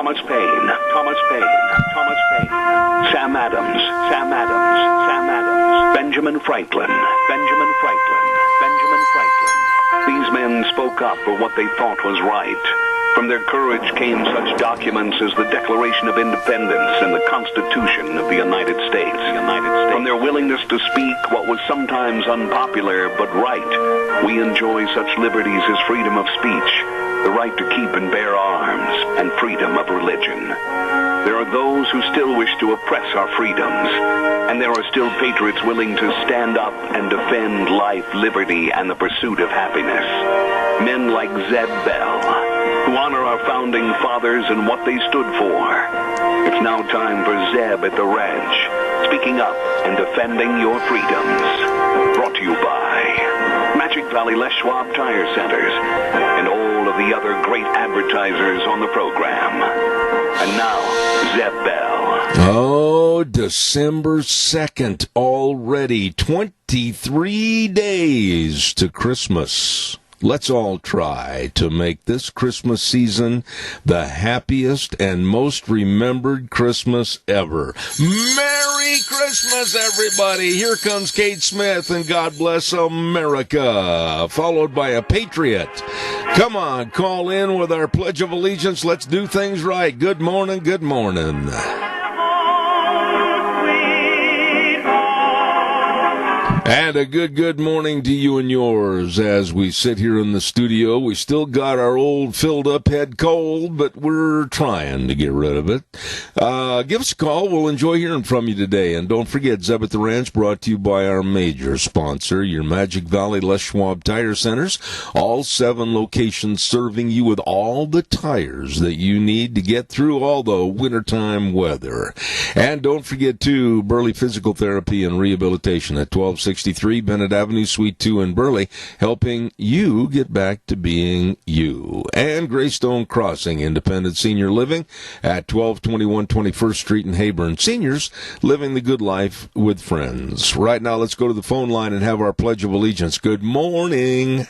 Thomas Paine, Thomas Paine, Thomas Paine, Sam Adams, Sam Adams, Sam Adams, Benjamin Franklin, Benjamin Franklin, Benjamin Franklin. These men spoke up for what they thought was right. From their courage came such documents as the Declaration of Independence and the Constitution of the United States. From their willingness to speak what was sometimes unpopular but right, we enjoy such liberties as freedom of speech, the right to keep and bear arms, and freedom of religion. There are those who still wish to oppress our freedoms, and there are still patriots willing to stand up and defend life, liberty, and the pursuit of happiness. Men like Zeb Bell, who honor our founding fathers and what they stood for. It's now time for Zeb at the Ranch, speaking up and defending your freedoms. Brought to you by Magic Valley Les Schwab Tire Centers and all of the other great advertisers on the program. And now, Zeb Bell. Oh, December 2nd already. 23 days to Christmas. Let's all try to make this Christmas season the happiest and most remembered Christmas ever. Merry Christmas, everybody! Here comes Kate Smith and God Bless America, followed by a Patriot. Come on, call in with our Pledge of Allegiance. Let's do things right. Good morning, good morning. And a good morning to you and yours as we sit here in the studio. We still got our old filled-up head cold, but we're trying to get rid of it. Give us a call. We'll enjoy hearing from you today. And don't forget, Zeb at the Ranch brought to you by our major sponsor, your Magic Valley Les Schwab Tire Centers. All 7 locations serving you with all the tires that you need to get through all the wintertime weather. And don't forget, too, Burley Physical Therapy and Rehabilitation at 1263 Bennett Avenue, Suite 2 in Burley, helping you get back to being you. And Greystone Crossing Independent Senior Living at 1221 21st Street in Hayburn. Seniors living the good life with friends. Right now, let's go to the phone line and have our Pledge of Allegiance. Good morning.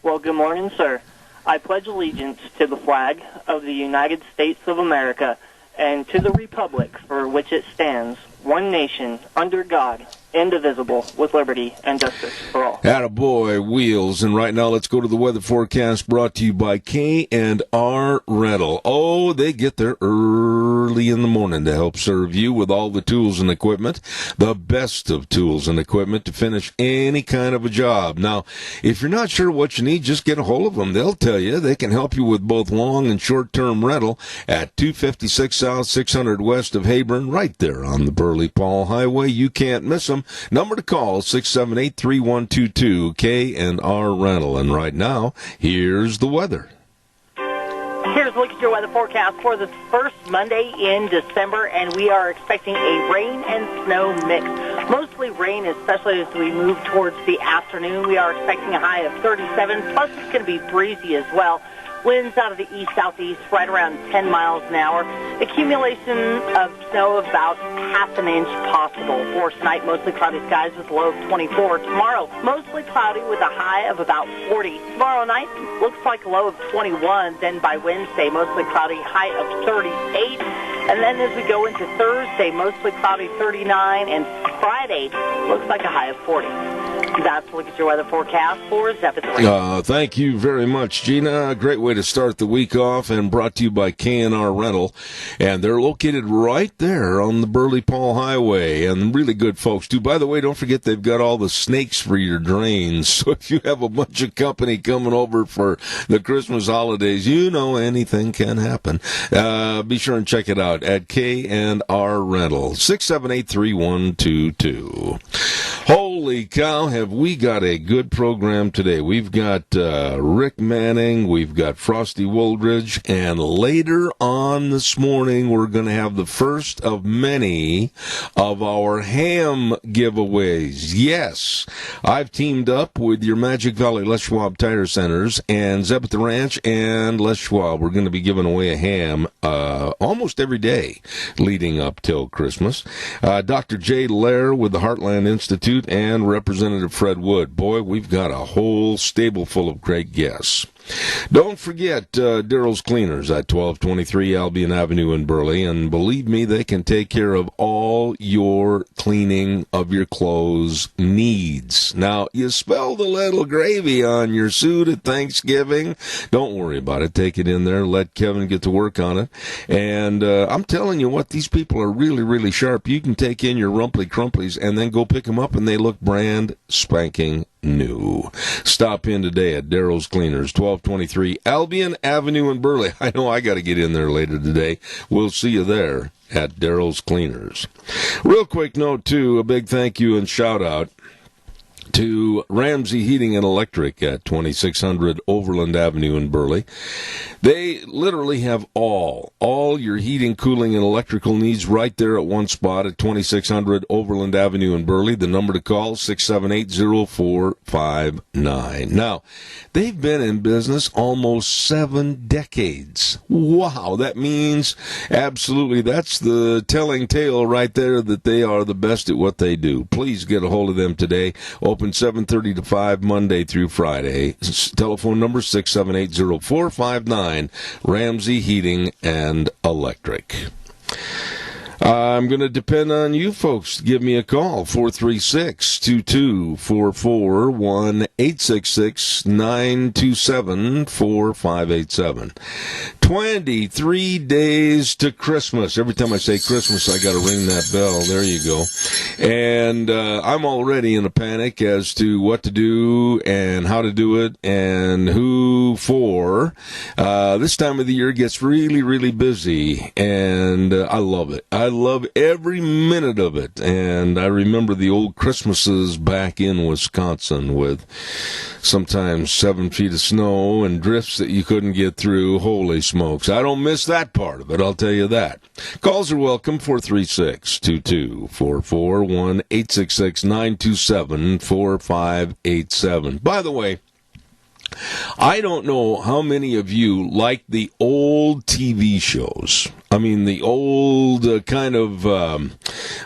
Well, good morning, sir. I pledge allegiance to the flag of the United States of America and to the republic for which it stands, one nation, under God, indivisible, with liberty and justice for all. Attaboy, Wheels. And right now, let's go to the weather forecast brought to you by K&R Rental. Oh, they get there early in the morning to help serve you with all the tools and equipment, the best of tools and equipment to finish any kind of a job. Now, if you're not sure what you need, just get a hold of them. They'll tell you. They can help you with both long and short-term rental at 256 South, 600 West of Hayburn, right there on the Burley-Paul Highway. You can't miss them. Number to call, 678-3122, K&R Rental. And right now, here's the weather. Here's a look at your weather forecast for the first Monday in December, and we are expecting a rain and snow mix. Mostly rain, especially as we move towards the afternoon. We are expecting a high of 37, plus it's going to be breezy as well. Winds out of the east-southeast right around 10 miles an hour. Accumulation of snow of about half an inch possible. For tonight, mostly cloudy skies with a low of 24. Tomorrow, mostly cloudy with a high of about 40. Tomorrow night, looks like a low of 21. Then by Wednesday, mostly cloudy, high of 38. And then as we go into Thursday, mostly cloudy, 39. And Friday, looks like a high of 40. That's a look at your weather forecast for Zeb at the Ranch. Thank you very much, Gina. Great way to start the week off, and brought to you by K&R Rental. And they're located right there on the Burley-Paul Highway, and really good folks, too. By the way, don't forget they've got all the snakes for your drains. So if you have a bunch of company coming over for the Christmas holidays, you know anything can happen. Be sure and check it out at K&R Rental, 678-3122. Holy cow, have we got a good program today. We've got Rick Manning, we've got Frosty Woldridge, and later on this morning we're going to have the first of many of our ham giveaways. Yes, I've teamed up with your Magic Valley Les Schwab Tire Centers and Zeb at the Ranch and Les Schwab. We're going to be giving away a ham almost every day leading up till Christmas. Dr. Jay Lair with the Heartland Institute and Representative Fred Wood. Boy, we've got a whole stable full of great guests. Don't forget Daryl's Cleaners at 1223 Albion Avenue in Burley, and believe me, they can take care of all your cleaning of your clothes needs. Now, you spilled a little gravy on your suit at Thanksgiving. Don't worry about it. Take it in there. Let Kevin get to work on it. And I'm telling you what, these people are really, really sharp. You can take in your Rumply Crumplies and then go pick them up, and they look brand spanking new. Stop in today at Daryl's Cleaners, 1223 Albion Avenue in Burley. I know I got to get in there later today. We'll see you there at Daryl's Cleaners. Real quick note, too, a big thank you and shout out to Ramsey Heating and Electric at 2600 Overland Avenue in Burley. They literally have all your heating, cooling, and electrical needs right there at one spot at 2600 Overland Avenue in Burley. The number to call, 678-0459. Now, they've been in business almost 7 decades. Wow, that means absolutely, that's the telling tale right there that they are the best at what they do. Please get a hold of them today. Open 7:30 to 5 Monday through Friday. Telephone number 678-0459. Ramsey Heating and Electric. I'm going to depend on you folks to give me a call, 436-2244, 1-866-927-4587. 23 days to Christmas. Every time I say Christmas, I got to ring that bell. There you go. And I'm already in a panic as to what to do and how to do it and who for. This time of the year gets really, really busy, and I love it. I love every minute of it. And I remember the old Christmases back in Wisconsin with sometimes 7 feet of snow and drifts that you couldn't get through. Holy smokes. I don't miss that part of it, I'll tell you that. Calls are welcome, 436-2244, 1-866-927-4587. By the way, I don't know how many of you like the old TV shows. I mean, the old kind of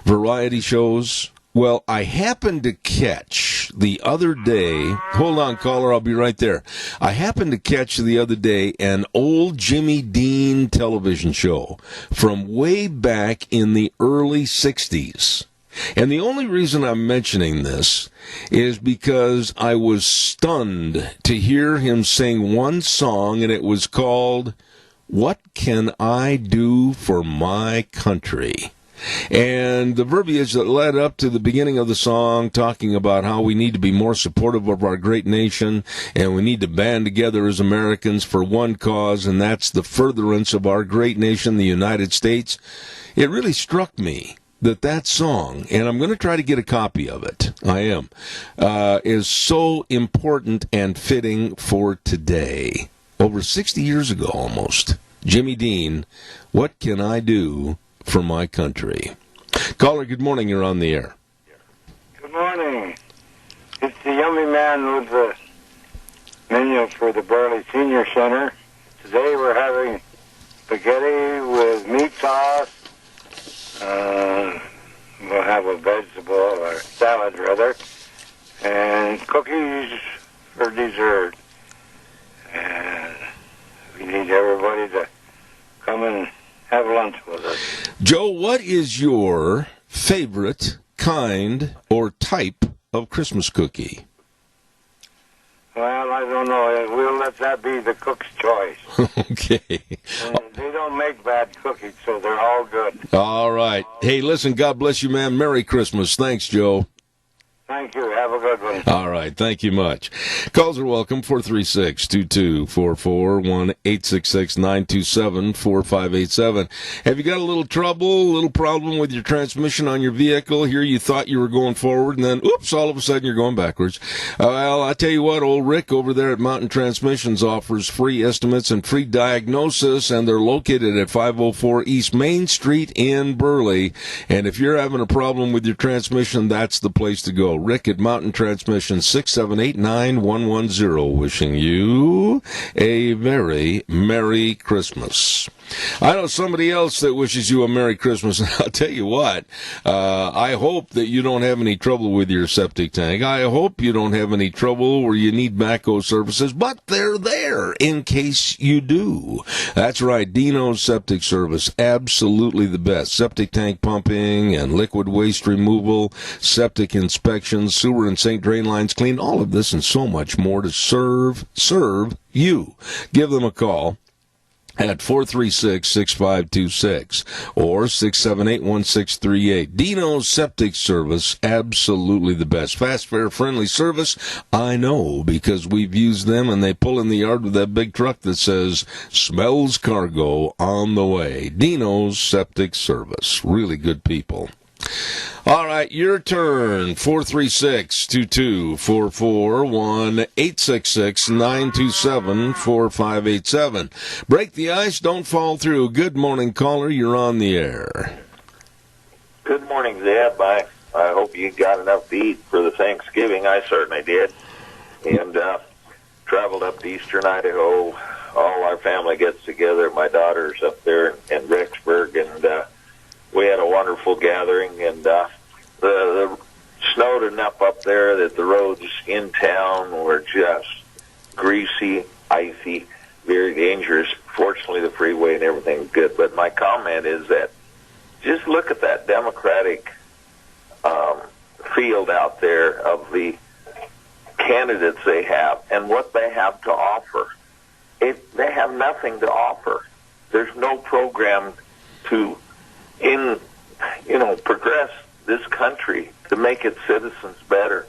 variety shows. Well, I happened to catch the other day, hold on, caller, I'll be right there. I happened to catch the other day an old Jimmy Dean television show from way back in the early 60s. And the only reason I'm mentioning this is because I was stunned to hear him sing one song, and it was called, "What Can I Do for My Country?" And the verbiage that led up to the beginning of the song, talking about how we need to be more supportive of our great nation, and we need to band together as Americans for one cause, and that's the furtherance of our great nation, the United States. It really struck me that song, and I'm going to try to get a copy of it, I am, is so important and fitting for today. Over 60 years ago almost, Jimmy Dean, "What Can I Do for My Country?" Caller, good morning, you're on the air. Good morning. It's the yummy man with the menu for the Burley Senior Center. Today we're having spaghetti with meat sauce. We'll have a vegetable, or salad rather, and cookies for dessert. And we need everybody to come and have lunch with us. Joe, what is your favorite kind or type of Christmas cookie? Well, I don't know. We'll let that be the cook's choice. Okay. And they don't make bad cookies, so they're all good. All right. Hey, listen, God bless you, man. Merry Christmas. Thanks, Joe. Thank you. Have a good one. All right. Thank you much. Calls are welcome, 436-2244, 1-866-927-4587. Have you got a little problem with your transmission on your vehicle? Here you thought you were going forward, and then, oops, all of a sudden you're going backwards. Well, I tell you what, old Rick over there at Mountain Transmissions offers free estimates and free diagnosis, and they're located at 504 East Main Street in Burley. And if you're having a problem with your transmission, that's the place to go. Rick at Mountain Transmissions, 678-9110, wishing you a very Merry Christmas. I know somebody else that wishes you a Merry Christmas. I'll tell you what, I hope that you don't have any trouble with your septic tank. I hope you don't have any trouble where you need backhoe services, but they're there in case you do. That's right, Dino's Septic Service, absolutely the best. Septic tank pumping and liquid waste removal, septic inspections, sewer and sink drain lines cleaned, all of this and so much more to serve you. Give them a call at 436-6526 or 678-1638. Dino's Septic Service, absolutely the best. Fast, fair, friendly service, I know, because we've used them, and they pull in the yard with that big truck that says, smells cargo on the way. Dino's Septic Service, really good people. All right, your turn. 436-2244, 1-866-927-4587. Break the ice, don't fall through. Good morning, caller. You're on the air. Good morning, Zeb. I hope you got enough to eat for the Thanksgiving. I certainly did. And traveled up to eastern Idaho. All our family gets together. My daughter's up there in Rexburg, and we had a wonderful gathering, and the snowed enough up there that the roads in town were just greasy, icy, very dangerous. Fortunately, the freeway and everything was good. But my comment is that just look at that Democratic field out there of the candidates they have and what they have to offer. They have nothing to offer. There's no program to progress this country, to make its citizens better.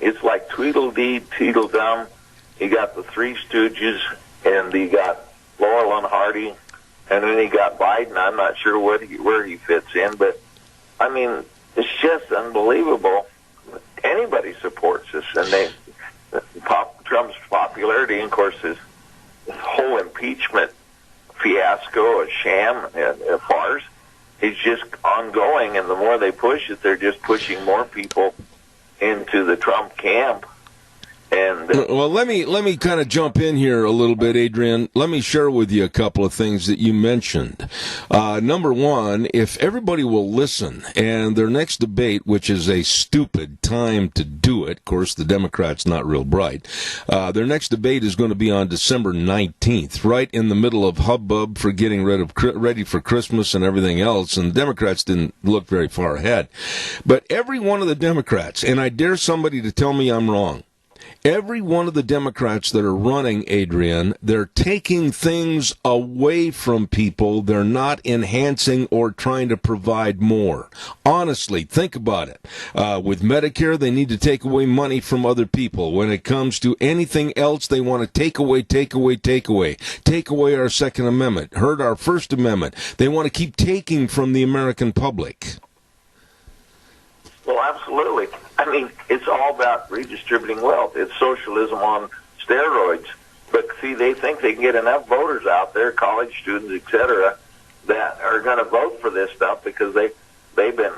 It's like Tweedledee, Tweedledum. You got the Three Stooges, and you got Laurel and Hardy, and then you got Biden. I'm not sure where he fits in, but I mean, it's just unbelievable. Anybody supports this, and Trump's popularity, and of course, his whole impeachment fiasco, a sham, a farce, is just ongoing, and the more they push it, they're just pushing more people into the Trump camp. And well, let me kind of jump in here a little bit, Adrian. Let me share with you a couple of things that you mentioned. Number one, if everybody will listen, and their next debate, which is a stupid time to do it, of course, the Democrats not real bright, their next debate is going to be on December 19th, right in the middle of hubbub for getting ready for Christmas and everything else, and the Democrats didn't look very far ahead. But every one of the Democrats, and I dare somebody to tell me I'm wrong, every one of the Democrats that are running, Adrian, they're taking things away from people. They're not enhancing or trying to provide more. Honestly, think about it. With Medicare, they need to take away money from other people. When it comes to anything else, they want to take away. Take away our Second Amendment, hurt our First Amendment. They want to keep taking from the American public. Well, absolutely. I mean, it's all about redistributing wealth. It's socialism on steroids. But, see, they think they can get enough voters out there, college students, et cetera, that are going to vote for this stuff because they've been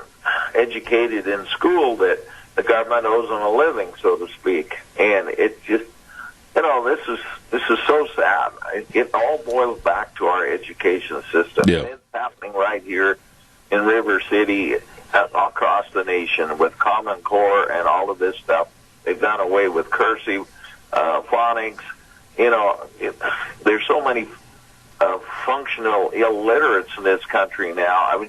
educated in school that the government owes them a living, so to speak. And it just, this is so sad. It all boils back to our education system. Yeah. And it's happening right here in River City, across the nation, with Common Core and all of this stuff. They've done away with cursive, phonics. There's so many functional illiterates in this country now. I'm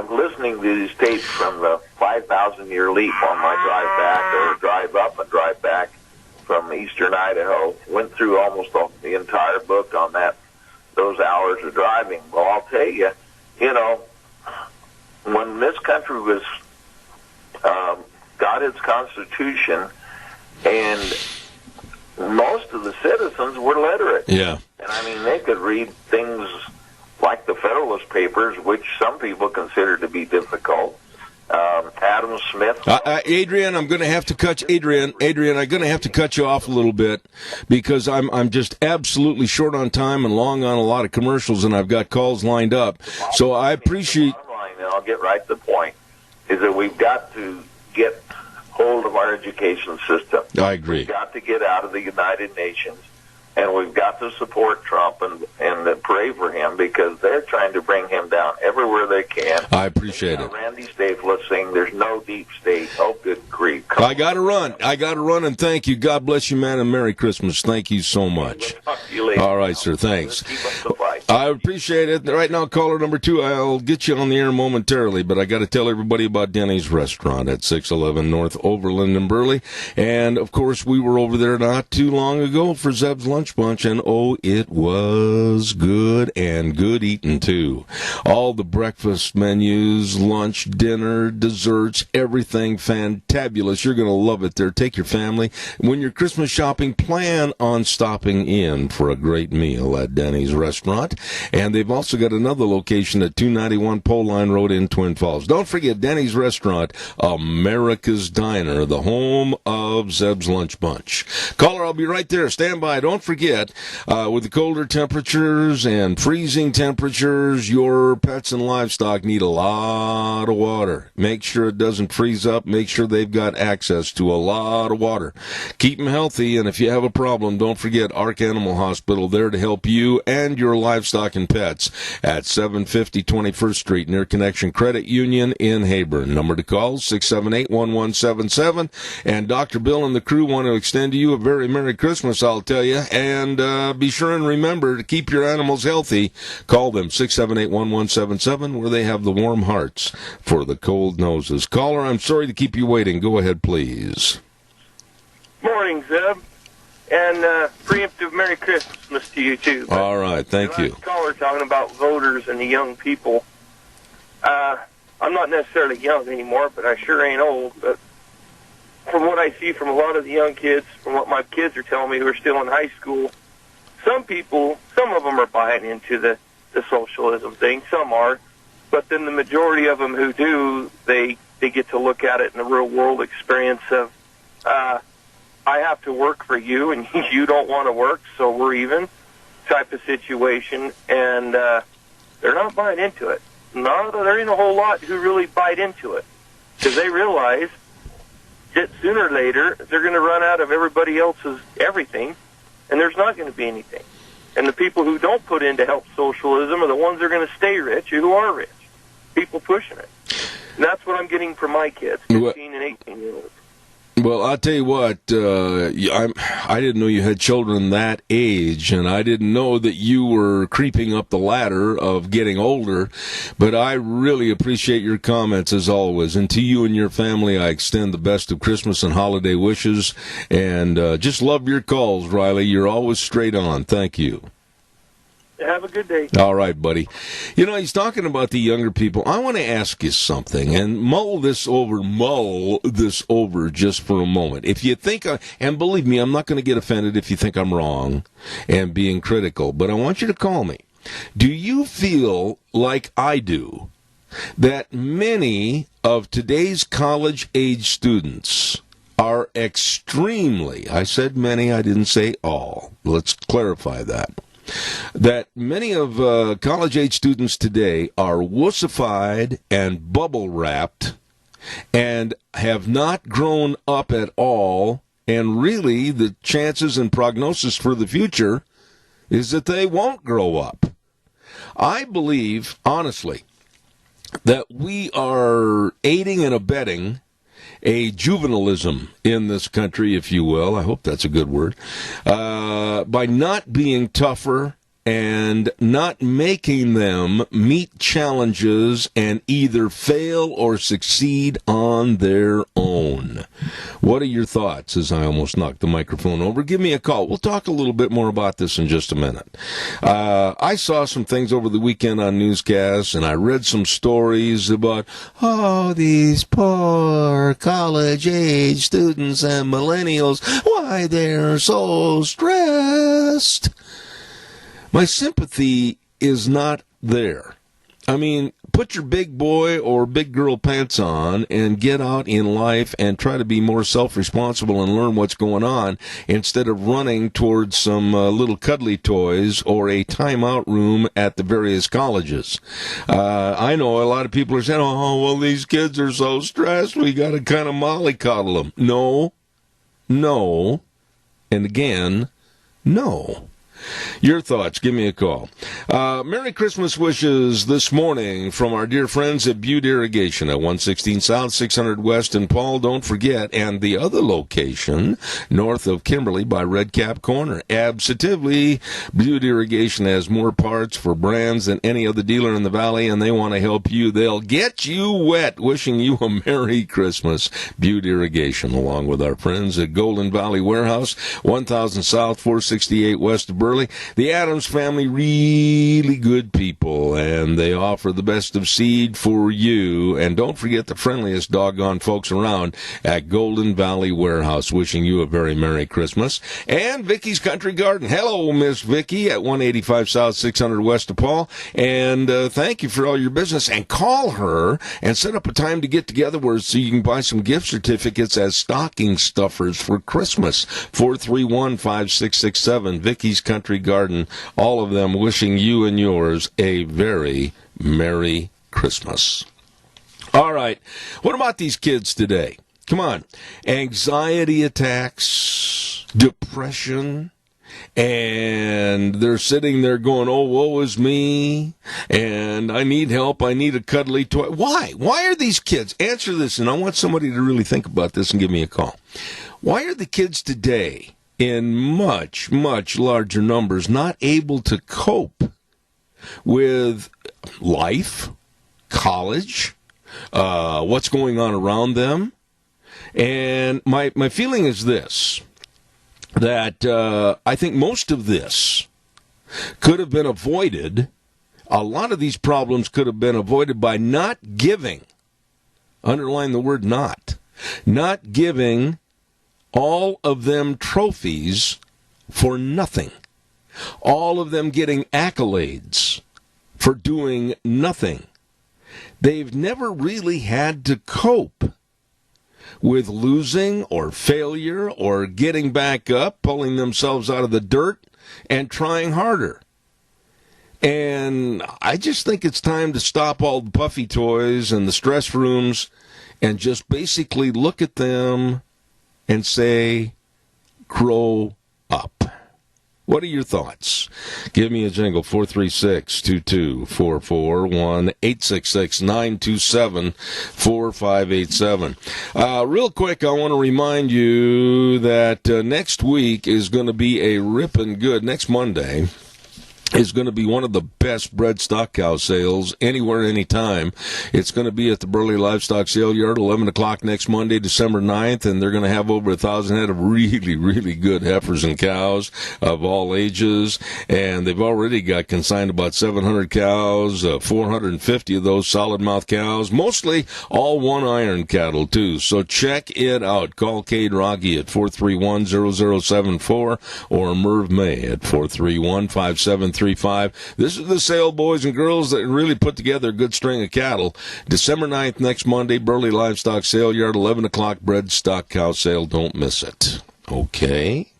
listening to these tapes from the 5,000-year leap on my drive back, or drive up and drive back from eastern Idaho. Went through almost the entire book on those hours of driving. Well, I'll tell you, when this country was got its constitution, and most of the citizens were literate. Yeah. And I mean, they could read things like the Federalist Papers, which some people consider to be difficult. Adam Smith. Adrian, I'm going to have to cut Adrian, I'm going to have to cut you off a little bit because I'm just absolutely short on time and long on a lot of commercials, and I've got calls lined up. So I appreciate. And I'll get right to the point, is that we've got to get hold of our education system. I agree. We've got to get out of the United Nations. And we've got to support Trump and pray for him, because they're trying to bring him down everywhere they can. I appreciate it. Randy Staples saying there's no deep state. Oh, good grief. I got to run, and thank you. God bless you, man, and Merry Christmas. Thank you so much. Talk to you later. All right, sir. Thanks. Keep up the fight. I appreciate it. Right now, caller number 2, I'll get you on the air momentarily, but I got to tell everybody about Denny's Restaurant at 611 North Overland in Burley. And, of course, we were over there not too long ago for Zeb's Lunch Bunch, and, oh, it was good, and good eating, too. All the breakfast menus, lunch, dinner, desserts, everything fantabulous. You're going to love it there. Take your family. When you're Christmas shopping, plan on stopping in for a great meal at Denny's Restaurant. And they've also got another location at 291 Pole Line Road in Twin Falls. Don't forget Denny's Restaurant, America's Diner, the home of Zeb's Lunch Bunch. Caller, I'll be right there. Stand by. Don't forget, with the colder temperatures and freezing temperatures, your pets and livestock need a lot of water. Make sure it doesn't freeze up. Make sure they've got access to a lot of water. Keep them healthy, and if you have a problem, don't forget Ark Animal Hospital, there to help you and your livestock and pets at 750 21st Street near Connection Credit Union in Heyburn. Number to call, 678-1177. And Dr. Bill and the crew want to extend to you a very Merry Christmas, I'll tell you. And be sure and remember to keep your animals healthy. Call them, 678-1177, where they have the warm hearts for the cold noses. Caller, I'm sorry to keep you waiting. Go ahead, please. Morning, Zeb. And preemptive Merry Christmas to you, too. All right, thank you. Caller talking about voters and the young people. I'm not necessarily young anymore, but I sure ain't old. But from what I see from a lot of the young kids, from what my kids are telling me who are still in high school, some of them are buying into the socialism thing. Some are. But then the majority of them who do, they get to look at it in the real world experience of, I have to work for you, and you don't want to work, so we're even type of situation, and they're not buying into it. No, there ain't a whole lot who really bite into it, because they realize that sooner or later they're going to run out of everybody else's everything, and there's not going to be anything. And the people who don't put in to help socialism are the ones that are going to stay rich, who are rich, people pushing it. And that's what I'm getting from my kids, 15 and 18-year-olds. Well, I'll tell you what, I didn't know you had children that age, and I didn't know that you were creeping up the ladder of getting older, but I really appreciate your comments as always. And to you and your family, I extend the best of Christmas and holiday wishes, and just love your calls, Riley. You're always straight on. Thank you. Have a good day. All right, buddy. You know, he's talking about the younger people. I want to ask you something and mull this over just for a moment. If you think, and believe me, I'm not going to get offended if you think I'm wrong and being critical, but I want you to call me. Do you feel like I do that many of today's college-age students are extremely, I said many, I didn't say all. Let's clarify that many of college-age students today are wussified and bubble-wrapped and have not grown up at all, and really the chances and prognosis for the future is that they won't grow up. I believe, honestly, that we are aiding and abetting a juvenilism in this country, if you will. I hope that's a good word. By not being tougher and not making them meet challenges and either fail or succeed on their own. What are your thoughts as I almost knocked the microphone over? Give me a call. We'll talk a little bit more about this in just a minute. I saw some things over the weekend on newscasts, and I read some stories about, these poor college-age students and millennials, why they're so stressed. My sympathy is not there. I mean, put your big boy or big girl pants on and get out in life and try to be more self-responsible and learn what's going on instead of running towards some little cuddly toys or a timeout room at the various colleges. I know a lot of people are saying, well, these kids are so stressed, we got to kind of mollycoddle them. No, and again, no. Your thoughts, give me a call. Merry Christmas wishes this morning from our dear friends at Butte Irrigation at 116 South, 600 West. And Paul, don't forget, and the other location north of Kimberly by Red Cap Corner. Absolutely, Butte Irrigation has more parts for brands than any other dealer in the valley, and they want to help you. They'll get you wet. Wishing you a Merry Christmas. Butte Irrigation, along with our friends at Golden Valley Warehouse, 1000 South, 468 West of Burley. The Adams family, really good people, and they offer the best of seed for you. And don't forget the friendliest doggone folks around at Golden Valley Warehouse. Wishing you a very Merry Christmas. And Vicky's Country Garden. Hello, Miss Vicky at 185 South, 600 West of Paul. And thank you for all your business. And call her and set up a time to get together where so you can buy some gift certificates as stocking stuffers for Christmas. 431-5667, Vicky's Country Garden. All of them wishing you and yours a very Merry Christmas. All right, what about these kids today? Come on. Anxiety attacks, depression, and they're sitting there going, oh, woe is me, and I need help, I need a cuddly toy. Why? Why are these kids? Answer this, and I want somebody to really think about this and give me a call. Why are the kids today, in much, much larger numbers, not able to cope with life, college, what's going on around them? And my feeling is this, that I think most of this could have been avoided. A lot of these problems could have been avoided by not giving, underline the word not giving all of them trophies for nothing. All of them getting accolades for doing nothing. They've never really had to cope with losing or failure or getting back up, pulling themselves out of the dirt, and trying harder. And I just think it's time to stop all the puffy toys and the stress rooms and just basically look at them and say, grow up. What are your thoughts? Give me a jingle, 436-2244, 1-866-927-4587. Real quick, I want to remind you that next week is going to be a ripping good, next Monday, is going to be one of the best bred stock cow sales anywhere, anytime. It's going to be at the Burley Livestock Sale Yard, 11 o'clock next Monday, December 9th, and they're going to have over 1,000 head of really, really good heifers and cows of all ages, and they've already got consigned about 700 cows, 450 of those solid mouth cows, mostly all one iron cattle, too. So check it out. Call Cade Rocky at 431-0074 or Merv May at 431-5735. This is the sale, boys and girls, that really put together a good string of cattle. December 9th, next Monday, Burley Livestock Sale Yard, 11 o'clock, bred stock cow sale. Don't miss it. Okay.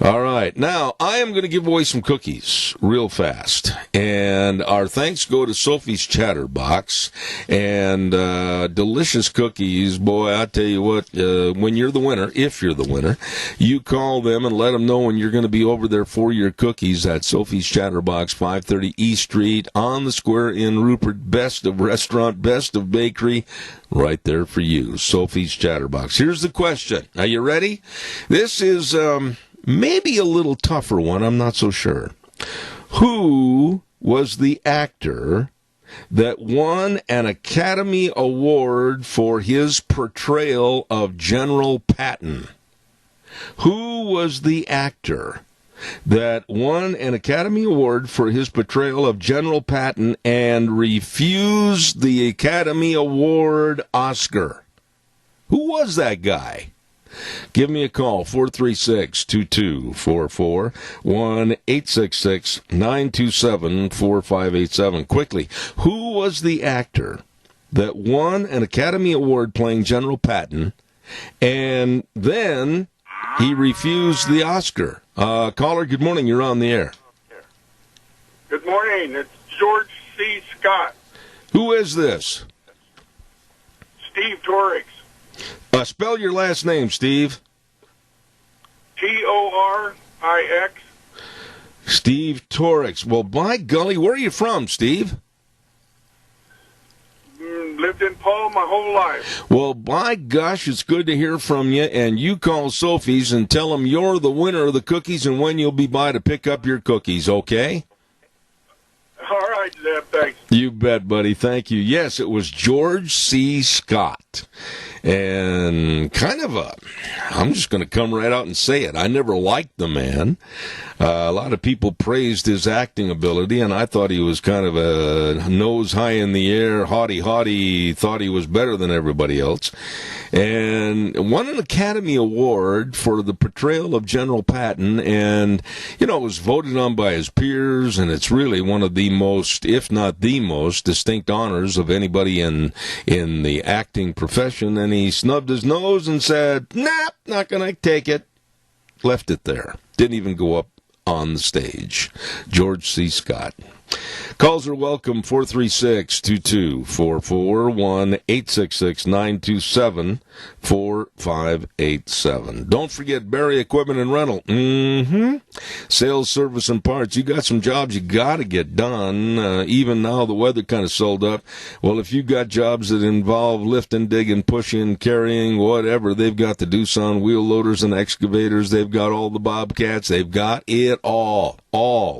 All right. Now, I am going to give away some cookies real fast. And our thanks go to Sophie's Chatterbox. And delicious cookies. Boy, I tell you what, when you're the winner, if you're the winner, you call them and let them know when you're going to be over there for your cookies at Sophie's Chatterbox, 530 East Street, on the square in Rupert. Best of restaurant, best of bakery, right there for you. Sophie's Chatterbox. Here's the question. Are you ready? This is maybe a little tougher one. I'm not so sure. Who was the actor that won an Academy Award for his portrayal of General Patton? Who was the actor that won an Academy Award for his portrayal of General Patton and refused the Academy Award Oscar? Who was that guy? Give me a call, 436-2244, 1-866-927-4587. Quickly, who was the actor that won an Academy Award playing General Patton, and then he refused the Oscar? Caller, good morning. You're on the air. Good morning. It's George C. Scott. Who is this? Steve Torrix. Spell your last name, Steve. Torix. Steve Torix. Well, by golly, where are you from, Steve? Lived in Paul my whole life. Well, by gosh, it's good to hear from you, and you call Sophie's and tell them you're the winner of the cookies and when you'll be by to pick up your cookies, okay? All right, Zeb, thanks. You bet, buddy. Thank you. Yes, it was George C. Scott. And I'm just going to come right out and say it. I never liked the man. A lot of people praised his acting ability, and I thought he was kind of a nose high in the air, haughty, thought he was better than everybody else. And won an Academy Award for the portrayal of General Patton, and, it was voted on by his peers, and it's really one of the most, if not the most, distinct honors of anybody in the acting profession. And he snubbed his nose and said, "Nah, not gonna take it." Left it there. Didn't even go up on the stage. George C. Scott. Calls are welcome, 436-2244, 1-866-927-4587. Don't forget Barry Equipment and Rental. Sales, service, and parts. You got some jobs you got to get done. Even now the weather kind of sold up. Well, if you got jobs that involve lifting, digging, pushing, carrying, whatever, they've got the Doosan wheel loaders and excavators. They've got all the Bobcats. They've got it all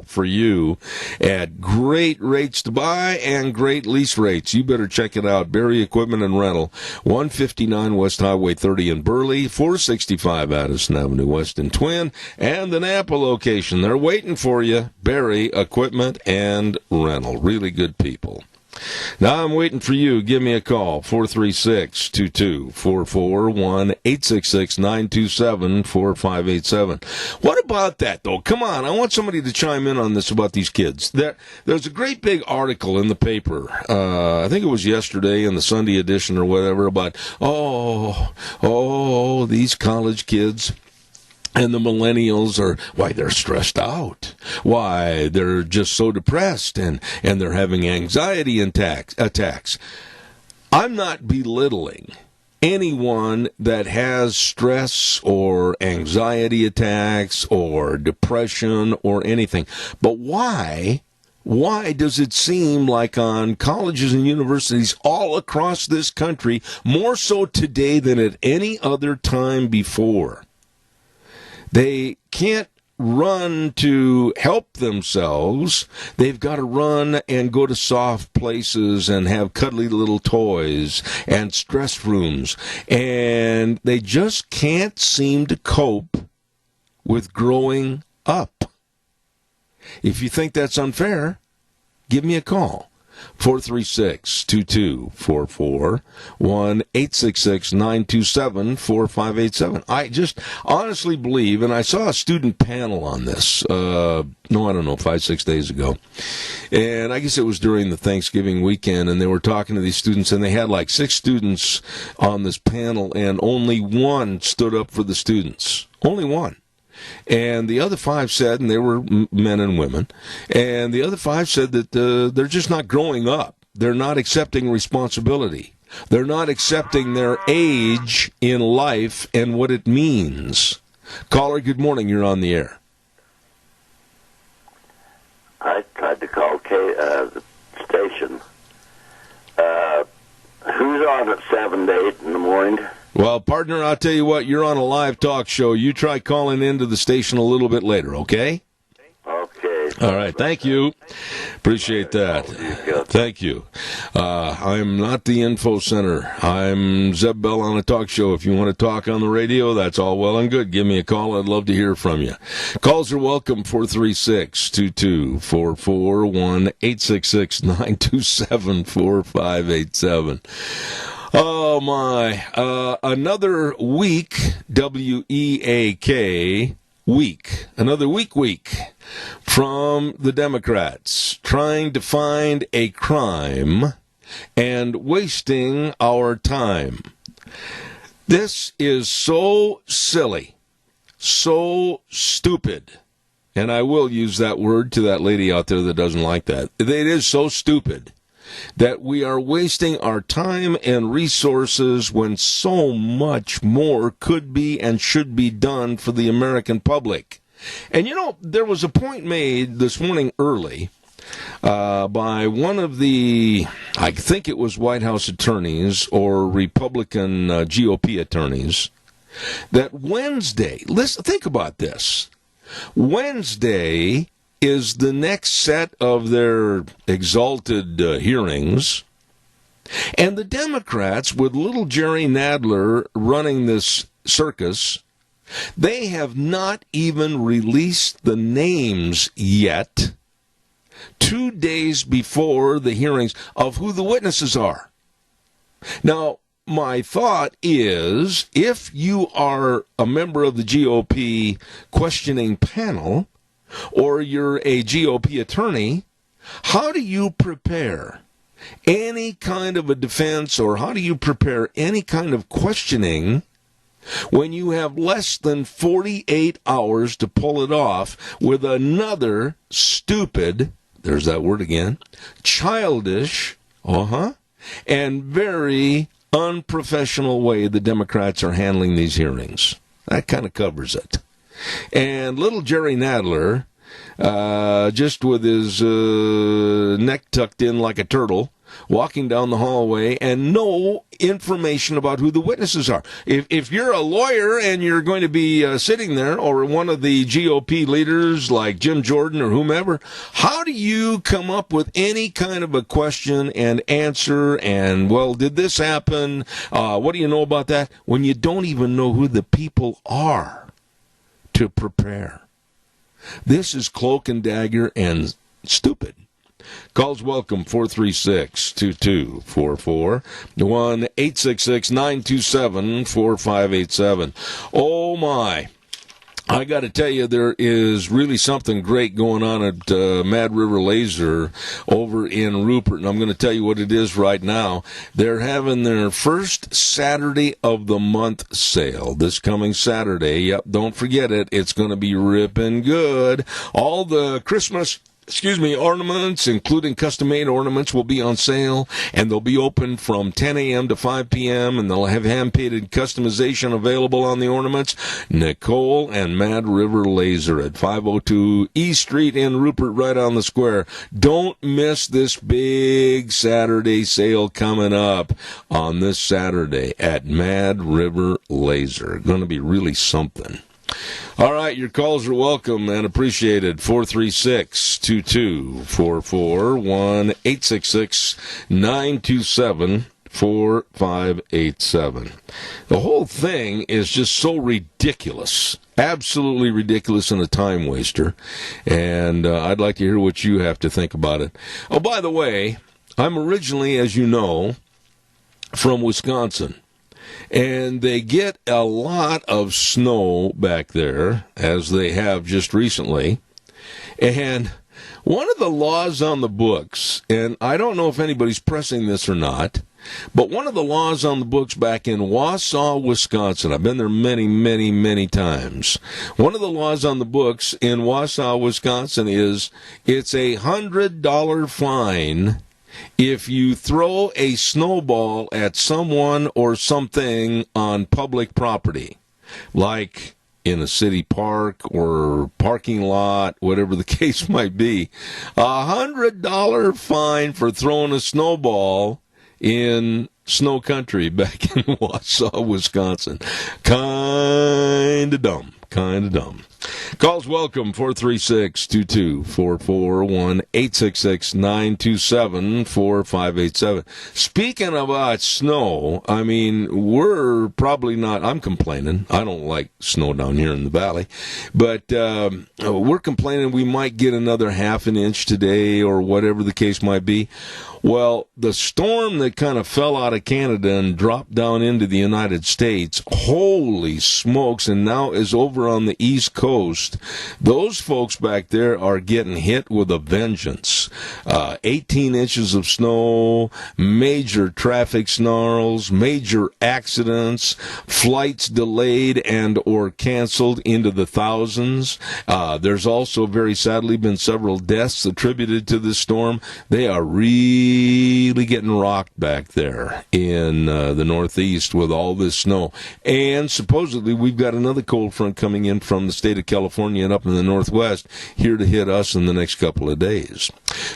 for you at great rates to buy and great lease rates. You better check it out. Barry Equipment and Rental, 159 West Highway 30 in Burley, 465 Addison Avenue West in Twin, and the Napa location. They're waiting for you. Barry Equipment and Rental. Really good people. Now I'm waiting for you. Give me a call, 436-2244, 1-866-927-4587. What about that, though? Come on, I want somebody to chime in on this about these kids. There's a great big article in the paper, I think it was yesterday in the Sunday edition or whatever, about, these college kids. And the millennials they're stressed out. Why, they're just so depressed and they're having anxiety attacks. I'm not belittling anyone that has stress or anxiety attacks or depression or anything. But why does it seem like on colleges and universities all across this country, more so today than at any other time before, they can't run to help themselves. They've got to run and go to soft places and have cuddly little toys and stress rooms. And they just can't seem to cope with growing up. If you think that's unfair, give me a call. 436-2244, 1-866-927-4587. I just honestly believe, and I saw a student panel on this, 5-6 days ago, and I guess it was during the Thanksgiving weekend, and they were talking to these students, and they had like 6 students on this panel, and only one stood up for the students. Only one. And the other 5 said, and they were men and women, and the other 5 said that they're just not growing up. They're not accepting responsibility. They're not accepting their age in life and what it means. Caller, good morning. You're on the air. I tried to call the station. Who's on at 7 to 8 in the morning? Well, partner, I'll tell you what, you're on a live talk show. You try calling into the station a little bit later, okay? Okay. All right, thank you. Appreciate that. Thank you. I'm not the info center. I'm Zeb Bell on a talk show. If you want to talk on the radio, that's all well and good. Give me a call. I'd love to hear from you. Calls are welcome, 436-2244, 1-866-927-4587. Oh, my. Another week, W-E-A-K, week. Another week from the Democrats trying to find a crime and wasting our time. This is so silly, so stupid. And I will use that word to that lady out there that doesn't like that. It is so stupid that we are wasting our time and resources when so much more could be and should be done for the American public. And, there was a point made this morning early by one of the, I think it was White House attorneys or Republican GOP attorneys, that Wednesday, think about this, Wednesday is the next set of their exalted hearings, and the Democrats, with little Jerry Nadler running this circus, they have not even released the names yet, 2 days before the hearings, of who the witnesses are. Now, my thought is, if you are a member of the GOP questioning panel, or you're a GOP attorney, how do you prepare any kind of a defense, or how do you prepare any kind of questioning when you have less than 48 hours to pull it off with another stupid, there's that word again, childish, and very unprofessional way the Democrats are handling these hearings? That kind of covers it. And little Jerry Nadler, just with his neck tucked in like a turtle, walking down the hallway, and no information about who the witnesses are. If you're a lawyer and you're going to be sitting there, or one of the GOP leaders like Jim Jordan or whomever, how do you come up with any kind of a question and answer, and, well, did this happen? What do you know about that? When you don't even know who the people are to prepare. This is cloak and dagger and stupid. Calls welcome, 436-2244, 1-866-927-4587. Oh, my. I got to tell you, there is really something great going on at Mad River Laser over in Rupert, and I'm going to tell you what it is right now. They're having their first Saturday of the month sale this coming Saturday. Yep, don't forget it. It's going to be ripping good. All the Christmas ornaments, including custom-made ornaments, will be on sale, and they'll be open from 10 a.m. to 5 p.m., and they'll have hand-painted customization available on the ornaments. Nicole and Mad River Laser at 502 East Street in Rupert, right on the square. Don't miss this big Saturday sale coming up on this Saturday at Mad River Laser. Going to be really something. All right, your calls are welcome and appreciated. 436-2244, 1-866-927-4587. The whole thing is just so ridiculous, absolutely ridiculous, and a time waster. And I'd like to hear what you have to think about it. Oh, by the way, I'm originally, as you know, from Wisconsin. And they get a lot of snow back there, as they have just recently. And one of the laws on the books, and I don't know if anybody's pressing this or not, but one of the laws on the books back in Wausau, Wisconsin, I've been there many, many, many times. One of the laws on the books in Wausau, Wisconsin is it's a $100 fine if you throw a snowball at someone or something on public property, like in a city park or parking lot, whatever the case might be. $100 fine for throwing a snowball in snow country back in Wausau, Wisconsin. Kind of dumb. Calls welcome, 436-2244, 1-866-927-4587. Speaking about snow, I mean, we're probably not, I'm complaining. I don't like snow down here in the valley. But we're complaining we might get another half an inch today or whatever the case might be. Well, the storm that kind of fell out of Canada and dropped down into the United States, holy smokes, and now is over on the East Coast. Those folks back there are getting hit with a vengeance. 18 inches of snow, major traffic snarls, major accidents, flights delayed and or canceled into the thousands. There's also, very sadly, been several deaths attributed to this storm. They are really getting rocked back there in the Northeast with all this snow. And supposedly we've got another cold front coming in from the state of of California and up in the Northwest here to hit us in the next couple of days.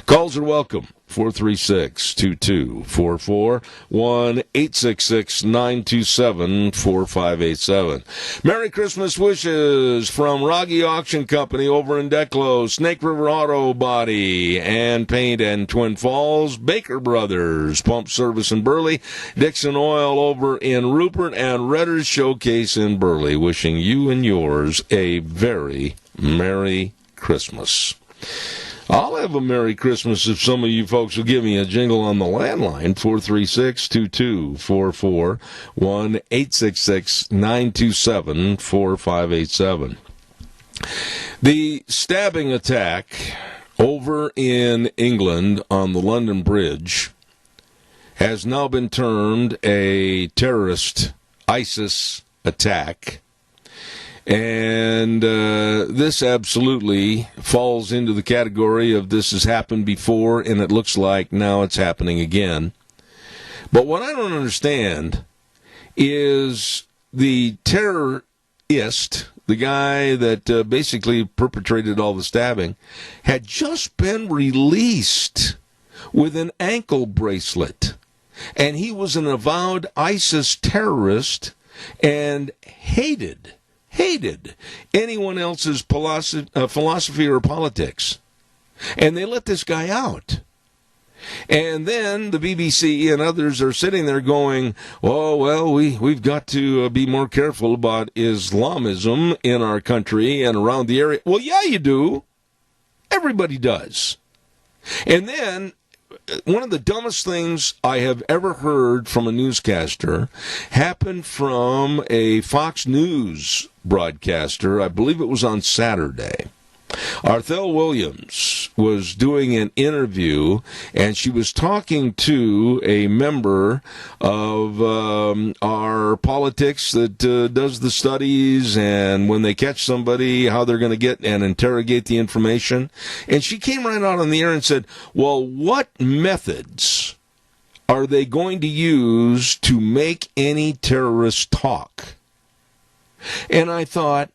Calls are welcome. 436-2244, 1-866-927-4587. Merry Christmas wishes from Rogge Auction Company over in Declo, Snake River Auto Body and Paint and Twin Falls, Baker Brothers, Pump Service in Burley, Dixon Oil over in Rupert, and Redder's Showcase in Burley. Wishing you and yours a very Merry Christmas. I'll have a Merry Christmas if some of you folks will give me a jingle on the landline, 436-2244, 1-866-927-4587. The stabbing attack over in England on the London Bridge has now been termed a terrorist ISIS attack. And this absolutely falls into the category of this has happened before, and it looks like now it's happening again. But what I don't understand is the terrorist, the guy that basically perpetrated all the stabbing, had just been released with an ankle bracelet. And he was an avowed ISIS terrorist and hated anyone else's philosophy or politics. And they let this guy out. And then the BBC and others are sitting there going, oh, well, we've got to be more careful about Islamism in our country and around the area. Well, yeah, you do. Everybody does. And then one of the dumbest things I have ever heard from a newscaster happened from a Fox News broadcaster. I believe it was on Saturday. Arthel Williams was doing an interview, and she was talking to a member of our politics that does the studies, and when they catch somebody, how they're going to get and interrogate the information. And she came right out on the air and said, well, what methods are they going to use to make any terrorist talk? And I thought,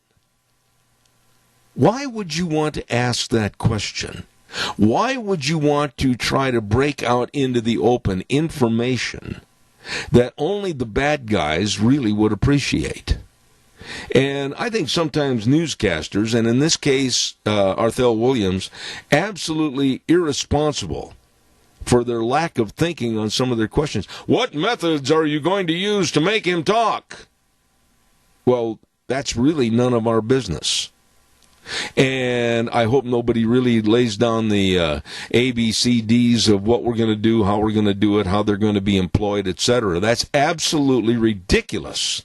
why would you want to ask that question? Why would you want to try to break out into the open information that only the bad guys really would appreciate? And I think sometimes newscasters, and in this case, Arthel Williams, absolutely irresponsible for their lack of thinking on some of their questions. What methods are you going to use to make him talk? Well, that's really none of our business. And I hope nobody really lays down the ABCDs of what we're going to do, how we're going to do it, how they're going to be employed, etc. That's absolutely ridiculous.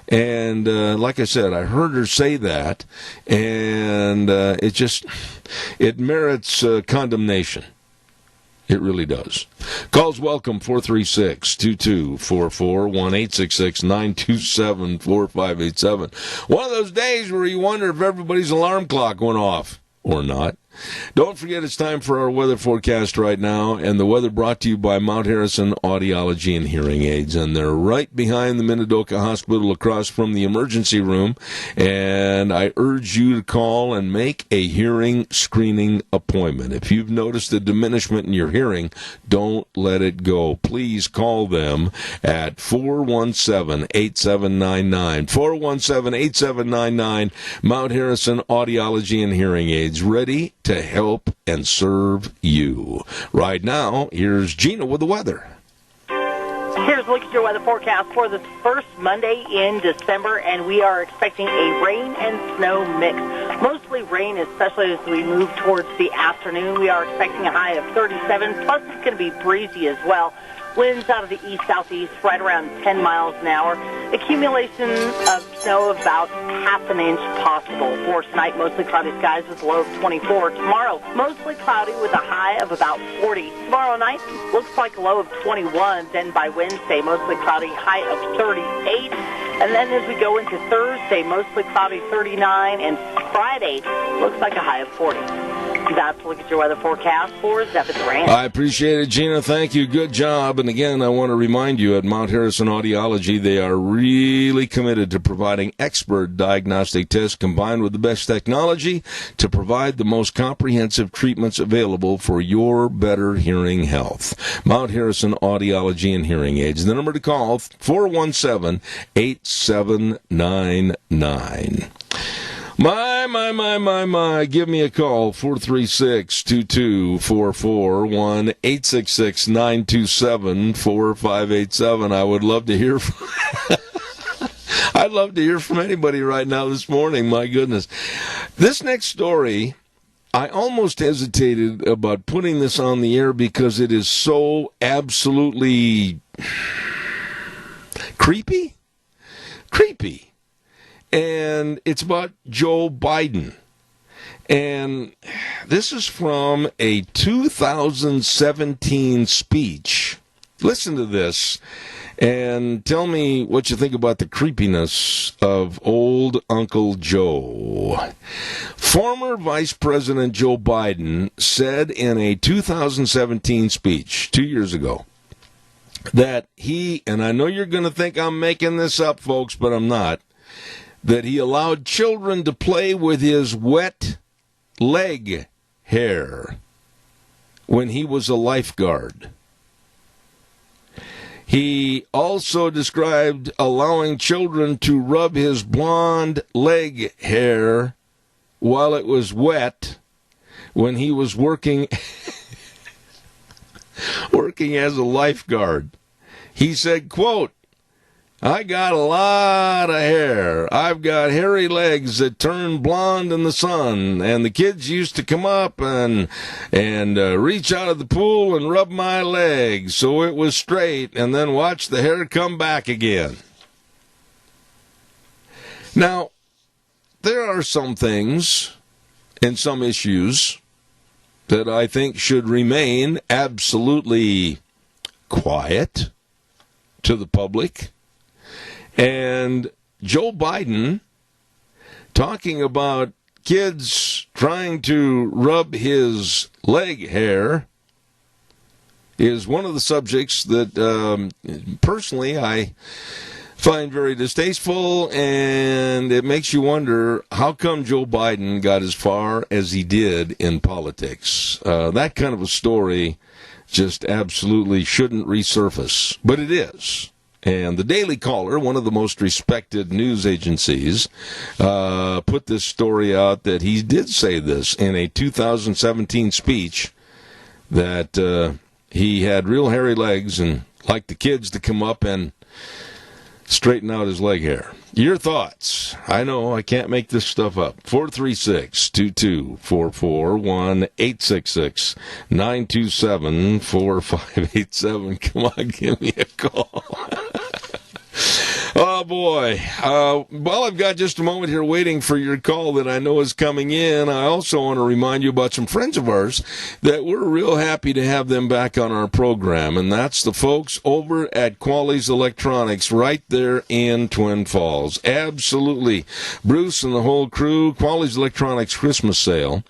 And like I said, I heard her say that, and it merits condemnation. It really does. Calls welcome, 436-2244, 1-866-927-4587. One of those days where you wonder if everybody's alarm clock went off or not. Don't forget it's time for our weather forecast right now, and the weather brought to you by Mount Harrison Audiology and Hearing Aids, and they're right behind the Minidoka Hospital across from the emergency room, and I urge you to call and make a hearing screening appointment. If you've noticed a diminishment in your hearing, don't let it go. Please call them at 417-8799, 417-8799, Mount Harrison Audiology and Hearing Aids, ready to help and serve you. Right now, here's Gina with the weather. Here's a look at your weather forecast for this first Monday in December, and we are expecting a rain and snow mix. Mostly rain, especially as we move towards the afternoon. We are expecting a high of 37, plus it's going to be breezy as well. Winds out of the east-southeast right around 10 miles an hour. Accumulation of snow of about half an inch possible. For tonight, mostly cloudy skies with a low of 24. Tomorrow, mostly cloudy with a high of about 40. Tomorrow night, looks like a low of 21. Then by Wednesday, mostly cloudy, high of 38. And then as we go into Thursday, mostly cloudy, 39. And Friday, looks like a high of 40. That's a look at your weather forecast for Zephyr Ranch. I appreciate it, Gina. Thank you. Good job. And again, I want to remind you at Mount Harrison Audiology, they are really committed to providing expert diagnostic tests combined with the best technology to provide the most comprehensive treatments available for your better hearing health. Mount Harrison Audiology and Hearing Aids. The number to call, 417-8799. My. Give me a call, 436-2244, 1-866-927-4587. I would love to hear from I'd love to hear from anybody right now this morning. My goodness. This next story, I almost hesitated about putting this on the air because it is so absolutely creepy. And it's about Joe Biden. And this is from a 2017 speech. Listen to this and tell me what you think about the creepiness of old Uncle Joe. Former Vice President Joe Biden said in a 2017 speech 2 years ago that he, and I know you're going to think I'm making this up, folks, but I'm not, that he allowed children to play with his wet leg hair when he was a lifeguard. He also described allowing children to rub his blonde leg hair while it was wet when he was working as a lifeguard. He said, quote, "I got a lot of hair. I've got hairy legs that turn blonde in the sun, and the kids used to come up and reach out of the pool and rub my legs so it was straight, and then watch the hair come back again." Now, there are some things and some issues that I think should remain absolutely quiet to the public. And Joe Biden talking about kids trying to rub his leg hair is one of the subjects that personally I find very distasteful, and it makes you wonder how come Joe Biden got as far as he did in politics. That kind of a story just absolutely shouldn't resurface, but it is. And the Daily Caller, one of the most respected news agencies, put this story out that he did say this in a 2017 speech, that he had real hairy legs and liked the kids to come up and straighten out his leg hair. Your thoughts? I know I can't make this stuff up. 436-2244, 1-866-927-4587. Come on, give me a call. Oh, boy. Well, I've got just a moment here waiting for your call that I know is coming in. I also want to remind you about some friends of ours that we're real happy to have them back on our program, and that's the folks over at Quali's Electronics right there in Twin Falls. Absolutely. Bruce and the whole crew, Quali's Electronics Christmas sale,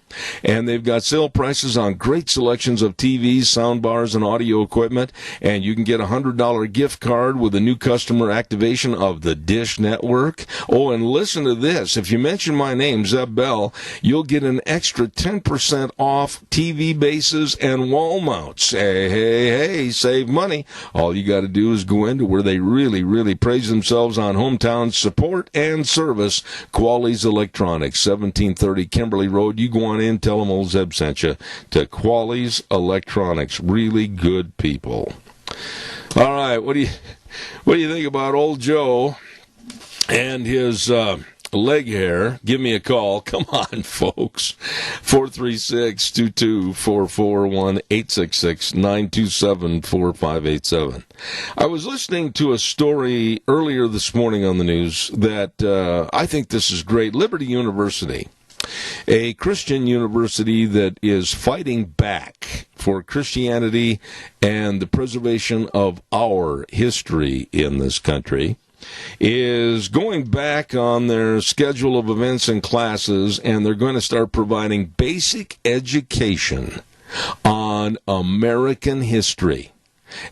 and they've got sale prices on great selections of TVs, sound bars, and audio equipment, and you can get a $100 gift card with a new customer activation of the Dish Network. Oh, and listen to this. If you mention my name, Zeb Bell, you'll get an extra 10% off TV bases and wall mounts. Hey, save money. All you got to do is go into where they really praise themselves on hometown support and service. Quali's Electronics, 1730 Kimberly Road. You go on in, tell them old Zeb sent you to Quali's Electronics. Really good people. All right, what do you think about old Joe and his leg hair? Give me a call. Come on, folks. 436-2244, 1-866-927-4587. I was listening to a story earlier this morning on the news that I think this is great. Liberty University, a Christian university that is fighting back for Christianity and the preservation of our history in this country. is going back on their schedule of events and classes, and they're going to start providing basic education on American history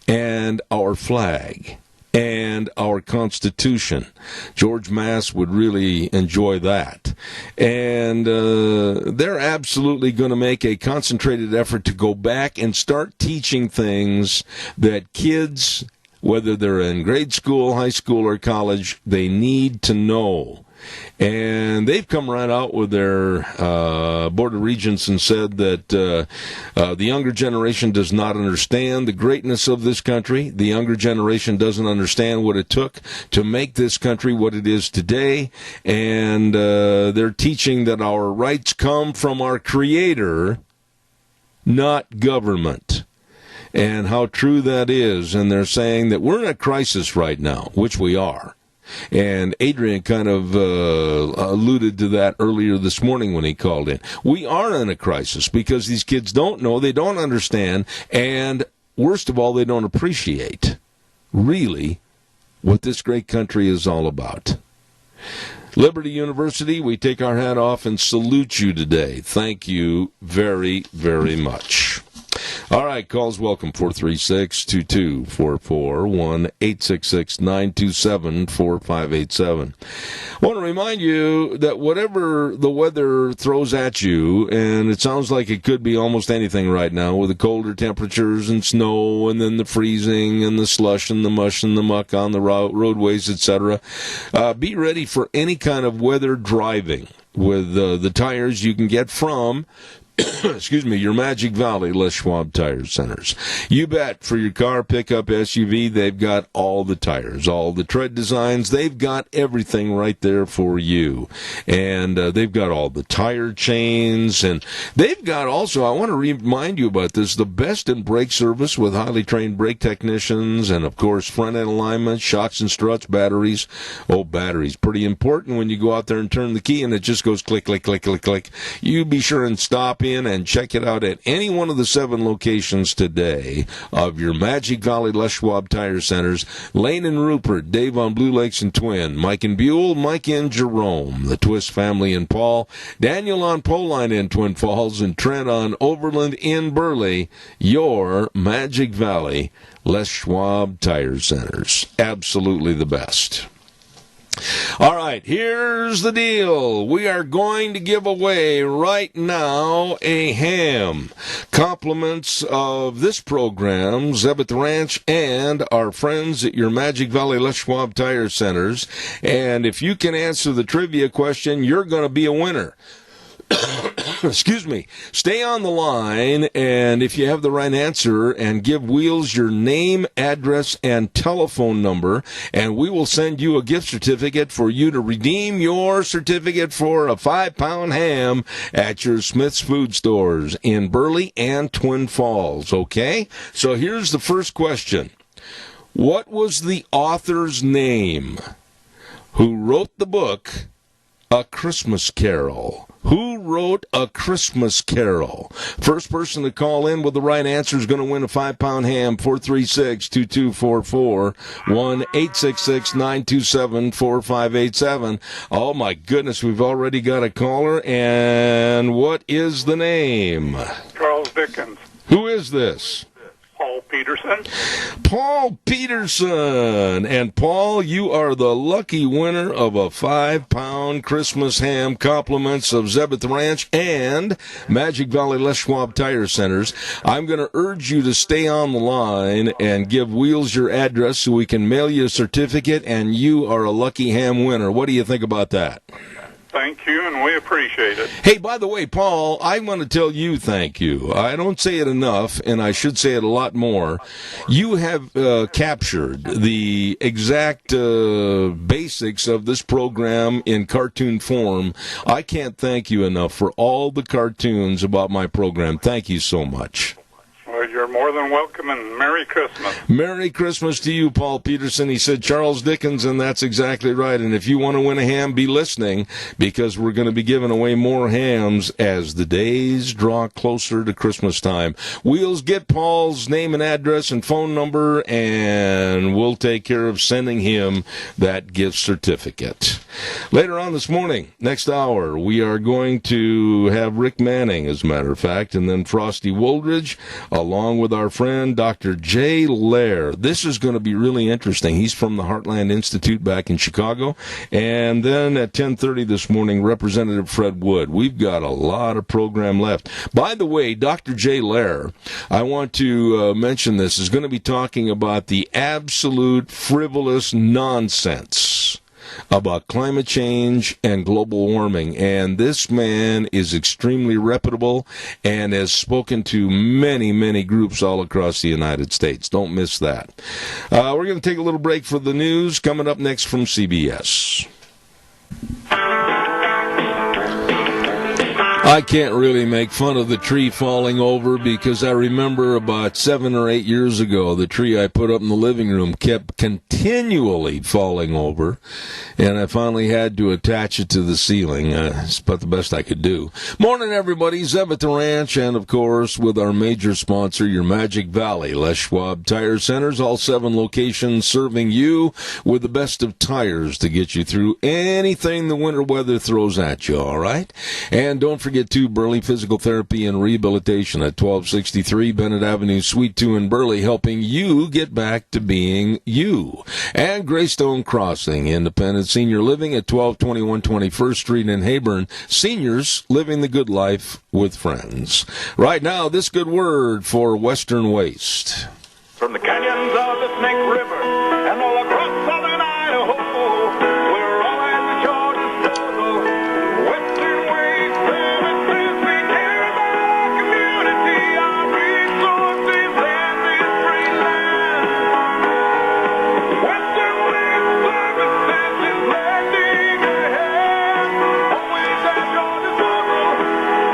and our flag and our Constitution. George Mass would really enjoy that. And they're absolutely going to make a concentrated effort to go back and start teaching things that kids, whether they're in grade school, high school, or college, they need to know. And they've come right out with their Board of Regents and said that the younger generation does not understand the greatness of this country. The younger generation doesn't understand what it took to make this country what it is today. And they're teaching that our rights come from our Creator, not government. And how true that is. And they're saying that we're in a crisis right now, which we are. And Adrian kind of alluded to that earlier this morning when he called in. We are in a crisis because these kids don't know, they don't understand, and worst of all, they don't appreciate really what this great country is all about. Liberty University, we take our hat off and salute you today. Thank you very, very much. All right, calls welcome, 436-2244, 1-866-927-4587. I want to remind you that whatever the weather throws at you, and it sounds like it could be almost anything right now with the colder temperatures and snow and then the freezing and the slush and the mush and the muck on the roadways, etc., be ready for any kind of weather driving with the tires you can get from excuse me, your Magic Valley Les Schwab Tire Centers. You bet, for your car, pickup, SUV, they've got all the tires, all the tread designs. They've got everything right there for you. And they've got all the tire chains. And they've got also, I want to remind you about this, the best in brake service with highly trained brake technicians and, of course, front-end alignment, shocks and struts, batteries. Oh, batteries, pretty important when you go out there and turn the key and it just goes click, click, click, click, click. You be sure and stop in and check it out at any one of the 7 locations today of your Magic Valley Les Schwab Tire Centers. Lane and Rupert, Dave on Blue Lakes and Twin, Mike and Buell, Mike and Jerome, the Twist family in Paul, Daniel on Poline in Twin Falls, and Trent on Overland in Burley. Your Magic Valley Les Schwab Tire Centers. Absolutely the best. All right, here's the deal. We are going to give away right now a ham. Compliments of this program, Zebeth Ranch, and our friends at your Magic Valley Les Schwab Tire Centers. And if you can answer the trivia question, you're going to be a winner. Excuse me. Stay on the line, and if you have the right answer, and give Wheels your name, address, and telephone number, and we will send you a gift certificate for you to redeem your certificate for a 5-pound ham at your Smith's Food Stores in Burley and Twin Falls, okay? So here's the first question. What was the author's name who wrote the book A Christmas Carol? Who wrote A Christmas Carol? First person to call in with the right answer is going to win a 5-pound ham, 436-2244, 1-866-927-4587. Oh, my goodness, we've already got a caller, and what is the name? Charles Dickens. Who is this? Paul Peterson. Paul Peterson. And Paul, you are the lucky winner of a 5-pound Christmas ham. Compliments of Zebeth Ranch and Magic Valley Les Schwab Tire Centers. I'm going to urge you to stay on the line and give Wheels your address so we can mail you a certificate, and you are a lucky ham winner. What do you think about that? Thank you, and we appreciate it. Hey, by the way, Paul, I want to tell you thank you. I don't say it enough, and I should say it a lot more. You have captured the exact basics of this program in cartoon form. I can't thank you enough for all the cartoons about my program. Thank you so much. Well, you're more than welcome, and Merry Christmas. Merry Christmas to you, Paul Peterson. He said Charles Dickens, and that's exactly right. And if you want to win a ham, be listening, because we're going to be giving away more hams as the days draw closer to Christmas time. Wheels, get Paul's name and address and phone number, and we'll take care of sending him that gift certificate. Later on this morning, next hour, we are going to have Rick Manning, as a matter of fact, and then Frosty Woldridge, along with our friend Dr. Jay Lair. This is going to be really interesting. He's from the Heartland Institute back in Chicago. And then at 10:30 this morning, Representative Fred Wood. We've got a lot of program left. By the way, Dr. Jay Lair, I want to mention this, is going to be talking about the absolute frivolous nonsense about climate change and global warming. And this man is extremely reputable and has spoken to many, many groups all across the United States. Don't miss that. We're going to take a little break for the news. Coming up next from CBS. I can't really make fun of the tree falling over, because I remember about 7 or 8 years ago, the tree I put up in the living room kept continually falling over, and I finally had to attach it to the ceiling. It's about the best I could do. Morning, everybody. Zeb at the Ranch, and, of course, with our major sponsor, your Magic Valley, Les Schwab Tire Centers, all 7 locations serving you with the best of tires to get you through anything the winter weather throws at you, all right? And don't forget to Burley Physical Therapy and Rehabilitation at 1263 Bennett Avenue, Suite 2 in Burley, helping you get back to being you. And Greystone Crossing Independent Senior Living at 1221 21st Street in Heyburn. Seniors living the good life with friends. Right now, this good word for Western Waste. From the canyons of the Snake River and all across southern Idaho, we're all at the Georgia disposal. Western Waste Services, we care about our community, our resources, and this great land. Western Waste Services is lending a hand, always at your disposal.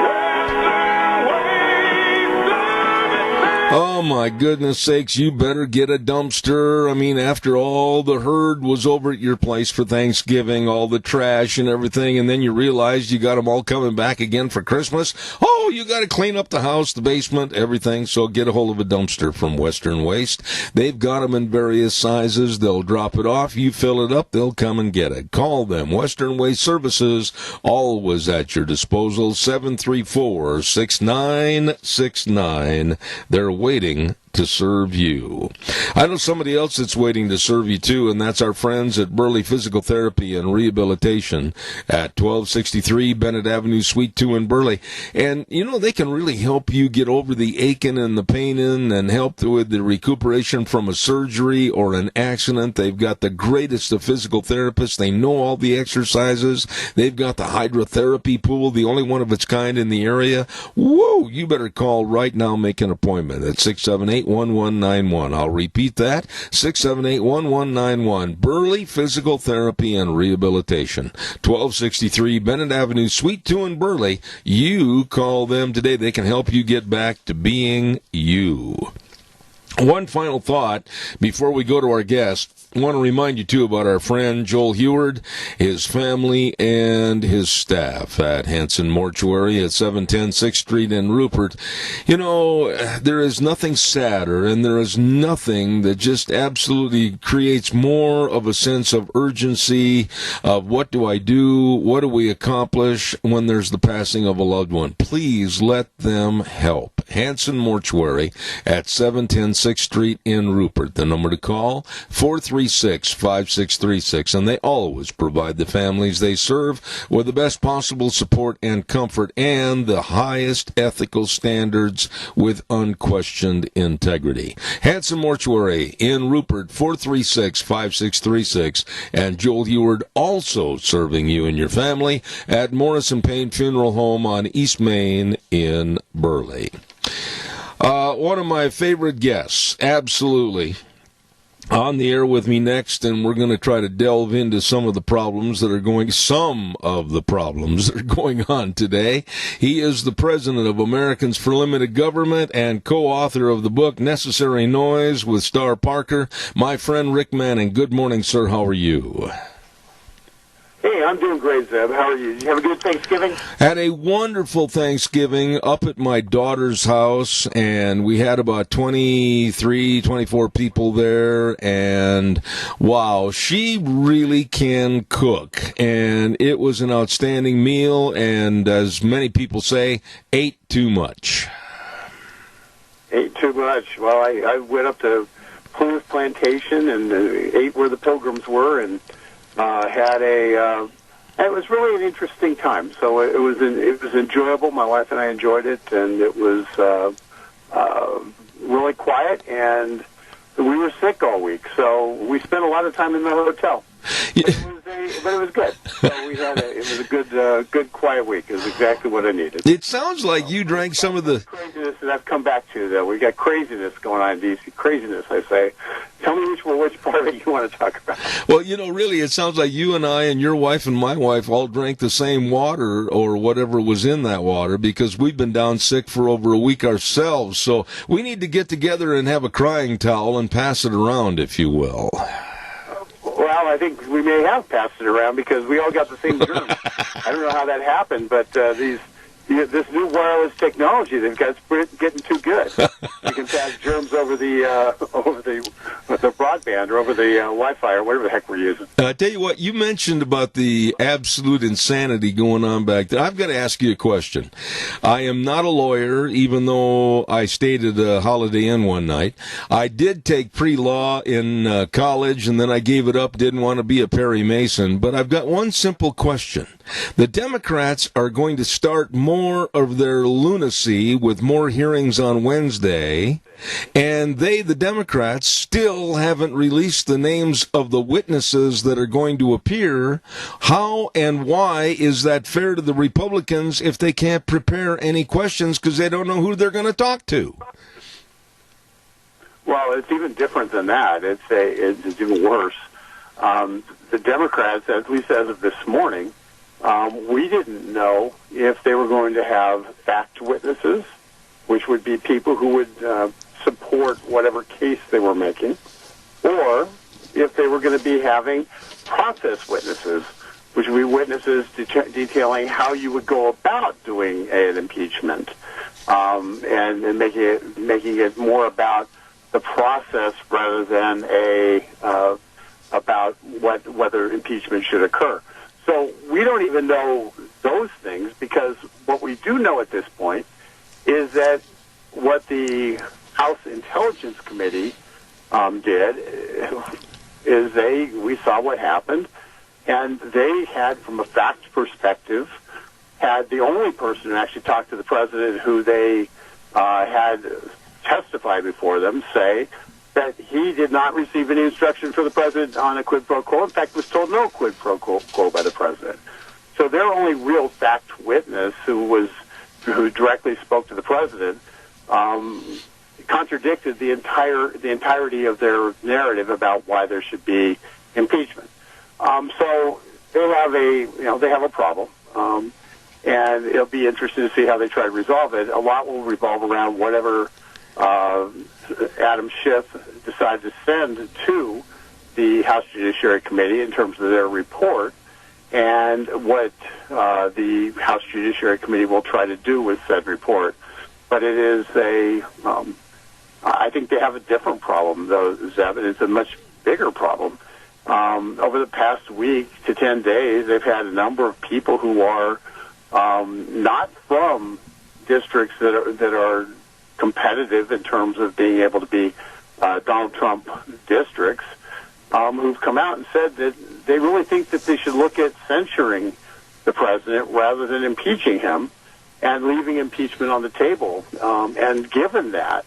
Western Waste Services. Oh, my goodness sakes, you better get a dumpster. I mean, after all the herd was over at your place for Thanksgiving, all the trash and everything, and then you realized you got them all coming back again for Christmas. Oh, you got to clean up the house, the basement, everything, so get a hold of a dumpster from Western Waste. They've got them in various sizes. They'll drop it off. You fill it up, they'll come and get it. Call them. Western Waste Services, always at your disposal, 734-6969. They're waiting to serve you. I know somebody else that's waiting to serve you too, and that's our friends at Burley Physical Therapy and Rehabilitation at 1263 Bennett Avenue, Suite 2 in Burley. And, you know, they can really help you get over the aching and the painin and help with the recuperation from a surgery or an accident. They've got the greatest of physical therapists. They know all the exercises. They've got the hydrotherapy pool, the only one of its kind in the area. Whoa! You better call right now, make an appointment at 678-1191. I'll repeat that, 678-1191. Burley Physical Therapy and Rehabilitation, 1263 Bennett Avenue, Suite 2 in Burley. You call them today. They can help you get back to being you. One final thought before we go to our guest. I want to remind you, too, about our friend Joel Heward, his family, and his staff at Hanson Mortuary at 710 6th Street in Rupert. You know, there is nothing sadder, and there is nothing that just absolutely creates more of a sense of urgency of what do I do, what do we accomplish when there's the passing of a loved one. Please let them help. Hanson Mortuary at 710 6th Street in Rupert. The number to call, 436-5636, and they always provide the families they serve with the best possible support and comfort and the highest ethical standards with unquestioned integrity. Hanson Mortuary in Rupert, 436-5636, and Joel Heward also serving you and your family at Morrison Payne Funeral Home on East Main in Burley. One of my favorite guests, absolutely, on the air with me next, and we're going to try to delve into some of the problems that are going on today. He is the president of Americans for Limited Government and co-author of the book Necessary Noise with Star Parker. My friend Rick Manning. Good morning, sir. How are you? Hey, I'm doing great, Zeb. How are you? Did you have a good Thanksgiving? Had a wonderful Thanksgiving up at my daughter's house, and we had about 23, 24 people there, and wow, she really can cook, and it was an outstanding meal, and as many people say, ate too much. Ate too much. Well, I went up to Plymouth Plantation and ate where the Pilgrims were, and it was really an interesting time. So it was enjoyable. My wife and I enjoyed it, and it was really quiet. And we were sick all week, so we spent a lot of time in the hotel. But it was good. So it was a good quiet week. It was exactly what I needed. It sounds like you drank some of the craziness that I've come back to, though. We got craziness going on in D.C. Craziness, I say. Tell me which part of it you want to talk about. Well, really, it sounds like you and I and your wife and my wife all drank the same water or whatever was in that water, because we've been down sick for over a week ourselves. So we need to get together and have a crying towel and pass it around, if you will. Well, I think we may have passed it around because we all got the same germs. I don't know how that happened, but this new wireless technology they've got is getting too good. You can pass germs over the broadband or over the Wi-Fi or whatever the heck we're using. I tell you what, you mentioned about the absolute insanity going on back there. I've got to ask you a question. I am not a lawyer, even though I stayed at a Holiday Inn one night. I did take pre-law in college, and then I gave it up, didn't want to be a Perry Mason. But I've got one simple question. The Democrats are going to start more of their lunacy with more hearings on Wednesday, and the Democrats, still haven't released the names of the witnesses that are going to appear. How and why is that fair to the Republicans if they can't prepare any questions because they don't know who they're going to talk to? Well, it's even different than that. It's even worse. The Democrats, at least as of this morning, we didn't know if they were going to have fact witnesses, which would be people who would support whatever case they were making, or if they were going to be having process witnesses, which would be witnesses detailing how you would go about doing an impeachment, and making it more about the process rather than about whether impeachment should occur. So we don't even know those things, because what we do know at this point is that what the House Intelligence Committee did is we saw what happened, and they had, from a fact perspective, had the only person who actually talked to the president who they had testified before them say that he did not receive any instruction from the president on a quid pro quo. In fact, was told no quid pro quo by the president. So their only real fact witness, who directly spoke to the president, contradicted the entirety of their narrative about why there should be impeachment. So they have a problem, and it'll be interesting to see how they try to resolve it. A lot will revolve around whatever Adam Schiff decided to send to the House Judiciary Committee in terms of their report, and what the House Judiciary Committee will try to do with said report. But it is I think they have a different problem, though, Zeb, and it's a much bigger problem. Over the past week to 10 days, they've had a number of people who are not from districts that are competitive in terms of being able to be Donald Trump districts, who've come out and said that they really think that they should look at censuring the president rather than impeaching him and leaving impeachment on the table. And given that,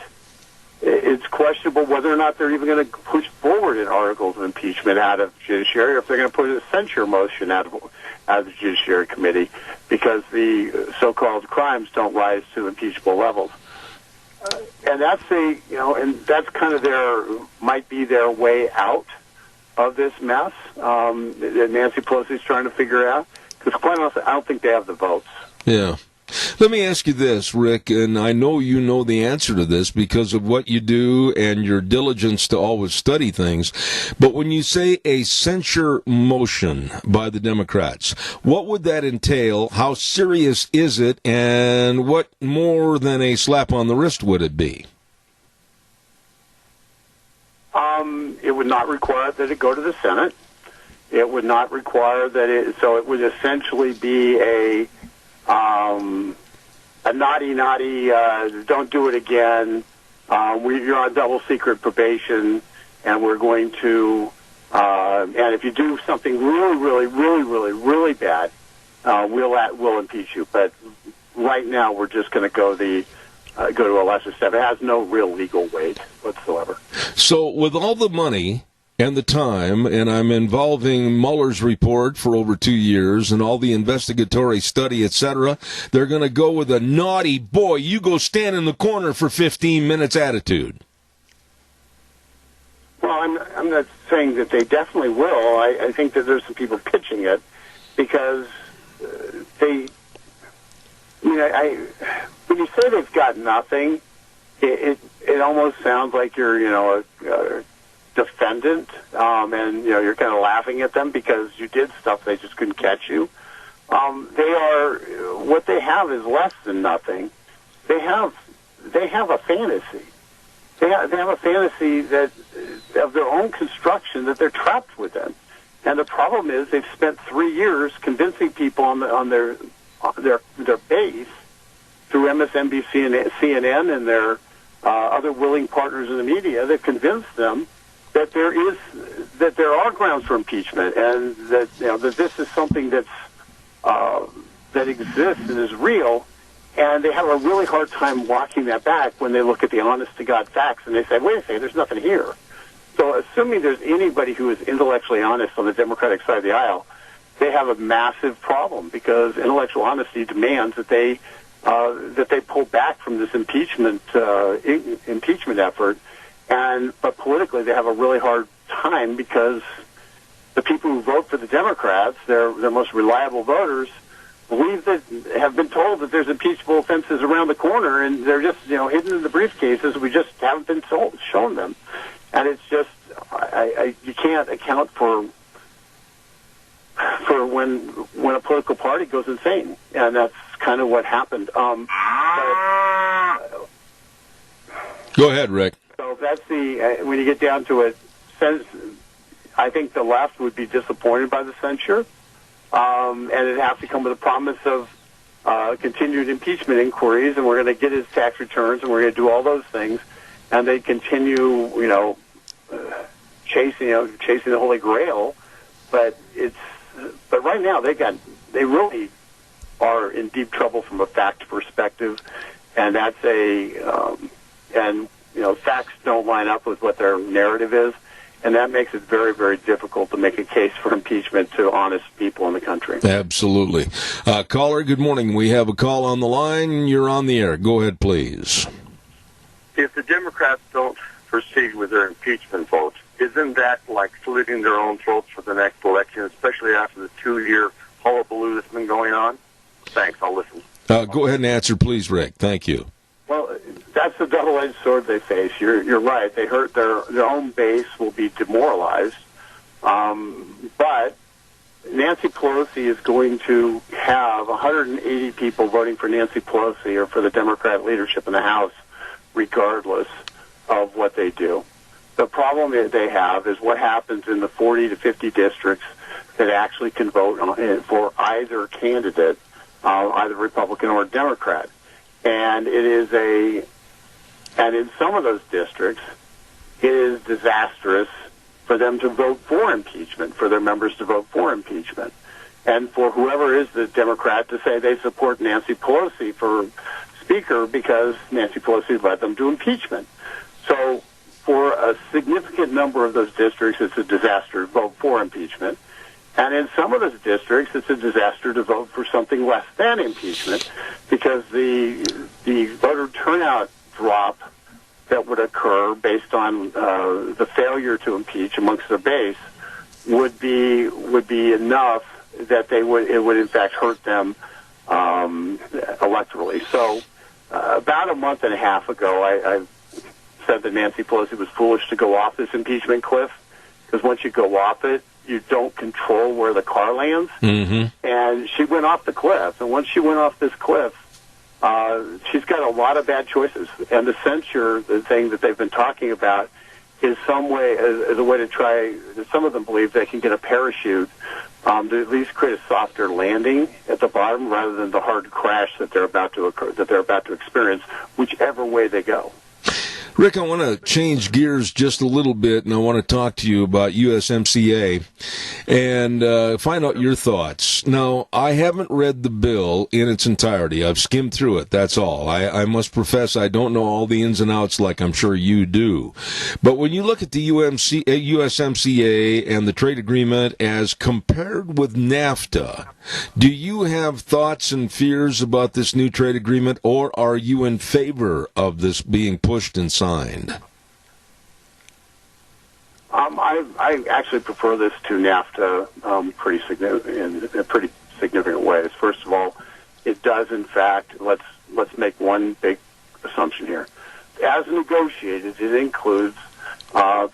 it's questionable whether or not they're even going to push forward in articles of impeachment out of judiciary, or if they're going to put a censure motion out of the Judiciary Committee, because the so-called crimes don't rise to impeachable levels. that's and that's kind of might be their way out of this mess that Nancy Pelosi's trying to figure out. Because quite honestly, I don't think they have the votes. Yeah. Let me ask you this, Rick, and I know you know the answer to this because of what you do and your diligence to always study things. But when you say a censure motion by the Democrats, what would that entail? How serious is it? And what more than a slap on the wrist would it be? It would not require that it go to the Senate. It would not require that so it would essentially be a naughty, don't do it again. You're on double secret probation, and we're going to, and if you do something really bad, we'll impeach you. But right now, we're just going to go to a lesser step. It has no real legal weight whatsoever. So with all the money and the time, and I'm involving Mueller's report for over 2 years and all the investigatory study, etc., they're going to go with a naughty boy, you go stand in the corner for 15 minutes attitude. Well, I'm not saying that they definitely will. I think that there's some people pitching it because when you say they've got nothing, it almost sounds like you're, a defendant, and you're kind of laughing at them because you did stuff they just couldn't catch you. What they have is less than nothing. They have a fantasy. They have a fantasy that of their own construction that they're trapped within. And the problem is they've spent 3 years convincing people on their base through MSNBC and CNN and their other willing partners in the media. They've convinced them that there are grounds for impeachment, and that that this is something that exists and is real, and they have a really hard time walking that back when they look at the honest-to-God facts and they say, wait a second, there's nothing here. So assuming there's anybody who is intellectually honest on the Democratic side of the aisle, they have a massive problem because intellectual honesty demands that they pull back from this impeachment effort. But politically, they have a really hard time because the people who vote for the Democrats, their most reliable voters, have been told that there's impeachable offenses around the corner, and they're just hidden in the briefcases. We just haven't been shown them, and it's just you can't account for when a political party goes insane, and that's kind of what happened. Go ahead, Rick. So that's when you get down to it, I think the left would be disappointed by the censure, and it'd have to come with a promise of continued impeachment inquiries, and we're going to get his tax returns, and we're going to do all those things, and they continue, chasing the Holy Grail. But right now they really are in deep trouble from a fact perspective, and that's facts don't line up with what their narrative is, and that makes it very, very difficult to make a case for impeachment to honest people in the country. Absolutely. Caller, good morning. We have a call on the line. You're on the air. Go ahead, please. If the Democrats don't proceed with their impeachment votes, isn't that like slitting their own throats for the next election, especially after the 2-year hullabaloo that's been going on? Thanks. I'll listen. Go ahead and answer, please, Rick. Thank you. Well, that's the double-edged sword they face. You're right. They hurt their own base will be demoralized. But Nancy Pelosi is going to have 180 people voting for Nancy Pelosi or for the Democrat leadership in the House, regardless of what they do. The problem that they have is what happens in the 40 to 50 districts that actually can vote for either candidate, either Republican or Democrat. And in some of those districts, it is disastrous for them to vote for impeachment, for their members to vote for impeachment, and for whoever is the Democrat to say they support Nancy Pelosi for Speaker because Nancy Pelosi led them to impeachment. So for a significant number of those districts, it's a disaster to vote for impeachment. And in some of those districts, it's a disaster to vote for something less than impeachment because the voter turnout drop occur based on the failure to impeach amongst their base would be enough that it would in fact hurt them electorally. So about a month and a half ago, I said that Nancy Pelosi was foolish to go off this impeachment cliff, because once you go off it, you don't control where the car lands. Mm-hmm. And she went off the cliff. And once she went off this cliff, she's got a lot of bad choices. And the censure, the thing that they've been talking about, is some way, as a way to try, some of them believe they can get a parachute to at least create a softer landing at the bottom rather than the hard crash that they're about to experience, whichever way they go. Rick, I want to change gears just a little bit, and I want to talk to you about USMCA and find out your thoughts. Now, I haven't read the bill in its entirety. I've skimmed through it, that's all. I must profess I don't know all the ins and outs like I'm sure you do. But when you look at the USMCA and the trade agreement as compared with NAFTA, do you have thoughts and fears about this new trade agreement, or are you in favor of this being pushed and signed? I actually prefer this to NAFTA in pretty significant ways. First of all, it does, in fact, let's make one big assumption here. As negotiated, it includes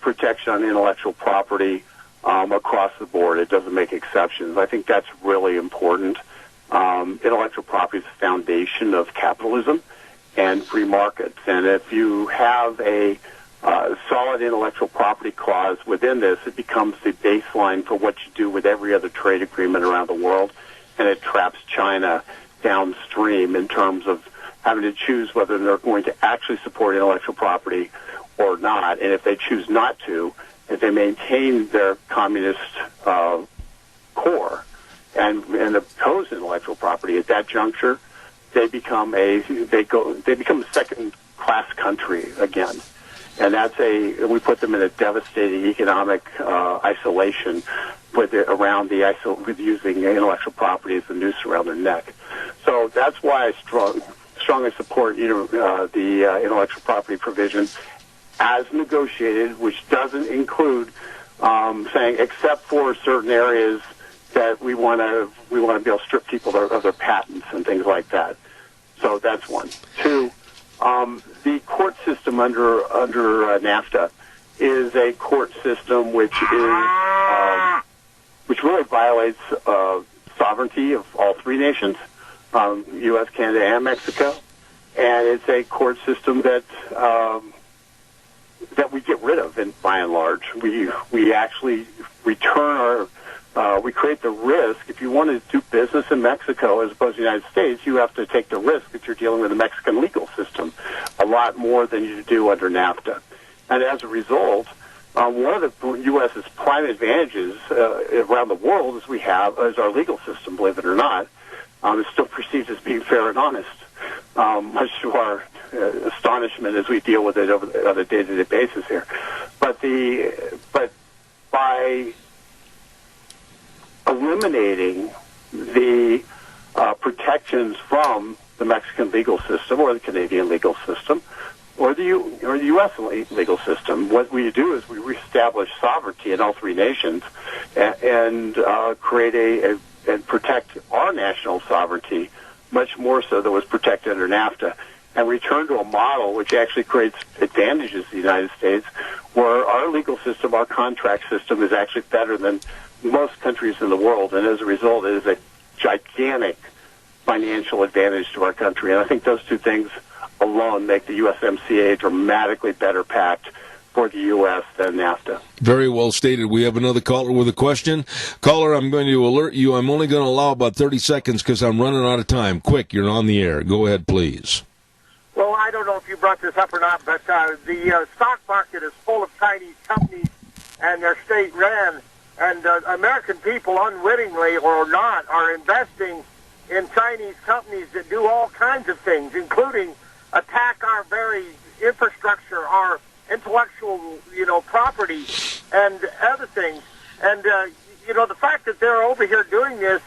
protection on intellectual property across the board. It doesn't make exceptions. I think that's really important. Intellectual property is the foundation of capitalism and free markets. And if you have a solid intellectual property clause within this, it becomes the baseline for what you do with every other trade agreement around the world, and it traps China downstream in terms of having to choose whether they're going to actually support intellectual property or not. And if they choose not to, if they maintain their communist core and oppose intellectual property at that juncture, they become a second-class country again, and we put them in a devastating economic isolation with using intellectual property as the noose around their neck. So that's why I strongly support the intellectual property provision as negotiated, which doesn't include saying except for certain areas that we want to be able to strip people of their patents and things like that. So that's one. Two, the court system under NAFTA is a court system which really violates sovereignty of all three nations, U.S., Canada, and Mexico, and it's a court system that we get rid of, by and large. We actually return we create the risk. If you want to do business in Mexico as opposed to the United States, you have to take the risk that you're dealing with a Mexican legal system a lot more than you do under NAFTA. And as a result, one of the U.S.'s prime advantages around the world is our legal system, believe it or not. It's still perceived as being fair and honest, much to our astonishment as we deal with it on a day-to-day basis here. But by eliminating the protections from the Mexican legal system or the Canadian legal system or the U.S. legal system, what we do is we reestablish sovereignty in all three nations and create and protect our national sovereignty much more so than was protected under NAFTA, and return to a model which actually creates advantages to the United States, where our legal system, our contract system, is actually better than most countries in the world, and as a result, it is a gigantic financial advantage to our country. And I think those two things alone make the USMCA a dramatically better pact for the U.S. than NAFTA. Very well stated. We have another caller with a question. Caller, I'm going to alert you. I'm only going to allow about 30 seconds because I'm running out of time. Quick, you're on the air. Go ahead, please. Well, I don't know if you brought this up or not, but the stock market is full of Chinese companies, and they're state-run. And American people, unwittingly or not, are investing in Chinese companies that do all kinds of things, including attack our very infrastructure, our intellectual, property, and other things. And, the fact that they're over here doing this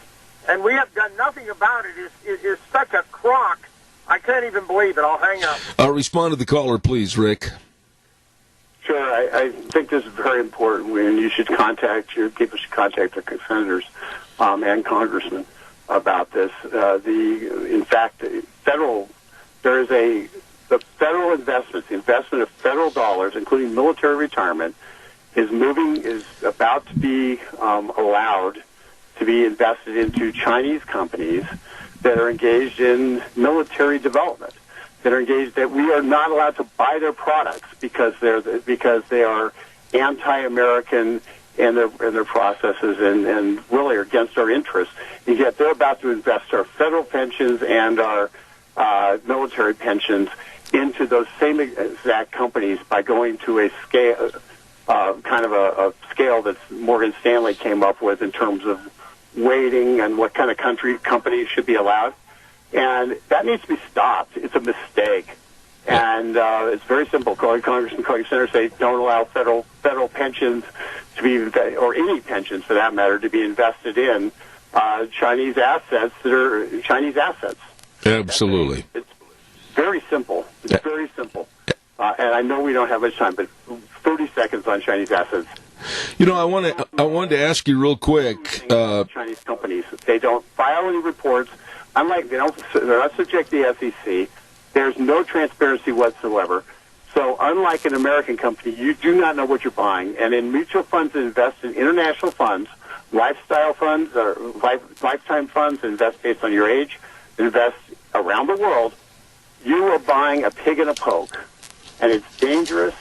and we have done nothing about it is such a crock. I can't even believe it. I'll hang up. Respond to the caller, please, Rick. I think this is very important, and you should people should contact their senators and congressmen about this. In fact, the federal investments, the investment of federal dollars, including military retirement, is about to be allowed to be invested into Chinese companies that are engaged in military development, that we are not allowed to buy their products because they are anti-American in their processes and really are against our interests. And yet they're about to invest our federal pensions and our military pensions into those same exact companies by going to a scale, kind of a scale that Morgan Stanley came up with in terms of weighting and what kind of companies should be allowed. And that needs to be stopped. It's a mistake. And it's very simple. Call your congressman, call your senator, say don't allow federal pensions to be, or any pensions for that matter, to be invested in Chinese assets that are Chinese assets. Absolutely. It's very simple. It's very simple. And I know we don't have much time, but 30 seconds on Chinese assets. You know, I wanted to ask you real quick. Chinese companies, they don't file any reports. They're not subject to the SEC. There's no transparency whatsoever. So unlike an American company, you do not know what you're buying. And in mutual funds that invest in international funds, lifestyle funds, or lifetime funds that invest based on your age, invest around the world, you are buying a pig in a poke. And it's dangerous,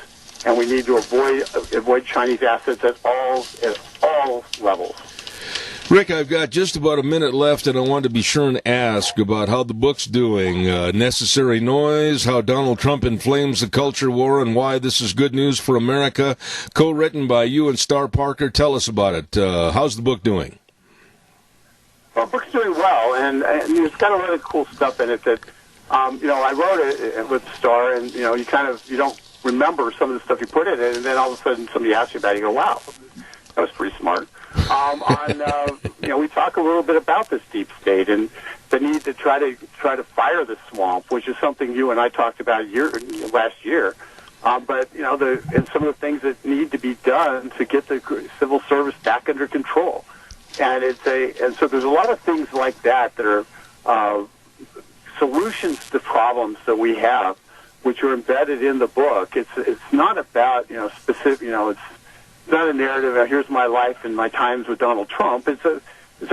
and we need to avoid Chinese assets at all levels. Rick, I've got just about a minute left, and I wanted to be sure and ask about how the book's doing. Necessary Noise, How Donald Trump Inflames the Culture War, and Why This is Good News for America, co-written by you and Star Parker. Tell us about it. How's the book doing? Well, the book's doing well, and it's got a lot of cool stuff in it that, I wrote it with Star, and, you don't remember some of the stuff you put in it, and then all of a sudden somebody asks you about it, and you go, wow, that was pretty smart. We talk a little bit about this deep state and the need to try to fire the swamp, which is something you and I talked about last year. But and some of the things that need to be done to get the civil service back under control, and so there's a lot of things like that are solutions to problems that we have, which are embedded in the book. It's not about specific. It's not a narrative. Here's my life and my times with Donald Trump. It's a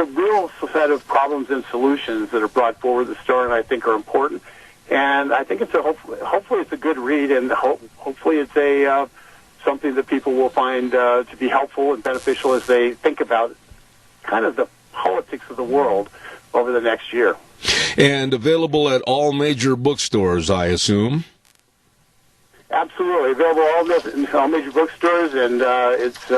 real set of problems and solutions that are brought forward in the story, and I think are important. And I think hopefully it's a good read, and hopefully it's something that people will find to be helpful and beneficial as they think about kind of the politics of the world over the next year. And available at all major bookstores, I assume. Absolutely. Available in all major bookstores, and it's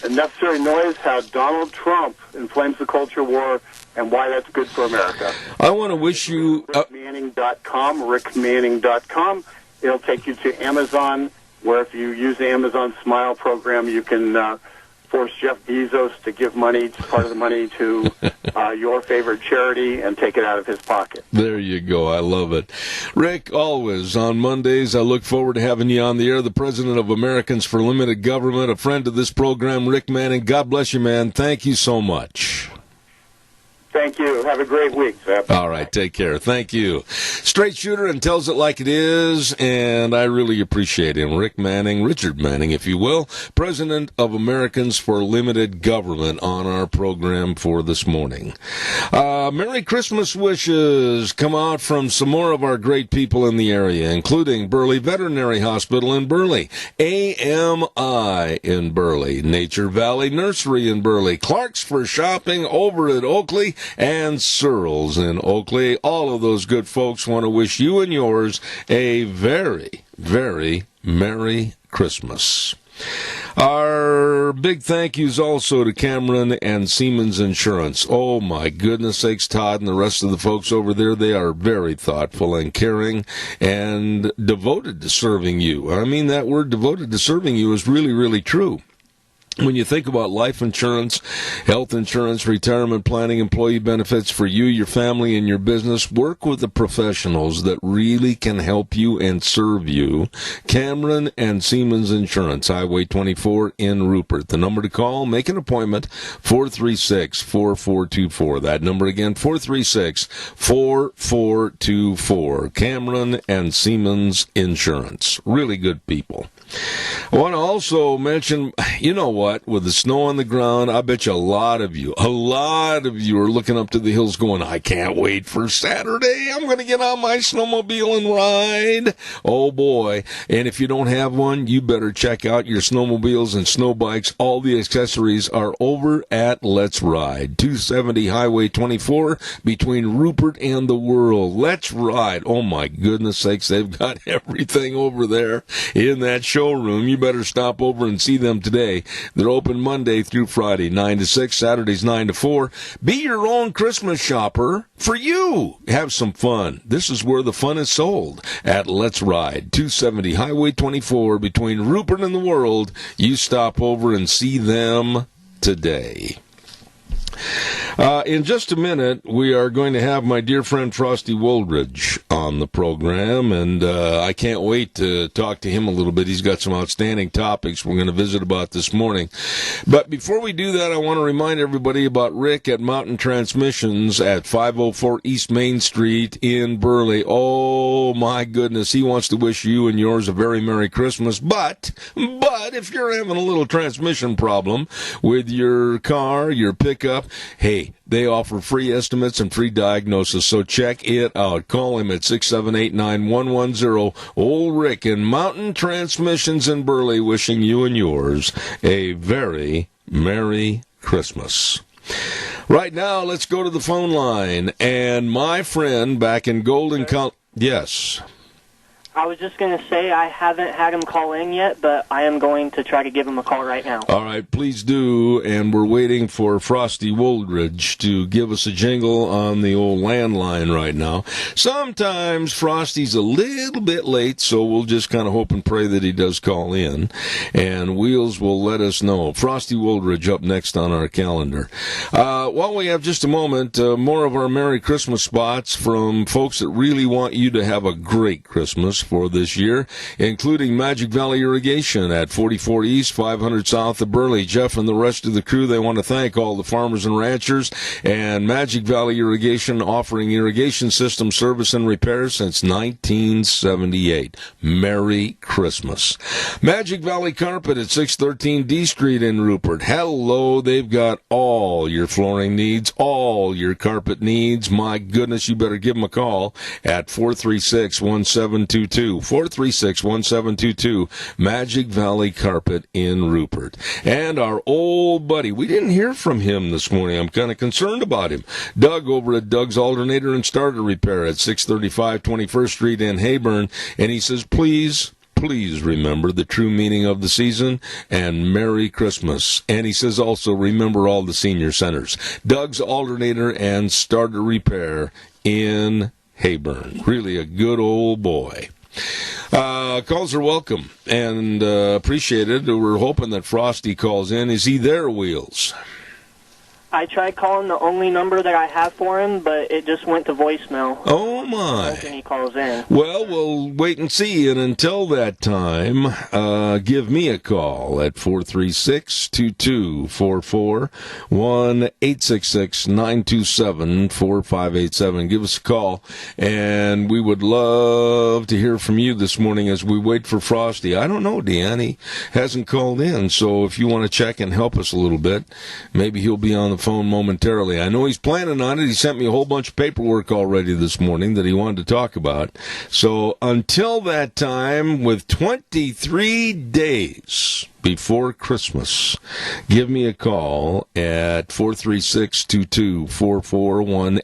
Necessary Noise, How Donald Trump Inflames the Culture War, and Why That's Good for America. I want to wish you... rickmanning.com. It'll take you to Amazon, where if you use the Amazon Smile program, you can force Jeff Bezos to give part of the money to your favorite charity and take it out of his pocket. There you go. I love it. Rick, always on Mondays, I look forward to having you on the air. The president of Americans for Limited Government, a friend of this program, Rick Manning. God bless you, man. Thank you so much. Thank you. Have a great week, Zeb. All right, take care. Thank you. Straight shooter and tells it like it is, and I really appreciate him. Rick Manning, Richard Manning, if you will, president of Americans for Limited Government on our program for this morning. Merry Christmas wishes come out from some more of our great people in the area, including Burley Veterinary Hospital in Burley, AMI in Burley, Nature Valley Nursery in Burley, Clark's for Shopping over at Oakley, and Searles in Oakley. All of those good folks want to wish you and yours a very, very Merry Christmas. Our big thank yous also to Cameron and Siemens Insurance. Oh, my goodness sakes, Todd and the rest of the folks over there, they are very thoughtful and caring and devoted to serving you. I mean, that word devoted to serving you is really, really true. When you think about life insurance, health insurance, retirement planning, employee benefits for you, your family, and your business, work with the professionals that really can help you and serve you. Cameron and Siemens Insurance, Highway 24 in Rupert. The number to call, make an appointment, 436-4424. That number again, 436-4424. Cameron and Siemens Insurance. Really good people. I want to also mention, you know what, with the snow on the ground, I bet you a lot of you are looking up to the hills going, I can't wait for Saturday. I'm going to get on my snowmobile and ride. Oh, boy. And if you don't have one, you better check out your snowmobiles and snow bikes. All the accessories are over at Let's Ride, 270 Highway 24 between Rupert and the World. Let's Ride. Oh, my goodness sakes, they've got everything over there in that showroom. You better stop over and see them today. They're open Monday through Friday, 9 to 6, Saturdays 9 to 4. Be your own Christmas shopper for you. Have some fun. This is where the fun is sold at Let's Ride, 270 Highway 24 between Rupert and the World. You stop over and see them today. In just a minute, we are going to have my dear friend Frosty Woldridge on the program, and I can't wait to talk to him a little bit. He's got some outstanding topics we're going to visit about this morning. But before we do that, I want to remind everybody about Rick at Mountain Transmissions at 504 East Main Street in Burley. Oh, my goodness, he wants to wish you and yours a very Merry Christmas. But if you're having a little transmission problem with your car, your pickup, hey, they offer free estimates and free diagnosis, so check it out. Call him at 678-9110. Old Rick in Mountain Transmissions in Burley, wishing you and yours a very Merry Christmas. Right now, let's go to the phone line, and my friend back in Golden, yes. I was just going to say I haven't had him call in yet, but I am going to try to give him a call right now. All right, please do, and we're waiting for Frosty Woldridge to give us a jingle on the old landline right now. Sometimes Frosty's a little bit late, so we'll just kind of hope and pray that he does call in, and Wheels will let us know. Frosty Woldridge up next on our calendar. While we have just a moment, more of our Merry Christmas spots from folks that really want you to have a great Christmas for this year, including Magic Valley Irrigation at 44 East, 500 South of Burley. Jeff and the rest of the crew, they want to thank all the farmers and ranchers and Magic Valley Irrigation, offering irrigation system service and repair since 1978. Merry Christmas. Magic Valley Carpet at 613 D Street in Rupert. Hello, they've got all your flooring needs, all your carpet needs. My goodness, you better give them a call at 436-1722. 436-1722, Magic Valley Carpet in Rupert. And our old buddy, we didn't hear from him this morning. I'm kind of concerned about him. Doug over at Doug's Alternator and Starter Repair at 635 21st Street in Heyburn. And he says, please remember the true meaning of the season and Merry Christmas. And he says also, remember all the senior centers. Doug's Alternator and Starter Repair in Heyburn. Really a good old boy. Calls are welcome and appreciated. We're hoping that Frosty calls in. Is he there, Wheels? I tried calling the only number that I have for him, but it just went to voicemail. Oh, my. And he calls in. Well, we'll wait and see. And until that time, give me a call at 436-2244, 1-866-927-4587. Give us a call, and we would love to hear from you this morning as we wait for Frosty. I don't know, Deanne. He hasn't called in, so if you want to check and help us a little bit, maybe he'll be on the phone momentarily. I know he's planning on it. He sent me a whole bunch of paperwork already this morning that he wanted to talk about. So until that time, with 23 days before Christmas, give me a call at 436-2244,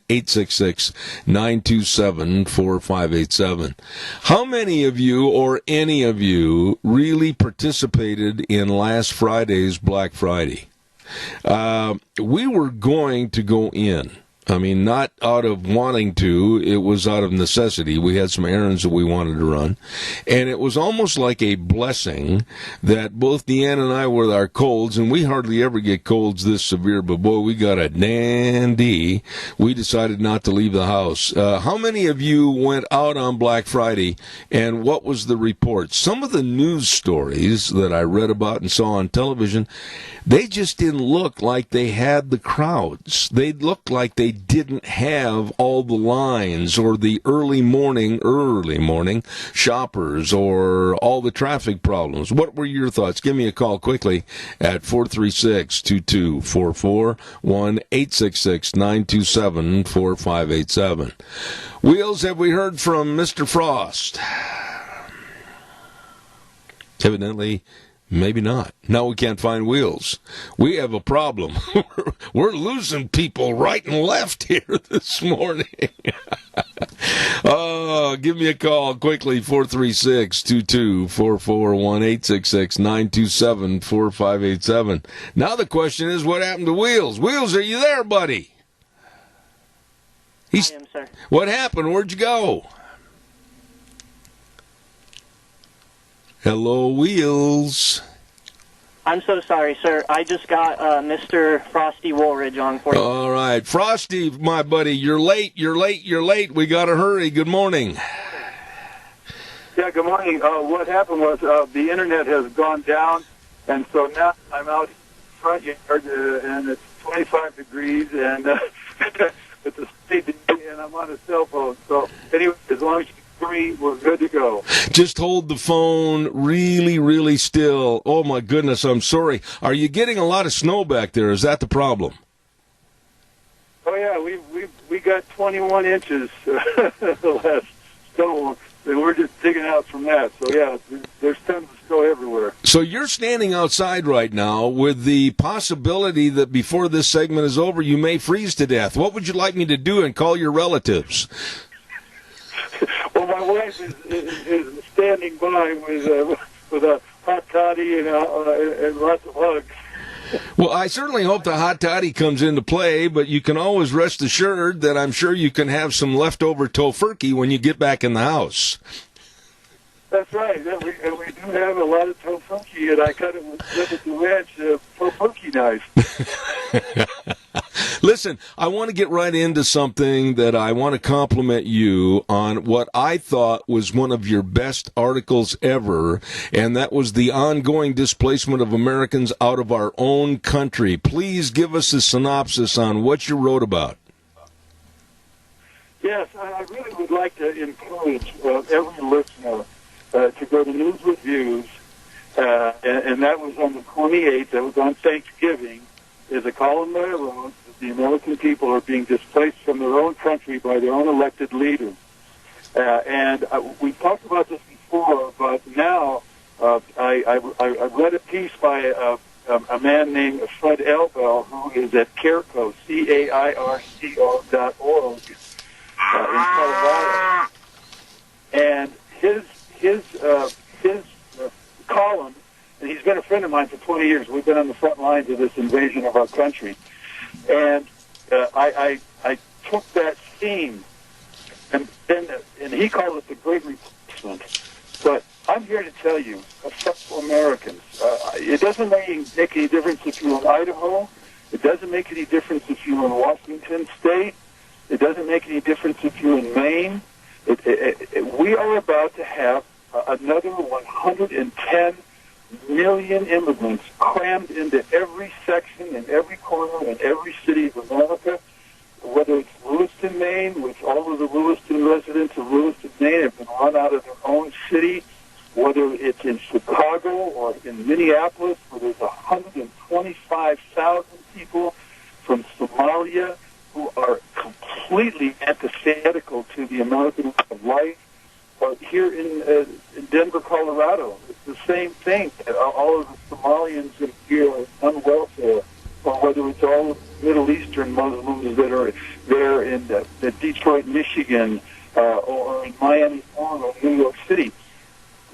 1-866-927-4587. How many of you or any of you really participated in last Friday's Black Friday? We were going to go in I mean, not out of wanting to, it was out of necessity. We had some errands that we wanted to run. And it was almost like a blessing that both Deanne and I with our colds, and we hardly ever get colds this severe, but boy, we got a dandy. We decided not to leave the house. How many of you went out on Black Friday, and what was the report? Some of the news stories that I read about and saw on television, they just didn't look like they had the crowds. They looked like they didn't have all the lines or the early morning shoppers or all the traffic problems. What were your thoughts? Give me a call quickly at 436-2244, 1-866-927-4587. Wheels, have we heard from Mr. Frost? Evidently, maybe not. Now we can't find Wheels. We have a problem. We're losing people right and left here this morning. Oh, give me a call quickly, 436-2244, 1-866-927-4587. Now the question is, what happened to Wheels? Wheels, are you there, buddy? I am, sir. What happened? Where'd you go? Hello, Wheels. I'm so sorry, sir. I just got Mr. Frosty Woolridge on for you. All right. Frosty, my buddy, you're late. We got to hurry. Good morning. Yeah, good morning. What happened was the internet has gone down, and so now I'm out front yard, and it's 25 degrees, and it's a state day, and I'm on a cell phone. So anyway, as long as you agree, we're good to go. Just hold the phone really, really still. Oh, my goodness, I'm sorry. Are you getting a lot of snow back there? Is that the problem? Oh, yeah, we got 21 inches last snow, and we're just digging out from that. So, yeah, there's tons of snow everywhere. So you're standing outside right now with the possibility that before this segment is over, you may freeze to death. What would you like me to do and call your relatives? Well, my wife is standing by with a hot toddy and lots of hugs. Well, I certainly hope the hot toddy comes into play, but you can always rest assured that I'm sure you can have some leftover tofurkey when you get back in the house. That's right. Yeah, we do have a lot of tofurkey, and I cut it with the ranch tofurkey knife. Listen, I want to get right into something that I want to compliment you on what I thought was one of your best articles ever, and that was the ongoing displacement of Americans out of our own country. Please give us a synopsis on what you wrote about. Yes, I really would like to encourage every listener to go to News with Views, and that was on the 28th, that was on Thanksgiving, is a column that I wrote that the American people are being displaced from their own country by their own elected leaders. And we talked about this before, but now I read a piece by a man named Fred Elbel, who is at CAIRCO, CAIRCO.org in Colorado. And his column, and he's been a friend of mine for 20 years. We've been on the front lines of this invasion of our country. And I took that theme, and he called it the Great Replacement. But I'm here to tell you, fellow Americans, it doesn't make any difference if you're in Idaho. It doesn't make any difference if you're in Washington State. It doesn't make any difference if you're in Maine. We are about to have another 110 million immigrants crammed into every section and every corner and every city of America, whether it's Lewiston, Maine, which all of the Lewiston residents of Lewiston, Maine have been run out of their own city, whether it's in Chicago or in Minneapolis, where there's 125,000 people from Somalia who are completely antithetical to the American way of life. Here in Denver, Colorado, it's the same thing. All of the Somalians here are on welfare, or whether it's all Middle Eastern Muslims that are there in Detroit, Michigan, or in Miami, Florida, or New York City.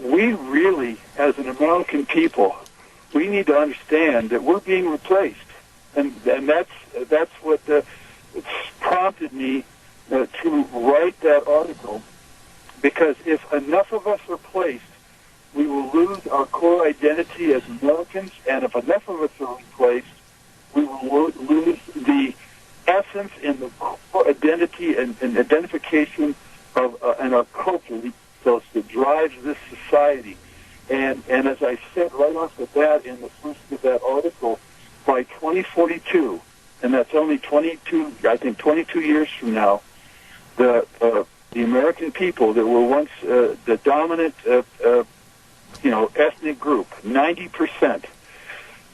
We really, as an American people, we need to understand that we're being replaced, and that's what prompted me to write that article, because if enough of us are placed, we will lose our core identity as Americans, and if enough of us are replaced, we will lose the essence and the core identity and identification of and our culture that drives this society. And as I said right off the bat in the first of that article, by 2042, and that's only 22 years from now, the American people that were once the dominant ethnic group, 90%,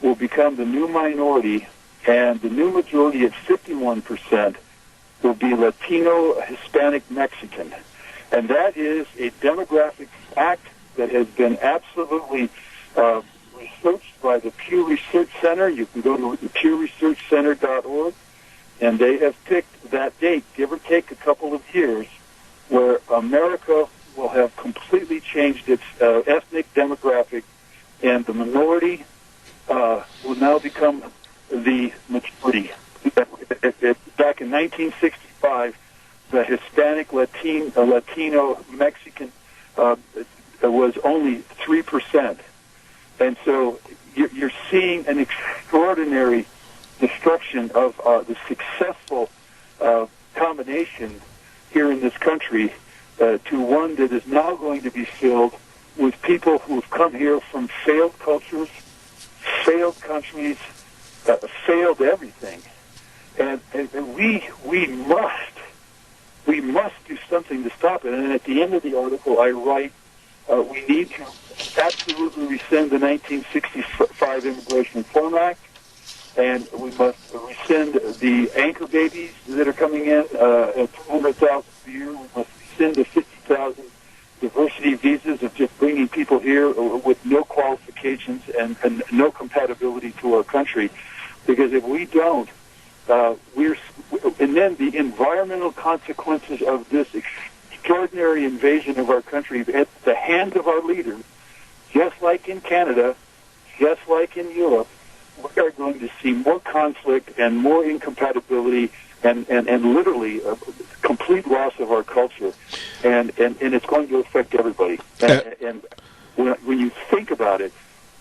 will become the new minority, and the new majority at 51% will be Latino, Hispanic, Mexican. And that is a demographic fact that has been absolutely researched by the Pew Research Center. You can go to pewresearchcenter.org, and they have picked that date, give or take a couple of years, where America will have completely changed its ethnic demographic, and the minority will now become the majority. Back in 1965, the Hispanic, Latino, Mexican was only 3%. And so you're seeing an extraordinary destruction of the successful combination here in this country to one that is now going to be filled with people who have come here from failed cultures, failed countries, failed everything. And we must do something to stop it. And at the end of the article, I write, we need to absolutely rescind the 1965 Immigration Reform Act, and we must rescind the anchor babies that are coming in at 200,000 a year. We must rescind the 50,000 diversity visas of just bringing people here with no qualifications and no compatibility to our country. Because if we don't, and then the environmental consequences of this extraordinary invasion of our country at the hands of our leaders, just like in Canada, just like in Europe, we are going to see more conflict and more incompatibility and literally a complete loss of our culture. And it's going to affect everybody. And when you think about it,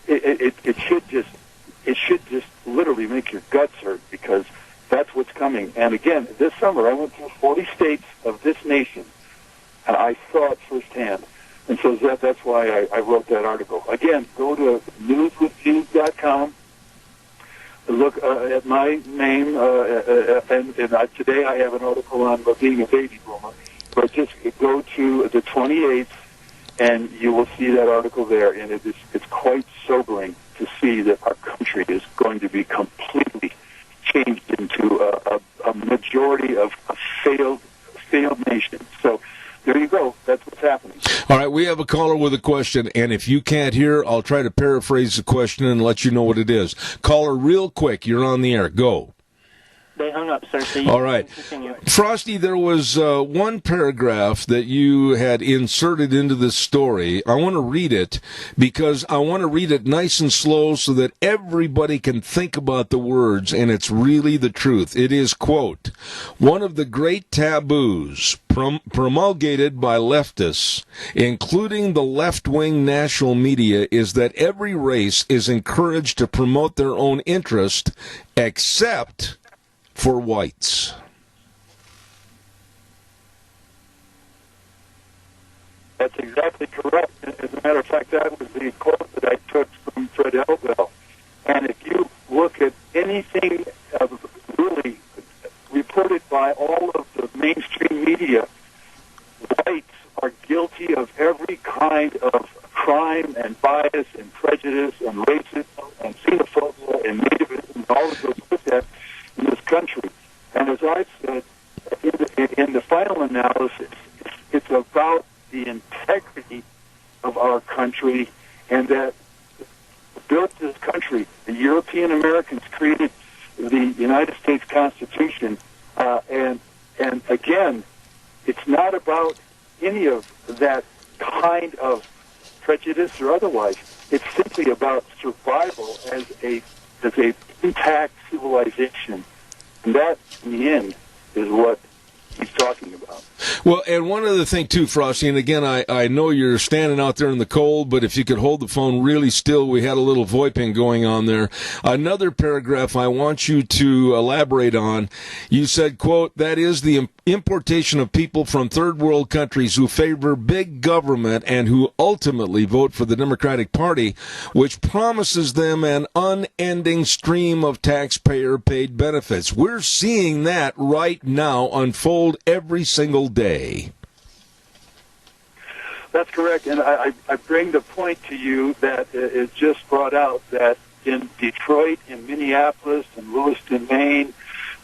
it should just literally make your guts hurt, because that's what's coming. And again, this summer I went through 40 states of this nation, and I saw it firsthand. And so that's why I wrote that article. Again, go to newswithviews.com, look at my name, and today I have an article on being a baby boomer. But just go to the 28th, and you will see that article there. And it's quite sobering to see that our country is going to be completely changed into a majority of a failed nation. So there you go. That's what's happening. All right, we have a caller with a question, and if you can't hear, I'll try to paraphrase the question and let you know what it is. Caller, real quick, you're on the air. Go. They hung up, sir. So you all right. can continue. Frosty, there was one paragraph that you had inserted into this story. I want to read it because I want to read it nice and slow so that everybody can think about the words, and it's really the truth. It is, quote, one of the great taboos promulgated by leftists, including the left-wing national media, is that every race is encouraged to promote their own interest, except for whites. That's exactly correct. As a matter of fact, that was the quote that I took from Fred Elwell. And if you look at anything really reported by all of the mainstream media, whites are guilty of every kind of crime and bias and prejudice and racism and xenophobia and nativism and all of those with that in this country. And as I said, in the final analysis, it's about the integrity of our country, and that built this country. The European Americans created the United States Constitution, and again, it's not about any of that kind of prejudice or otherwise. It's simply about survival as a intact civilization, and that, in the end, is what he's talking about. Well, and one other thing, too, Frosty, and again, I know you're standing out there in the cold, but if you could hold the phone really still, we had a little VoIPing going on there. Another paragraph I want you to elaborate on. You said, quote, that is the importation of people from third world countries who favor big government and who ultimately vote for the Democratic Party, which promises them an unending stream of taxpayer-paid benefits. We're seeing that right now unfold every single day. That's correct, and I bring the point to you that is just brought out that in Detroit, in Minneapolis, in Lewiston, Maine,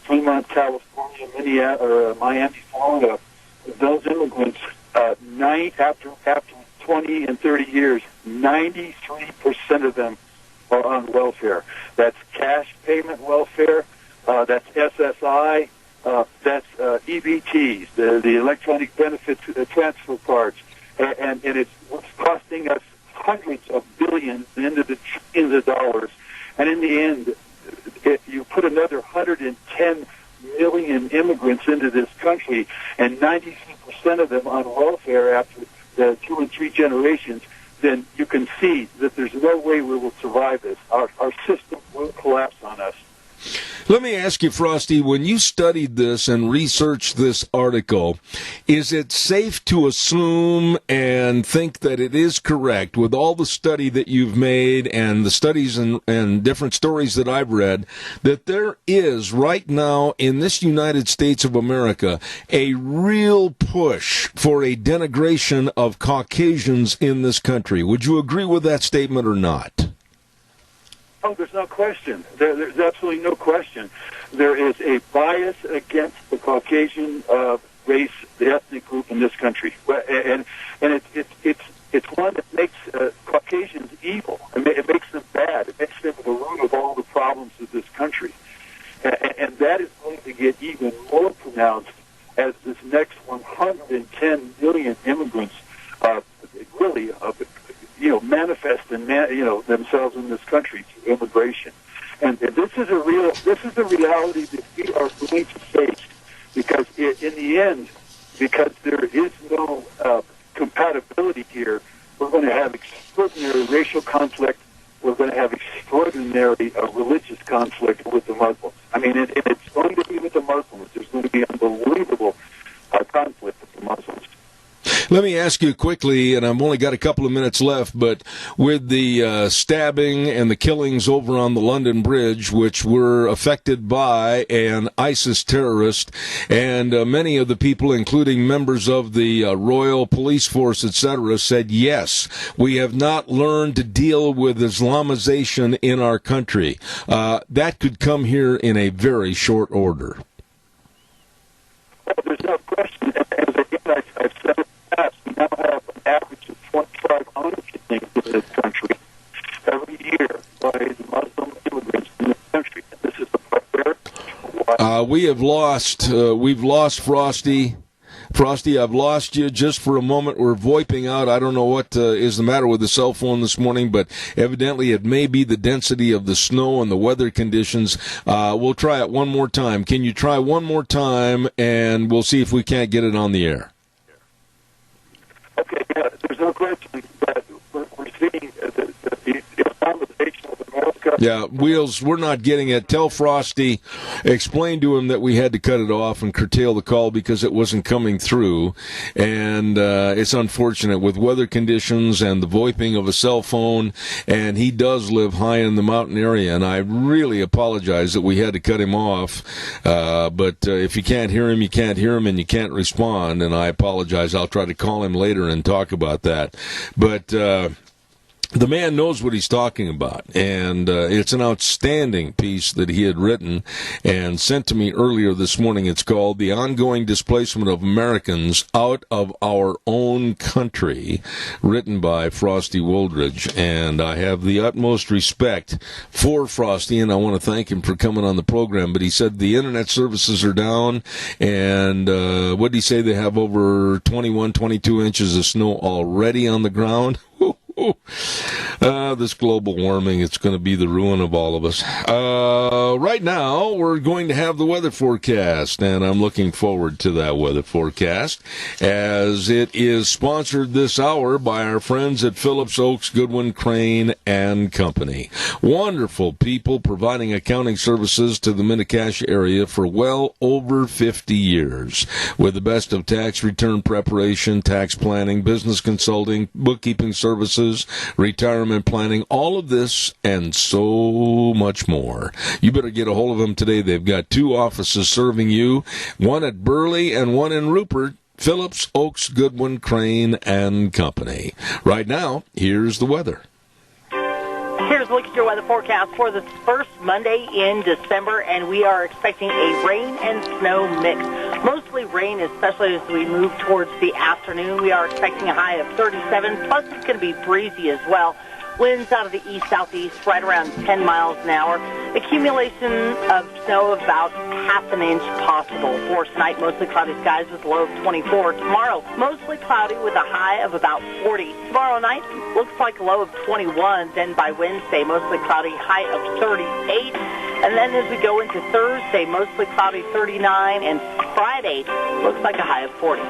Fremont, California, Miami, Florida, those immigrants, after 20 and 30 years, 93% of them are on welfare. That's cash payment welfare, that's SSI, that's EBTs, the electronic benefits transfer cards, and it's costing us hundreds of billions into the trillions of dollars. And in the end, if you put another 110 million immigrants into this country, and 93% of them on welfare after 2 and 3 generations, then you can see that there's no way we will survive this. Our system will collapse on us. Let me ask you, Frosty, when you studied this and researched this article, is it safe to assume and think that it is correct, with all the study that you've made and the studies and different stories that I've read, that there is right now in this United States of America a real push for a denigration of Caucasians in this country? Would you agree with that statement or not? Oh, there's no question. There's absolutely no question. There is a bias against the Caucasian race, the ethnic group in this country, and it's one that makes Caucasians evil. It makes them bad. It makes them the root of all the problems of this country, and that is going to get even more pronounced as this next 110 million immigrants really manifest and themselves in this country through immigration, and this is a reality that we are going to face, because in the end, because there is no compatibility here, we're going to have extraordinary racial conflict. We're going to have extraordinary religious conflict with the Muslims. I mean, it's going to be with the Muslims. There's going to be unbelievable conflict with the Muslims. Let me ask you quickly, and I've only got a couple of minutes left, but with the stabbing and the killings over on the London Bridge, which were affected by an ISIS terrorist, and many of the people, including members of the Royal Police Force, etc., said, yes, we have not learned to deal with Islamization in our country. That could come here in a very short order. There's no question. As again, I've said it in the past, we now have an average of 2,500 killings in this country every year by the Muslim immigrants in this country. And this is the barbaric. We've lost Frosty. Frosty, I've lost you just for a moment. We're VoIPing out. I don't know what is the matter with the cell phone this morning, but evidently it may be the density of the snow and the weather conditions. We'll try it one more time. Can you try one more time, and we'll see if we can't get it on the air? Okay, there's no question that we're seeing the Islamization of America. Yeah, Wheels, we're not getting it. Tell Frosty, explain to him that we had to cut it off and curtail the call because it wasn't coming through. And it's unfortunate with weather conditions and the VoIPing of a cell phone. And he does live high in the mountain area. And I really apologize that we had to cut him off. But if you can't hear him, you can't hear him and you can't respond. And I apologize. I'll try to call him later and talk about that. But the man knows what he's talking about, and it's an outstanding piece that he had written and sent to me earlier this morning. It's called The Ongoing Displacement of Americans Out of Our Own Country, written by Frosty Woldridge. And I have the utmost respect for Frosty, and I want to thank him for coming on the program. But he said the internet services are down, and what did he say? They have over 21, 22 inches of snow already on the ground. This global warming, it's going to be the ruin of all of us. Right now, we're going to have the weather forecast, and I'm looking forward to that weather forecast, as it is sponsored this hour by our friends at Phillips Oaks, Goodwin, Crane, and Company. Wonderful people providing accounting services to the Mini-Cash area for well over 50 years, with the best of tax return preparation, tax planning, business consulting, bookkeeping services, retirement planning, all of this and so much more. You better get a hold of them today. They've got 2 offices serving you, one at Burley and one in Rupert. Phillips Oaks, Goodwin, Crane, and Company. Right now, here's the weather. Here's a look at your weather forecast for the first Monday in December, and we are expecting a rain and snow mix. Mostly rain, especially as we move towards the afternoon. We are expecting a high of 37, plus it's going to be breezy as well. Winds out of the east-southeast right around 10 miles an hour. Accumulation of snow of about half an inch possible. For tonight, mostly cloudy skies with a low of 24. Tomorrow, mostly cloudy with a high of about 40. Tomorrow night, looks like a low of 21. Then by Wednesday, mostly cloudy, high of 38. And then as we go into Thursday, mostly cloudy, 39. And Friday, looks like a high of 40.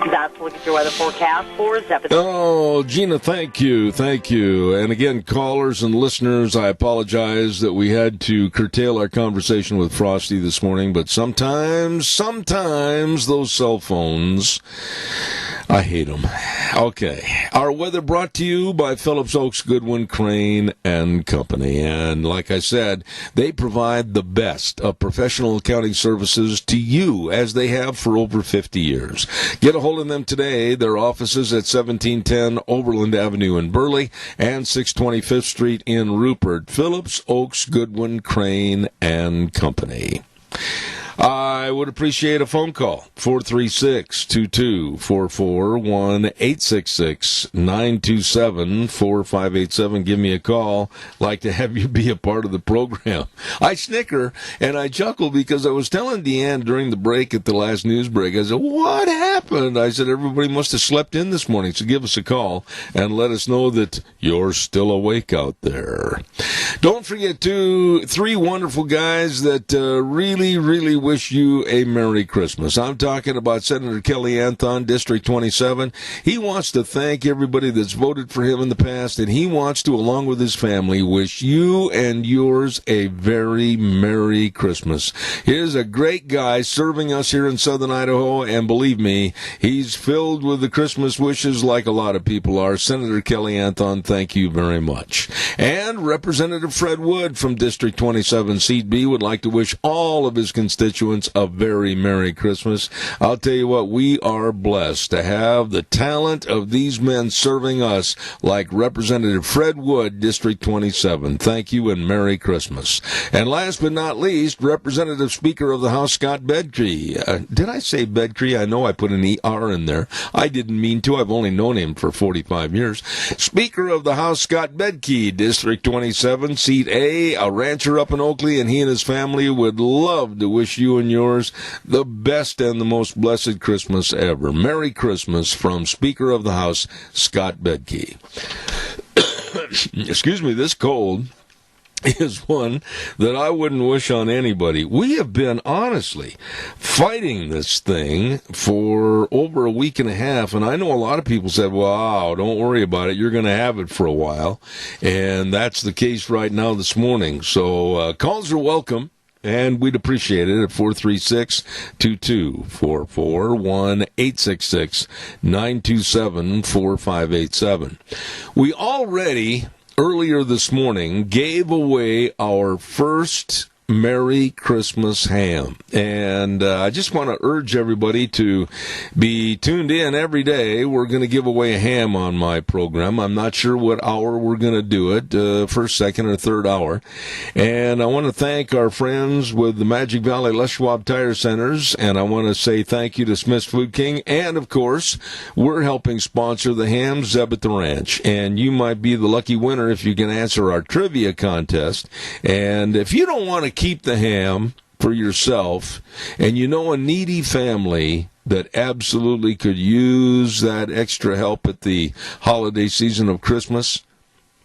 That's a look at your weather forecast for Zephyr. Oh, Gina, thank you. Thank you. And again, callers and listeners, I apologize that we had to curtail our conversation with Frosty this morning, but sometimes those cell phones, I hate them. Okay. Our weather brought to you by Phillips Oaks, Goodwin, Crane, and Company. And like I said, they provide the best of professional accounting services to you, as they have for over 50 years. Get a hold of them today. Their offices at 1710 Overland Avenue in Burley and 625th Street in Rupert. Phillips Oaks, Goodwin, Crane, and Company. I would appreciate a phone call, 436-2244, 1-866-927-4587. Give me a call. I'd like to have you be a part of the program. I snicker and I chuckle because I was telling Deanne during the break at the last news break, I said, what happened? I said, everybody must have slept in this morning, so give us a call and let us know that you're still awake out there. Don't forget, 3 wonderful guys that really wish you a Merry Christmas. I'm talking about Senator Kelly Anthon, District 27. He wants to thank everybody that's voted for him in the past, and he wants to, along with his family, wish you and yours a very Merry Christmas. Here's a great guy serving us here in Southern Idaho, and believe me, he's filled with the Christmas wishes like a lot of people are. Senator Kelly Anthon, thank you very much. And Representative Fred Wood from District 27, Seat B, would like to wish all of his constituents a very Merry Christmas. I'll tell you what, we are blessed to have the talent of these men serving us like Representative Fred Wood, District 27. Thank you and Merry Christmas. And last but not least, Representative Speaker of the House, Scott Bedke. Did I say Bedke? I know I put an ER in there. I didn't mean to. I've only known him for 45 years. Speaker of the House, Scott Bedke, District 27, Seat A, a rancher up in Oakley, and he and his family would love to wish you and yours the best and the most blessed Christmas ever. Merry Christmas from Speaker of the House, Scott Bedke. Excuse me, this cold is one that I wouldn't wish on anybody. We have been, honestly, fighting this thing for over a week and a half, and I know a lot of people said, wow, don't worry about it, you're going to have it for a while, and that's the case right now this morning. So calls are welcome. And we'd appreciate it at 436-2244, 1-866-927-4587. We already, earlier this morning, gave away our first Merry Christmas ham. And I just want to urge everybody to be tuned in every day. We're going to give away a ham on my program. I'm not sure what hour we're going to do it, first, second, or third hour. And I want to thank our friends with the Magic Valley Les Schwab Tire Centers, and I want to say thank you to Smith's Food King. And, of course, we're helping sponsor the ham, Zeb at the Ranch. And you might be the lucky winner if you can answer our trivia contest. And if you don't want to keep the ham for yourself, and you know a needy family that absolutely could use that extra help at the holiday season of Christmas,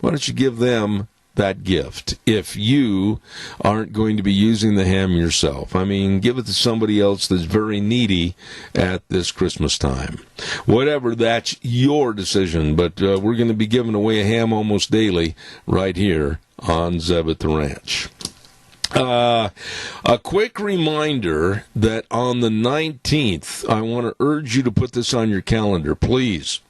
why don't you give them that gift if you aren't going to be using the ham yourself? I mean, give it to somebody else that's very needy at this Christmas time. Whatever, that's your decision, but we're going to be giving away a ham almost daily right here on Zeb at the Ranch. A quick reminder that on the 19th, I want to urge you to put this on your calendar, please.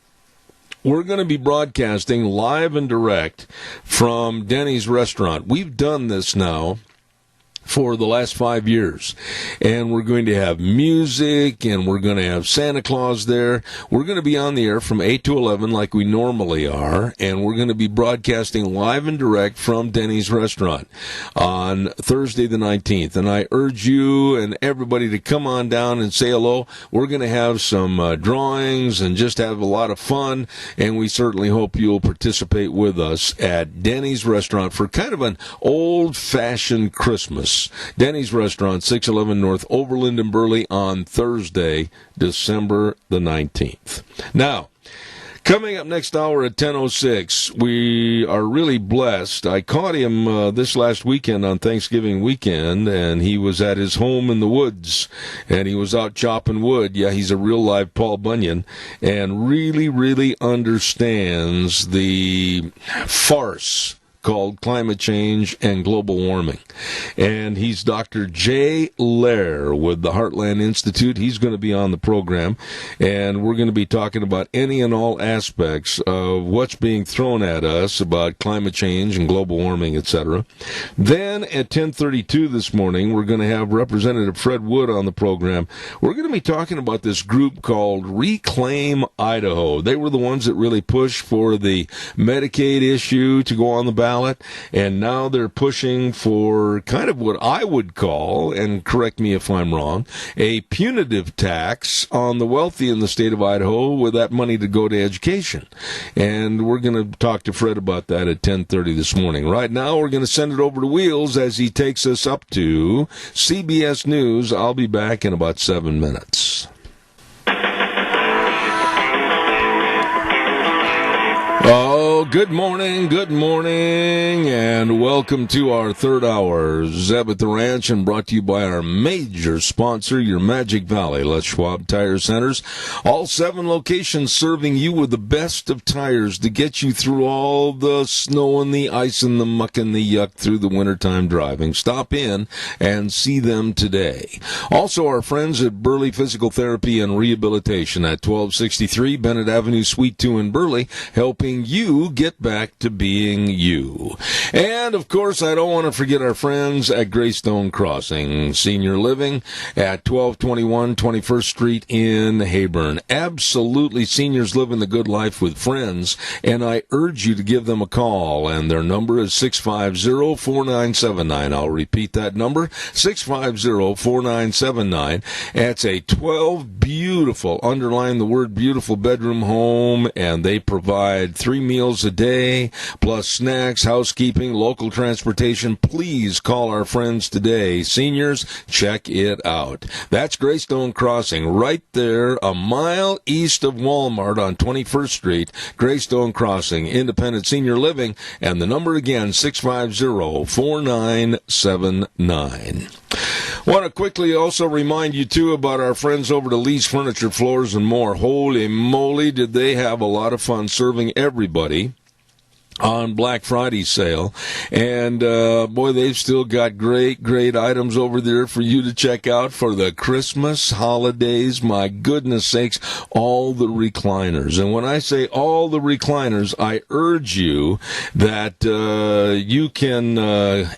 We're going to be broadcasting live and direct from Denny's restaurant. We've done this now for the last 5 years, and we're going to have music, and we're going to have Santa Claus there. We're going to be on the air from 8 to 11 like we normally are, and we're going to be broadcasting live and direct from Denny's restaurant on Thursday the 19th, and I urge you and everybody to come on down and say hello. We're going to have some drawings and just have a lot of fun, and we certainly hope you'll participate with us at Denny's restaurant for kind of an old-fashioned Christmas. Denny's Restaurant, 611 North Overland in Burley on Thursday, December the 19th. Now, coming up next hour at 10:06, we are really blessed. I caught him this last weekend on Thanksgiving weekend, and he was at his home in the woods, and he was out chopping wood. Yeah, he's a real live Paul Bunyan, and really, really understands the farce called climate change and global warming. And he's Dr. Jay Lehr with the Heartland Institute. He's going to be on the program, and we're going to be talking about any and all aspects of what's being thrown at us about climate change and global warming, etc. Then at 10:32 this morning, we're going to have Representative Fred Wood on the program. We're going to be talking about this group called Reclaim Idaho. They were the ones that really pushed for the Medicaid issue to go on the ballot, and now they're pushing for kind of what I would call, and correct me if I'm wrong, a punitive tax on the wealthy in the state of Idaho with that money to go to education. And we're going to talk to Fred about that at 10:30 this morning. Right now, we're going to send it over to Wheels as he takes us up to CBS News. I'll be back in about 7 minutes. Oh, good morning, and welcome to our third hour, Zeb at the Ranch, and brought to you by our major sponsor, your Magic Valley, Les Schwab Tire Centers. All 7 locations serving you with the best of tires to get you through all the snow and the ice and the muck and the yuck through the wintertime driving. Stop in and see them today. Also, our friends at Burley Physical Therapy and Rehabilitation at 1263 Bennett Avenue, Suite 2 in Burley, helping you get back to being you. And, of course, I don't want to forget our friends at Greystone Crossing Senior Living at 1221 21st Street in Heyburn. Absolutely, seniors living the good life with friends, and I urge you to give them a call, and their number is 650-4979. I'll repeat that number, 650-4979. It's a 12 beautiful, underline the word beautiful, bedroom home, and they provide 3 meals a day, plus snacks, housekeeping, local transportation. Please call our friends today. Seniors, check it out. That's Greystone Crossing, right there, a mile east of Walmart on 21st Street. Greystone Crossing, independent senior living, and the number again, 650-4979. Want to quickly also remind you, too, about our friends over to Lee's Furniture, Floors, and More. Holy moly, did they have a lot of fun serving everybody on Black Friday sale. And, boy, they've still got great items over there for you to check out for the Christmas holidays. My goodness sakes, all the recliners. And when I say all the recliners, I urge you that you can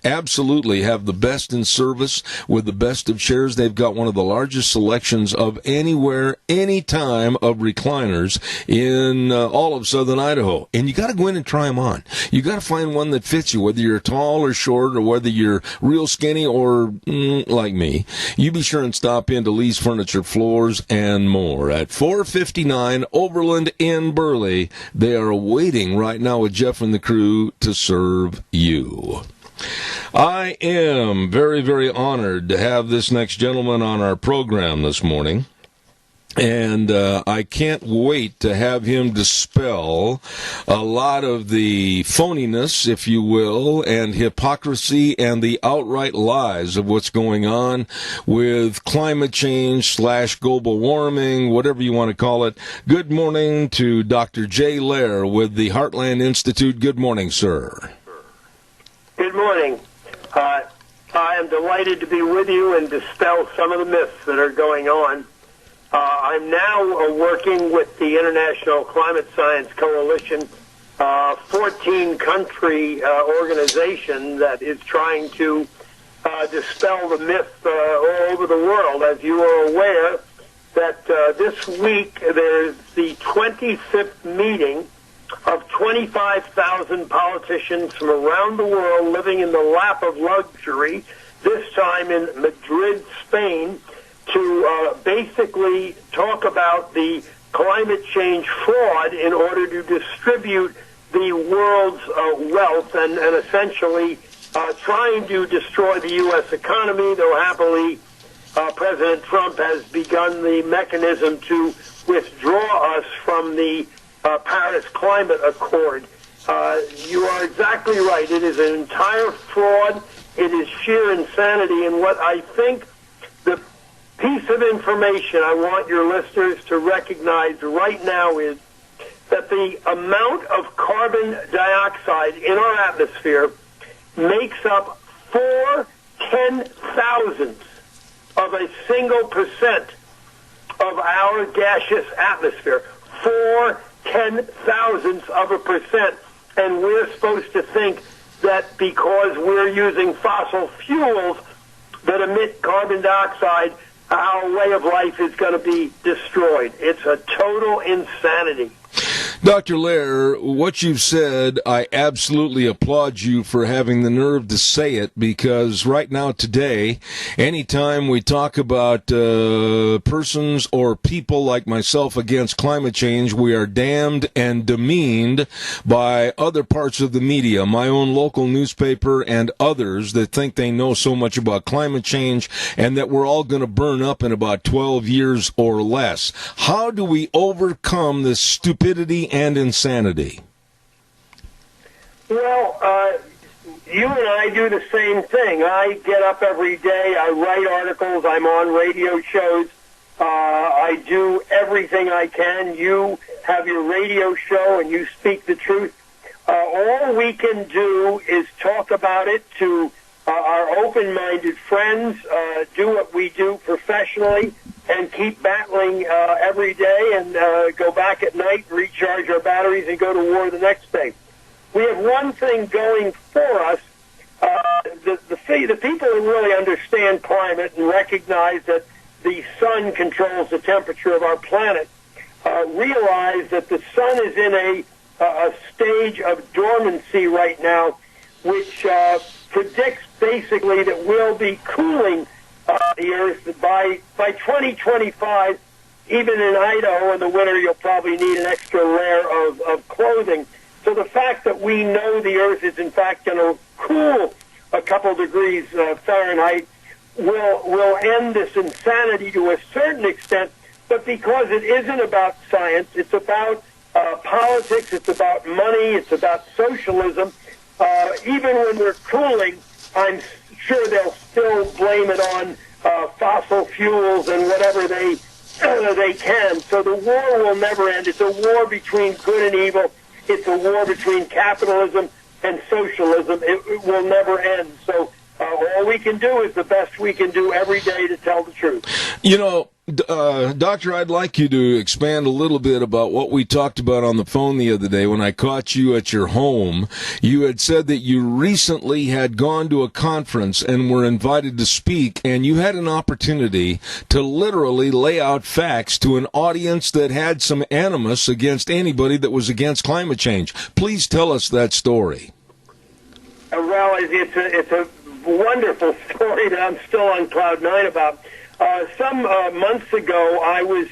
absolutely have the best in service with the best of chairs. They've got one of the largest selections of anywhere, anytime of recliners in all of southern Idaho. And you got to go in and try them on. You got to find one that fits you, whether you're tall or short, or whether you're real skinny or like me. You be sure and stop into Lee's Furniture, Floors, and More at 459 Overland in Burley. They are waiting right now with Jeff and the crew to serve you. I am very, very honored to have this next gentleman on our program this morning. And I can't wait to have him dispel a lot of the phoniness, if you will, and hypocrisy and the outright lies of what's going on with climate change / global warming, whatever you want to call it. Good morning to Dr. Jay Lehr with the Heartland Institute. Good morning, sir. Good morning. I am delighted to be with you and dispel some of the myths that are going on. I'm now working with the International Climate Science Coalition, 14-country organization that is trying to dispel the myth all over the world. As you are aware, that this week there's the 25th meeting of 25,000 politicians from around the world living in the lap of luxury, this time in Madrid, Spain, to basically talk about the climate change fraud in order to distribute the world's wealth and essentially trying to destroy the U.S. economy, though happily President Trump has begun the mechanism to withdraw us from the Paris Climate Accord. You are exactly right. It is an entire fraud. It is sheer insanity. And what I think the piece of information I want your listeners to recognize right now is that the amount of carbon dioxide in our atmosphere makes up 4/10,000ths of a single percent of our gaseous atmosphere. 4/10,000ths of a percent. And we're supposed to think that because we're using fossil fuels that emit carbon dioxide, our way of life is going to be destroyed. It's a total insanity. Dr. Lehr, what you've said, I absolutely applaud you for having the nerve to say it, because right now, today, anytime we talk about persons or people like myself against climate change, we are damned and demeaned by other parts of the media, my own local newspaper and others that think they know so much about climate change and that we're all going to burn up in about 12 years or less. How do we overcome this stupidity and insanity? Well, you and I do the same thing. I get up every day, I write articles, I'm on radio shows, I do everything I can. You have your radio show and you speak the truth. All we can do is talk about it to our open-minded friends, do what we do professionally, and keep battling every day and go back at night, recharge our batteries, and go to war the next day. We have one thing going for us. The people who really understand climate and recognize that the sun controls the temperature of our planet realize that the sun is in a stage of dormancy right now, which predicts basically that we'll be cooling the Earth by 2025. Even in Idaho in the winter, you'll probably need an extra layer of clothing. So the fact that we know the Earth is in fact going to cool a couple degrees Fahrenheit will end this insanity to a certain extent. But because it isn't about science, it's about politics, it's about money, it's about socialism. Even when we're cooling, I'm sure they'll still blame it on fossil fuels and whatever they can. So the war will never end. It's a war between good and evil. It's a war between capitalism and socialism. It will never end. So all we can do is the best we can do every day to tell the truth. You know, Doctor, I'd like you to expand a little bit about what we talked about on the phone the other day when I caught you at your home. You had said that you recently had gone to a conference and were invited to speak, and you had an opportunity to literally lay out facts to an audience that had some animus against anybody that was against climate change. Please tell us that story. Well, it's a wonderful story that I'm still on cloud nine about. Some months ago, I was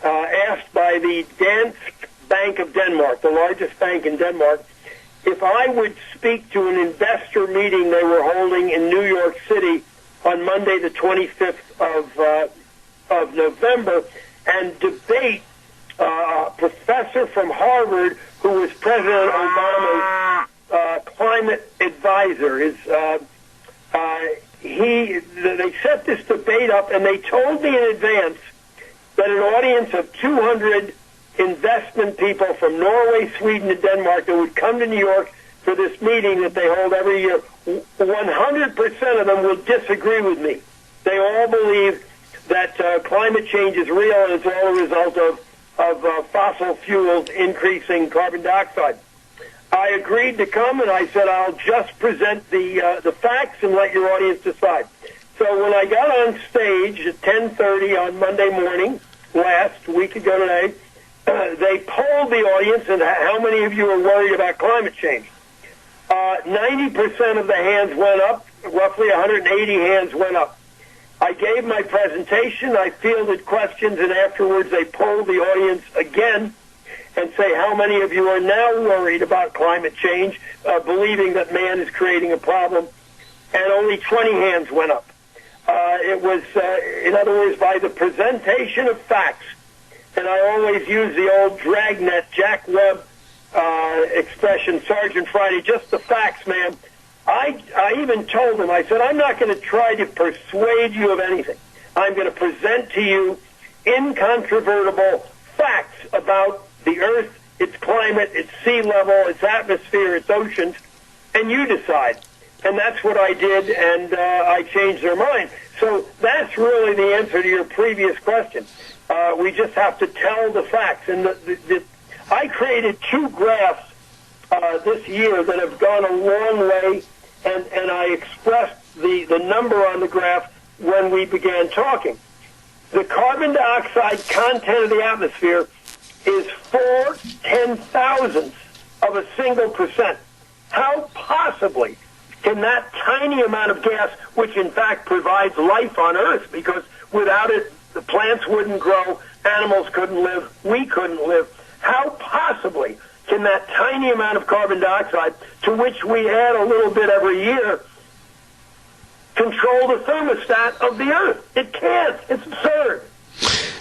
asked by the Danske Bank of Denmark, the largest bank in Denmark, if I would speak to an investor meeting they were holding in New York City on Monday, the 25th of November. and debate a professor from Harvard who was President Obama's climate advisor. They set this debate up, and they told me in advance that an audience of 200 investment people from Norway, Sweden, and Denmark that would come to New York for this meeting that they hold every year, 100% of them will disagree with me. They all believe that climate change is real and it's all a result of fossil fuels increasing carbon dioxide. I agreed to come, and I said I'll just present the facts and let your audience decide. So when I got on stage at 10:30 on Monday morning, last week ago today, they polled the audience and how many of you are worried about climate change. 90% of the hands went up, roughly 180 hands went up. I gave my presentation, I fielded questions, and afterwards they polled the audience again and say how many of you are now worried about climate change, believing that man is creating a problem, and only 20 hands went up. It was, in other words, by the presentation of facts, and I always use the old dragnet Jack Webb expression, Sergeant Friday, just the facts, man. I even told him, I said, I'm not going to try to persuade you of anything. I'm going to present to you incontrovertible facts about the Earth, its climate, its sea level, its atmosphere, its oceans, and you decide. And that's what I did, and I changed their mind. So that's really the answer to your previous question. We just have to tell the facts. And I created 2 graphs this year that have gone a long way, and I expressed the number on the graph when we began talking. The carbon dioxide content of the atmosphere is 4/10,000ths of a single percent. How possibly can that tiny amount of gas, which in fact provides life on Earth, because without it, the plants wouldn't grow, animals couldn't live, we couldn't live, how possibly can that tiny amount of carbon dioxide, to which we add a little bit every year, control the thermostat of the Earth? It can't. It's absurd.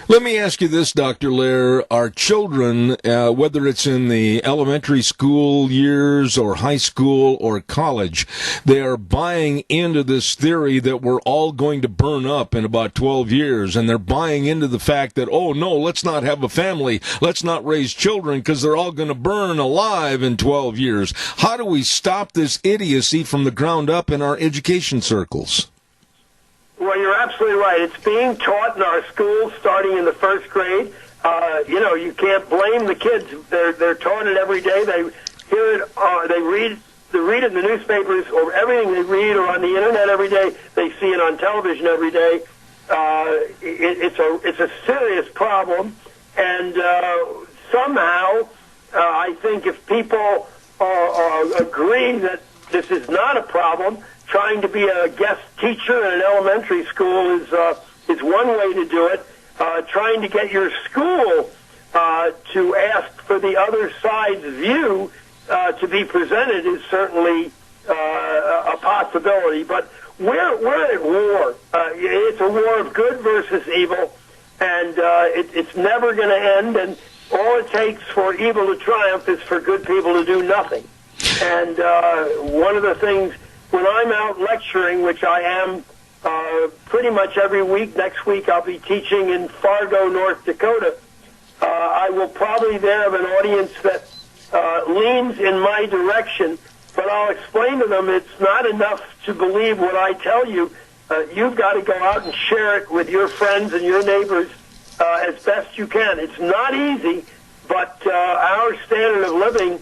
Let me ask you this, Dr. Lehr. Our children, whether it's in the elementary school years or high school or college, they are buying into this theory that we're all going to burn up in about 12 years. And they're buying into the fact that, oh, no, let's not have a family. Let's not raise children because they're all going to burn alive in 12 years. How do we stop this idiocy from the ground up in our education circles? Well, you're absolutely right. It's being taught in our schools starting in the first grade. You can't blame the kids. They're taught it every day. They hear it. They read it in the newspapers, or everything they read, or on the internet every day. They see it on television every day. It's a serious problem, and somehow I think if people agree that this is not a problem, trying to be a guest teacher in an elementary school is one way to do it. Trying to get your school to ask for the other side's view to be presented is certainly a possibility. But we're at war. It's a war of good versus evil, and it's never going to end. And all it takes for evil to triumph is for good people to do nothing. And one of the things, when I'm out lecturing, which I am pretty much every week, next week I'll be teaching in Fargo, North Dakota, I will probably there have an audience that leans in my direction, but I'll explain to them it's not enough to believe what I tell you. You've got to go out and share it with your friends and your neighbors as best you can. It's not easy, but our standard of living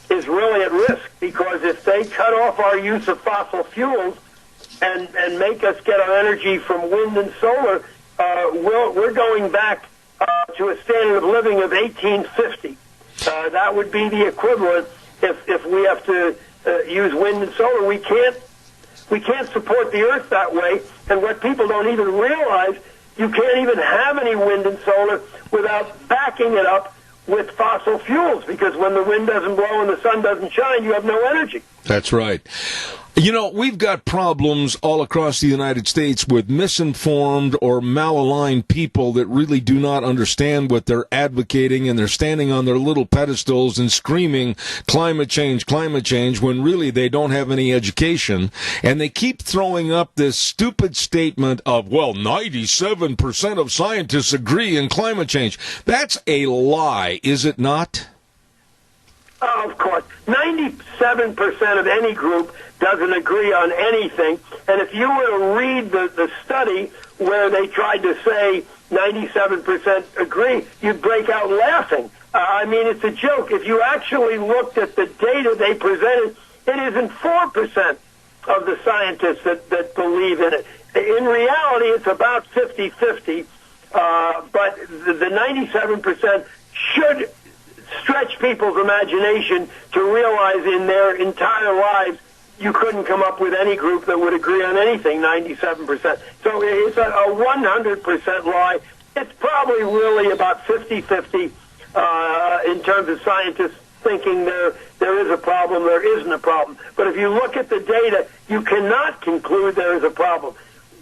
is really at risk, because if they cut off our use of fossil fuels and make us get our energy from wind and solar, we're going back to a standard of living of 1850. That would be the equivalent if we have to use wind and solar. We can't support the Earth that way. And what people don't even realize, you can't even have any wind and solar without backing it up with fossil fuels, because when the wind doesn't blow and the sun doesn't shine, you have no energy. That's right. You know, we've got problems all across the United States with misinformed or malaligned people that really do not understand what they're advocating, and they're standing on their little pedestals and screaming climate change, when really they don't have any education. And they keep throwing up this stupid statement of, well, 97% of scientists agree in climate change. That's a lie, is it not? Of course. 97% of any group doesn't agree on anything. And if you were to read the study where they tried to say 97% agree, you'd break out laughing. I mean, it's a joke. If you actually looked at the data they presented, it isn't 4% of the scientists that believe in it. In reality, it's about 50-50. But the 97% should stretch people's imagination to realize in their entire lives you couldn't come up with any group that would agree on anything, 97%. So it's a 100% lie. It's probably really about 50-50 in terms of scientists thinking there is a problem, there isn't a problem. But if you look at the data, you cannot conclude there is a problem.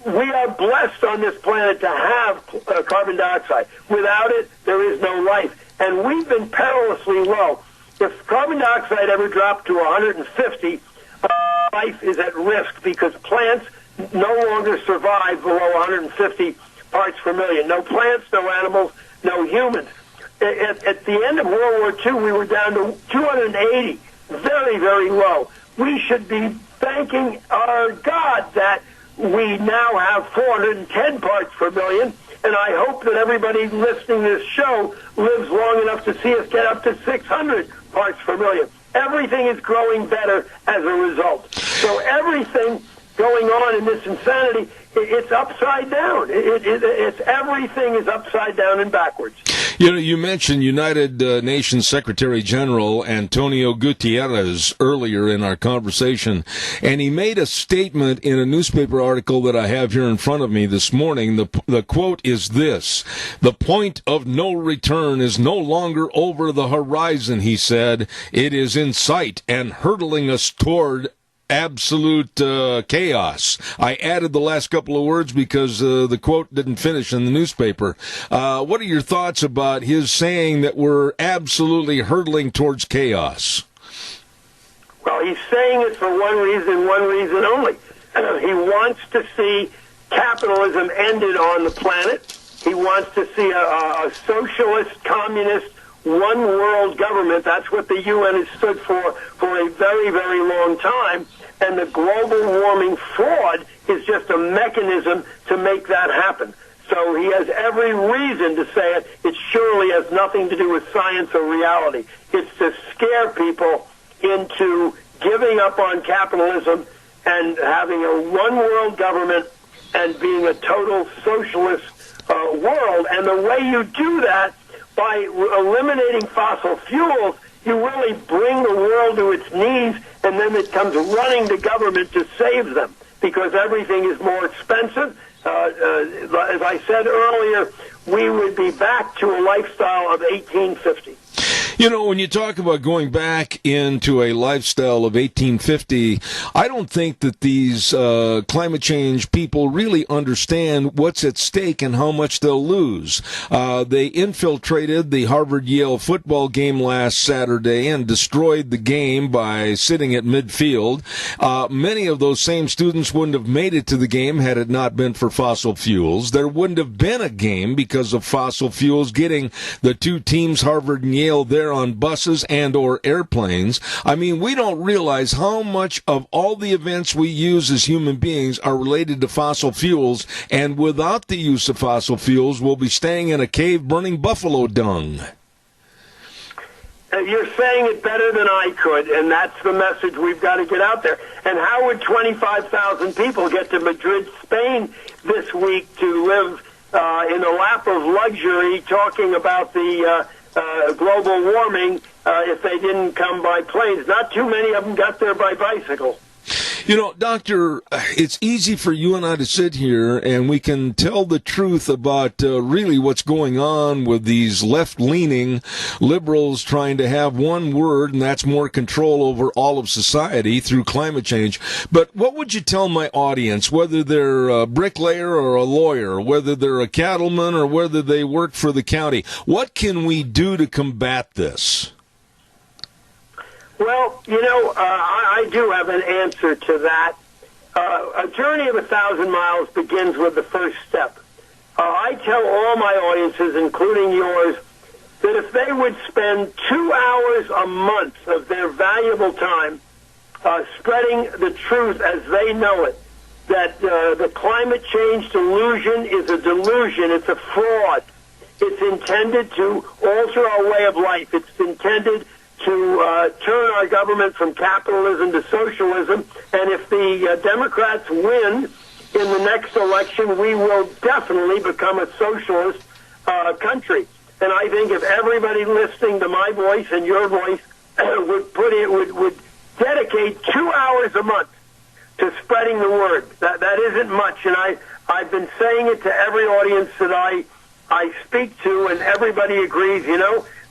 We are blessed on this planet to have carbon dioxide. Without it, there is no life. And we've been perilously low. If carbon dioxide ever dropped to 150, life is at risk because plants no longer survive below 150 parts per million. No plants, no animals, no humans. At the end of World War II, we were down to 280, very, very low. We should be thanking our God that we now have 410 parts per million, and I hope that everybody listening to this show lives long enough to see us get up to 600 parts per million. Everything is growing better as a result. So everything going on in this insanity, it's upside down. It's everything is upside down and backwards. You know, you mentioned United Nations Secretary General Antonio Guterres earlier in our conversation, and he made a statement in a newspaper article that I have here in front of me this morning. The quote is this: "The point of no return is no longer over the horizon," he said. "It is in sight and hurtling us toward absolute chaos." I added the last couple of words because the quote didn't finish in the newspaper. What are your thoughts about his saying that we're absolutely hurtling towards chaos? Well, he's saying it for one reason only. He wants to see capitalism ended on the planet. He wants to see a socialist, communist, one world government. That's what the UN has stood for a very, very long time. And the global warming fraud is just a mechanism to make that happen. So he has every reason to say it. It surely has nothing to do with science or reality. It's to scare people into giving up on capitalism and having a one world government and being a total socialist world. And the way you do that, by eliminating fossil fuels, you really bring the world to its knees, and then it comes running to government to save them because everything is more expensive. As I said earlier, we would be back to a lifestyle of 1850. You know, when you talk about going back into a lifestyle of 1850, I don't think that these climate change people really understand what's at stake and how much they'll lose. They infiltrated the Harvard-Yale football game last Saturday and destroyed the game by sitting at midfield. Many of those same students wouldn't have made it to the game had it not been for fossil fuels. There wouldn't have been a game because of fossil fuels getting the two teams, Harvard and Yale, there on buses and or airplanes. I mean, we don't realize how much of all the events we use as human beings are related to fossil fuels, and without the use of fossil fuels, we'll be staying in a cave burning buffalo dung. You're saying it better than I could, and that's the message we've got to get out there. And how would 25,000 people get to Madrid, Spain this week to live in a lap of luxury talking about the global warming if they didn't come by planes? Not too many of them got there by bicycle. You know, Doctor, it's easy for you and I to sit here and we can tell the truth about really what's going on with these left-leaning liberals trying to have one word, and that's more control over all of society through climate change. But what would you tell my audience, whether they're a bricklayer or a lawyer, whether they're a cattleman or whether they work for the county? What can we do to combat this? Well, I do have an answer to that. A journey of 1,000 miles begins with the first step. I tell all my audiences, including yours, that if they would spend 2 hours a month of their valuable time spreading the truth as they know it, that the climate change delusion is a delusion, it's a fraud. It's intended to alter our way of life. It's intended to turn our government from capitalism to socialism. And if the Democrats win in the next election, we will definitely become a socialist country. And I think if everybody listening to my voice and your voice would dedicate 2 hours a month to spreading the word, that isn't much. And I've been saying it to every audience that I speak to, and everybody agrees,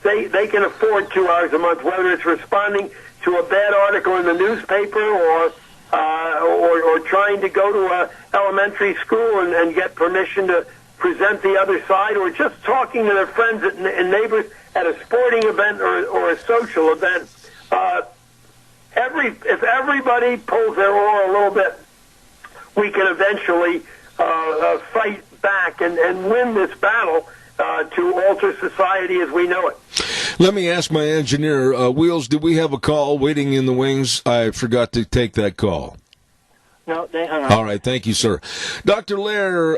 they can afford 2 hours a month, whether it's responding to a bad article in the newspaper or trying to go to a elementary school and get permission to present the other side, or just talking to their friends and neighbors at a sporting event or a social event. If everybody pulls their oar a little bit, we can eventually fight back and win this battle to alter society as we know it. Let me ask my engineer, Wheels, do we have a call waiting in the wings? I forgot to take that call. No, they hung up. All right, thank you, sir. Dr. Lair,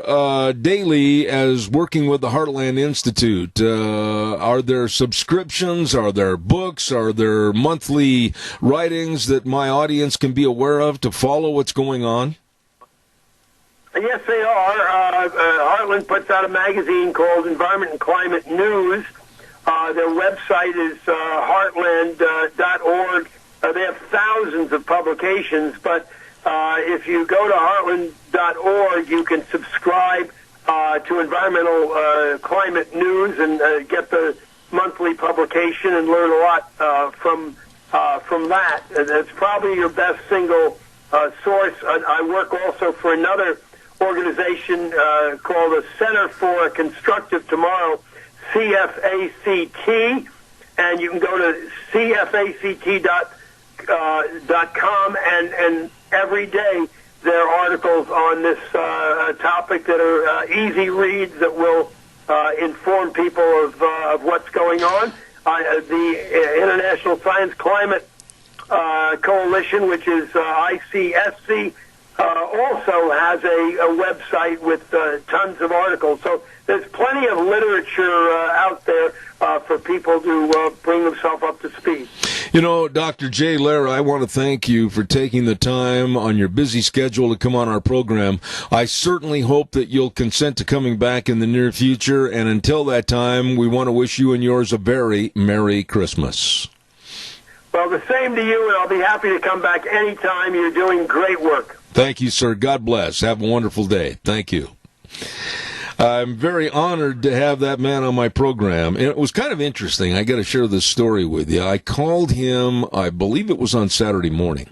daily, as working with the Heartland Institute, are there subscriptions, are there books, are there monthly writings that my audience can be aware of to follow what's going on? Yes, they are. Heartland puts out a magazine called Environment and Climate News. Their website is heartland.org. They have thousands of publications, but if you go to heartland.org, you can subscribe to Environmental Climate News and get the monthly publication and learn a lot from that. It's probably your best single source. I work also for another organization called the Center for a Constructive Tomorrow, CFACT, and you can go to cfact.com, and every day there are articles on this topic that are easy reads that will inform people of what's going on. The International Science Climate Coalition, which is ICSC, also has a website with tons of articles. So there's plenty of literature out there for people to bring themselves up to speed. Dr. Jay Lair, I want to thank you for taking the time on your busy schedule to come on our program. I certainly hope that you'll consent to coming back in the near future, and until that time, we want to wish you and yours a very Merry Christmas. Well, the same to you, and I'll be happy to come back anytime. You're doing great work. Thank you, sir. God bless. Have a wonderful day. Thank you. I'm very honored to have that man on my program. And it was kind of interesting. I got to share this story with you. I called him, I believe it was on Saturday morning.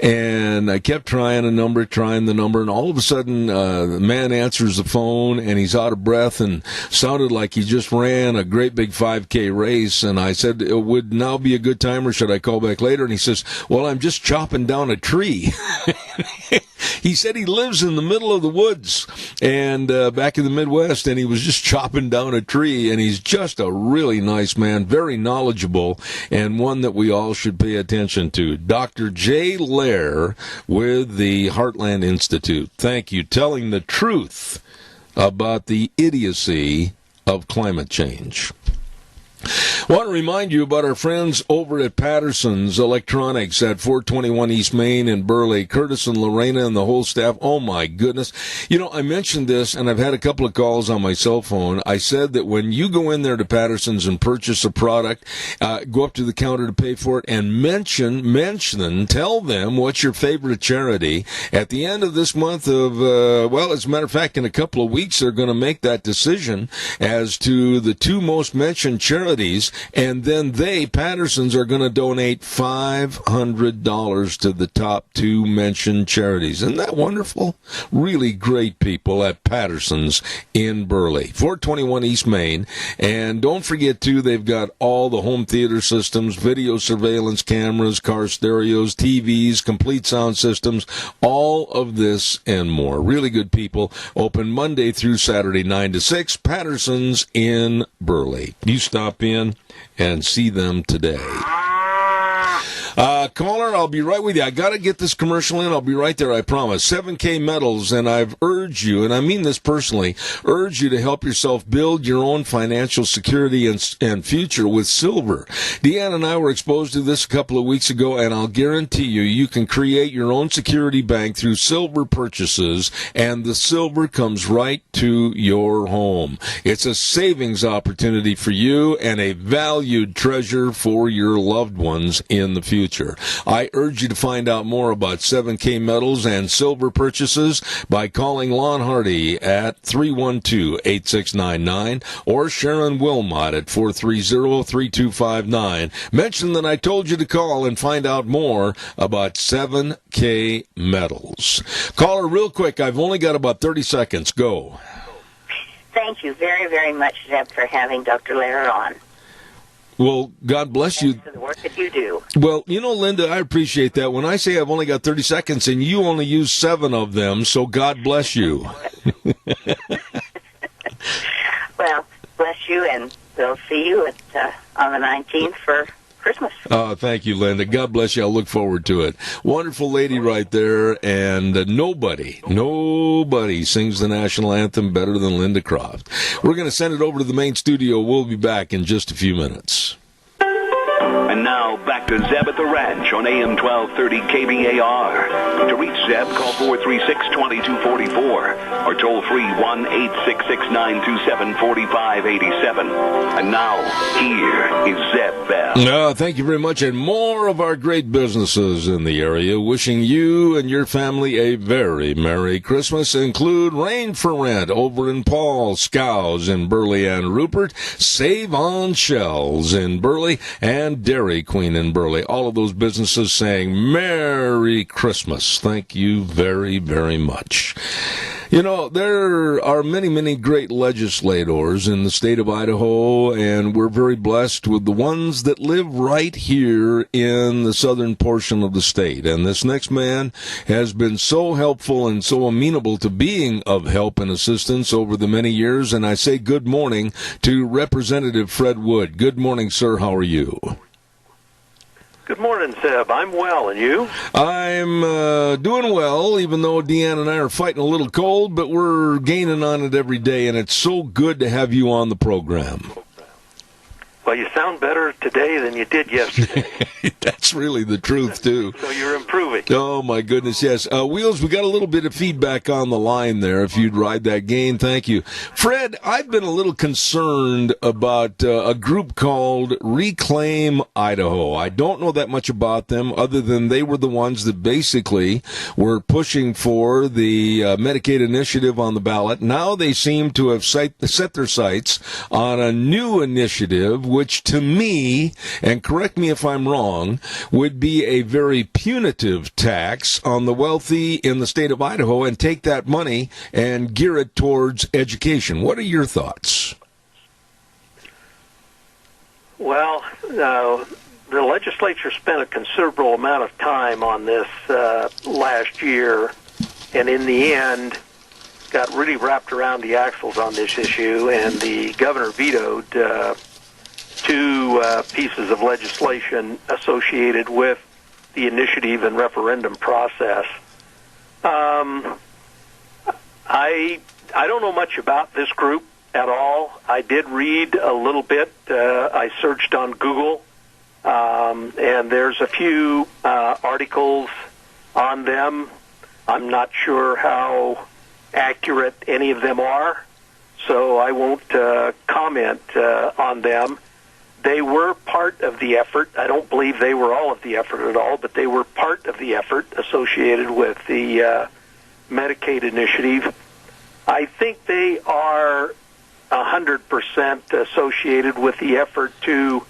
And I kept trying the number, and all of a sudden, the man answers the phone, and he's out of breath and sounded like he just ran a great big 5K race. And I said, would now be a good time, or should I call back later? And he says, well, I'm just chopping down a tree. He said he lives in the middle of the woods and back in the Midwest, and he was just chopping down a tree. And he's just a really nice man, very knowledgeable, and one that we all should pay attention to. Dr. Jay Lair with the Heartland Institute. Thank you. Telling the truth about the idiocy of climate change. Want to remind you about our friends over at Patterson's Electronics at 421 East Main in Burley. Curtis and Lorena and the whole staff. Oh, my goodness. You know, I mentioned this, and I've had a couple of calls on my cell phone. I said that when you go in there to Patterson's and purchase a product, go up to the counter to pay for it, and tell them what's your favorite charity. At the end of this month of, well, as a matter of fact, in a couple of weeks, they're going to make that decision as to the two most mentioned charities. And then Patterson's, are going to donate $500 to the top two mentioned charities. Isn't that wonderful? Really great people at Patterson's in Burley. 421 East Main. And don't forget, too, they've got all the home theater systems, video surveillance cameras, car stereos, TVs, complete sound systems, all of this and more. Really good people. Open Monday through Saturday, 9 to 6. Patterson's in Burley. You stop in and see them today. Caller, I'll be right with you. I got to get this commercial in. I'll be right there, I promise. 7K Metals, and I've urged you, and I mean this personally, urge you to help yourself build your own financial security and future with silver. Deanne and I were exposed to this a couple of weeks ago, and I'll guarantee you can create your own security bank through silver purchases, and the silver comes right to your home. It's a savings opportunity for you and a valued treasure for your loved ones in the future. I urge you to find out more about 7K Metals and silver purchases by calling Lon Hardy at 312-8699 or Sharon Wilmot at 430-3259. Mention that I told you to call and find out more about 7K Metals. Caller, real quick, I've only got about 30 seconds. Go. Thank you very, very much, Zeb, for having Dr. Lehrer on. Well, God bless you. For the work that you do. Well, you know, Linda, I appreciate that. When I say I've only got 30 seconds and you only use 7 of them, so God bless you. Well, bless you, and we'll see you on the 19th for Christmas. Oh, thank you, Linda. God bless you. I'll look forward to it. Wonderful lady right there, and nobody sings the national anthem better than Linda Croft. We're going to send it over to the main studio. We'll be back in just a few minutes. And now, back to Zeb at the Ranch on AM 1230 KBAR. To reach Zeb, call 436-2244 or toll free 1-866-927-4587. And now, here is Zeb Bell. Thank you very much, and more of our great businesses in the area wishing you and your family a very Merry Christmas include Rain for Rent over in Paul, Scows in Burley and Rupert, Save on Shells in Burley, and Dairy Queen in Burley. All of those businesses saying Merry Christmas. Thank you very, very much. You know, there are many, many great legislators in the state of Idaho, and we're very blessed with the ones that live right here in the southern portion of the state. And this next man has been so helpful and so amenable to being of help and assistance over the many years, and I say good morning to Representative Fred Wood. Good morning, sir. How are you? Good morning, Zeb. I'm well, and you? I'm doing well, even though Deanne and I are fighting a little cold, but we're gaining on it every day, and it's so good to have you on the program. Well, you sound better today than you did yesterday. That's really the truth, too. So you're improving. Oh, my goodness, yes. Wheels, we got a little bit of feedback on the line there. If you'd ride that gain, thank you. Fred, I've been a little concerned about a group called Reclaim Idaho. I don't know that much about them other than they were the ones that basically were pushing for the Medicaid initiative on the ballot. Now they seem to have set their sights on a new initiative, which to me, and correct me if I'm wrong, would be a very punitive tax on the wealthy in the state of Idaho and take that money and gear it towards education. What are your thoughts? Well, the legislature spent a considerable amount of time on this last year, and in the end got really wrapped around the axles on this issue, and the governor vetoed two pieces of legislation associated with the initiative and referendum process. I don't know much about this group, at all. I did read a little bit. I searched on Google, and there's a few articles on them. I'm not sure how accurate any of them are, so I won't comment on them. They were part of the effort. I don't believe they were all of the effort at all, but they were part of the effort associated with the Medicaid initiative. I think they are 100% associated with the effort to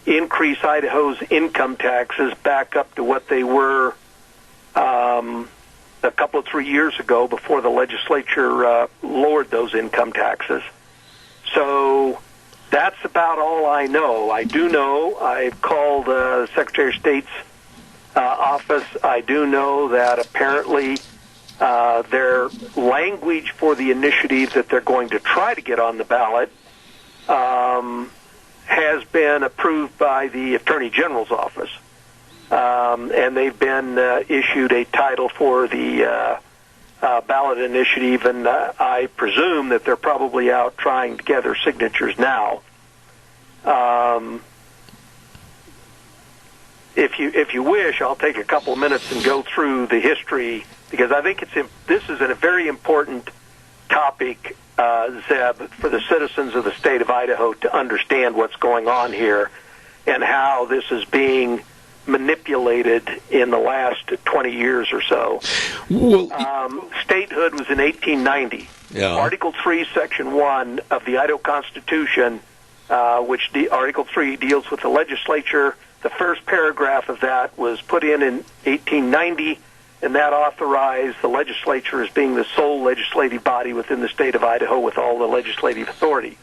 increase Idaho's income taxes back up to what they were a couple of 3 years ago before the legislature lowered those income taxes. So that's about all I know. I do know I've called the Secretary of State's office. I do know that apparently their language for the initiative that they're going to try to get on the ballot has been approved by the Attorney General's office. And they've been issued a title for the ballot initiative, and I presume that they're probably out trying to gather signatures now. If you wish, I'll take a couple of minutes and go through the history, because I think this is a very important topic, Zeb, for the citizens of the state of Idaho to understand what's going on here and how this is being manipulated in the last 20 years or so. Well, statehood was in 1890. Yeah. Article 3, Section 1 of the Idaho Constitution, which Article 3 deals with the legislature. The first paragraph of that was put in 1890, and that authorized the legislature as being the sole legislative body within the state of Idaho with all the legislative authority.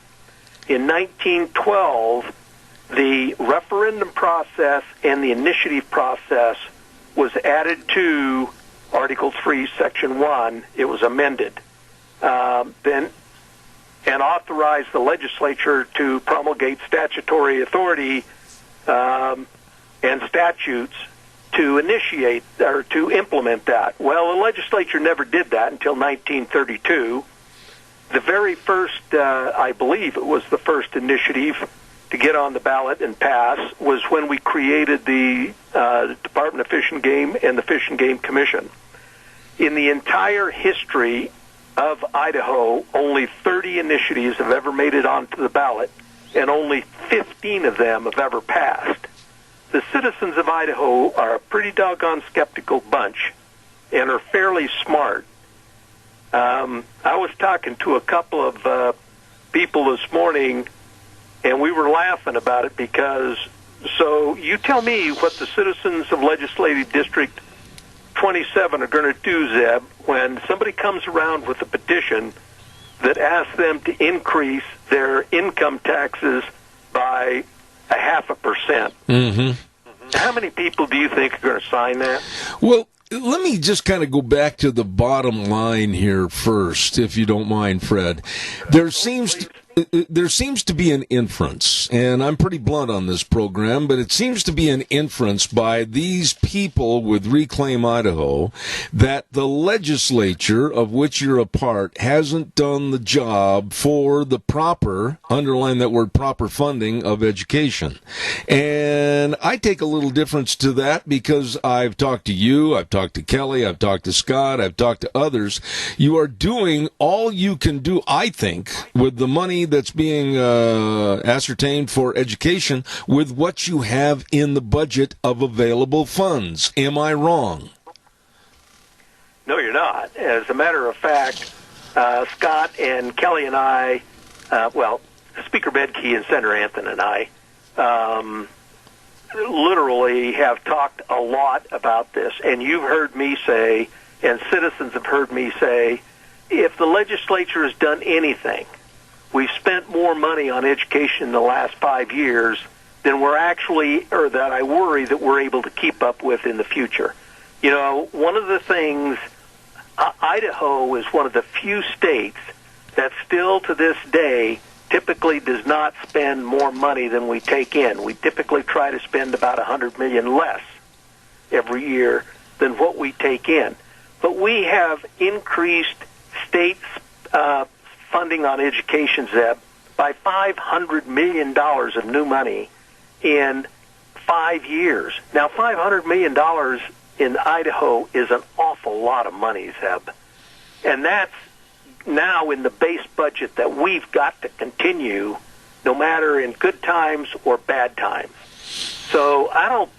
In 1912, the referendum process and the initiative process was added to Article 3, Section 1. It was amended. Then and authorized the legislature to promulgate statutory authority and statutes to initiate or to implement that. Well, the legislature never did that until 1932. The very first, I believe it was the first initiative to get on the ballot and pass, was when we created the Department of Fish and Game and the Fish and Game Commission. In the entire history of Idaho, only 30 initiatives have ever made it onto the ballot, and only 15 of them have ever passed. The citizens of Idaho are a pretty doggone skeptical bunch and are fairly smart. I was talking to a couple of people this morning, and we were laughing about it because, so you tell me what the citizens of Legislative District 27 are going to do, Zeb, when somebody comes around with a petition that asks them to increase their income taxes by 0.5%. Mm-hmm. How many people do you think are going to sign that? Well, let me just kind of go back to the bottom line here first, if you don't mind, Fred. There seems to be an inference, and I'm pretty blunt on this program, but it seems to be an inference by these people with Reclaim Idaho that the legislature of which you're a part hasn't done the job for the proper, underline that word, proper funding of education. And I take a little difference to that because I've talked to you, I've talked to Kelly, I've talked to Scott, I've talked to others. You are doing all you can do, I think, with the money that's being ascertained for education with what you have in the budget of available funds. Am I wrong? No, you're not. As a matter of fact, Scott and Kelly and I, Speaker Bedke and Senator Anthony and I, literally have talked a lot about this. And you've heard me say, and citizens have heard me say, if the legislature has done anything, we've spent more money on education in the last 5 years than we're actually, or that I worry that we're able to keep up with in the future. You know, one of the things, Idaho is one of the few states that still to this day typically does not spend more money than we take in. We typically try to spend about $100 million less every year than what we take in. But we have increased state funding on education, Zeb, by $500 million of new money in 5 years. Now, $500 million in Idaho is an awful lot of money, Zeb. And that's now in the base budget that we've got to continue no matter in good times or bad times. So I don't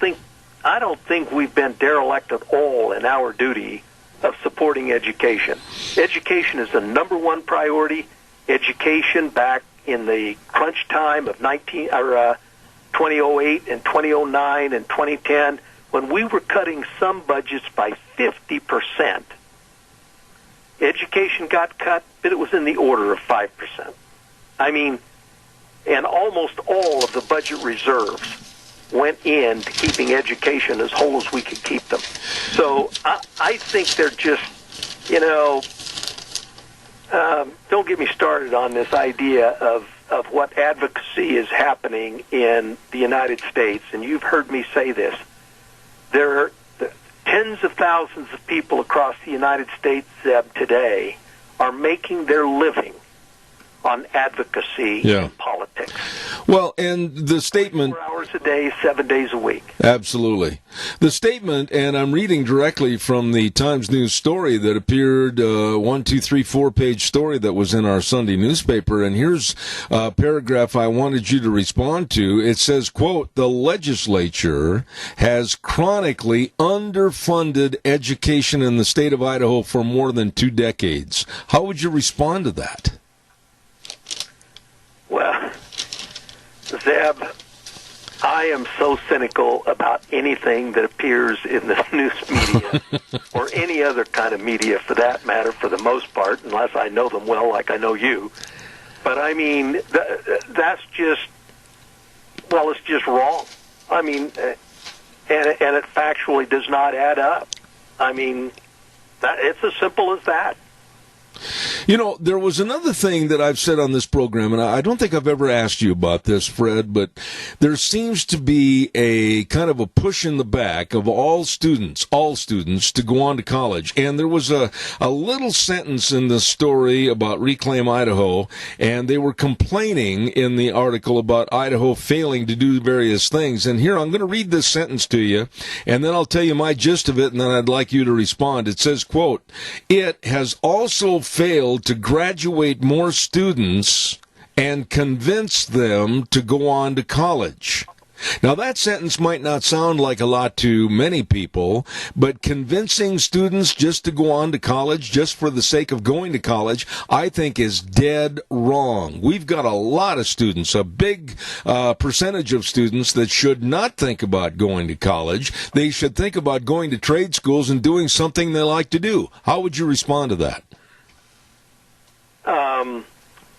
think we've been derelict at all in our duty of supporting education. Education is the number one priority. Education back in the crunch time of 2008 and 2009 and 2010, when we were cutting some budgets by 50%, education got cut, but it was in the order of 5%. I mean, and almost all of the budget reserves went into keeping education as whole as we could keep them. So I think they're just, don't get me started on this idea of what advocacy is happening in the United States. And you've heard me say this. There are tens of thousands of people across the United States, Zeb, today are making their living on advocacy in politics. Well, and the statement... 4 hours a day, 7 days a week. Absolutely. The statement, and I'm reading directly from the Times News story that appeared, 4-page story that was in our Sunday newspaper, and here's a paragraph I wanted you to respond to. It says, quote, "The legislature has chronically underfunded education in the state of Idaho for more than 2 decades. How would you respond to that?" Well, Zeb, I am so cynical about anything that appears in the news media or any other kind of media for that matter, for the most part, unless I know them well like I know you. But, I mean, that's just, well, it's just wrong. I mean, and it factually does not add up. I mean, it's as simple as that. There was another thing that I've said on this program, and I don't think I've ever asked you about this, Fred, but there seems to be a kind of a push in the back of all students to go on to college. And there was a little sentence in the story about Reclaim Idaho, and they were complaining in the article about Idaho failing to do various things. And here, I'm going to read this sentence to you, and then I'll tell you my gist of it, and then I'd like you to respond. It says, quote, "It has also failed to graduate more students and convince them to go on to college." Now, that sentence might not sound like a lot to many people, but convincing students just to go on to college, just for the sake of going to college, I think is dead wrong. We've got a lot of students, a big percentage of students that should not think about going to college. They should think about going to trade schools and doing something they like to do. How would you respond to that?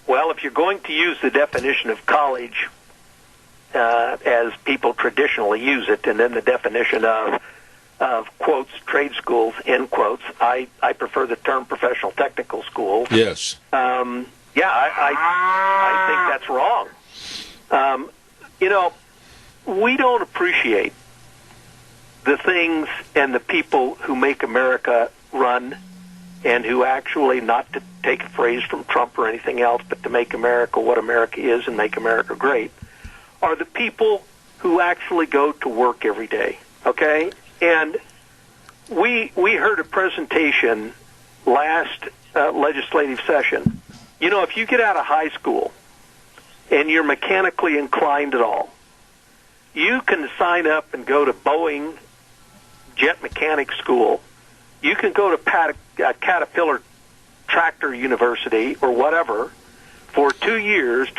Well, if you're going to use the definition of college as people traditionally use it, and then the definition of quotes, trade schools, end quotes, I prefer the term professional technical schools. Yes. I think that's wrong. We don't appreciate the things and the people who make America run, and who actually, not to take a phrase from Trump or anything else, but to make America what America is and make America great, are the people who actually go to work every day, okay? And we heard a presentation last legislative session. If you get out of high school and you're mechanically inclined at all, you can sign up and go to Boeing Jet Mechanic School. You can go to Caterpillar Tractor University or whatever for 2 years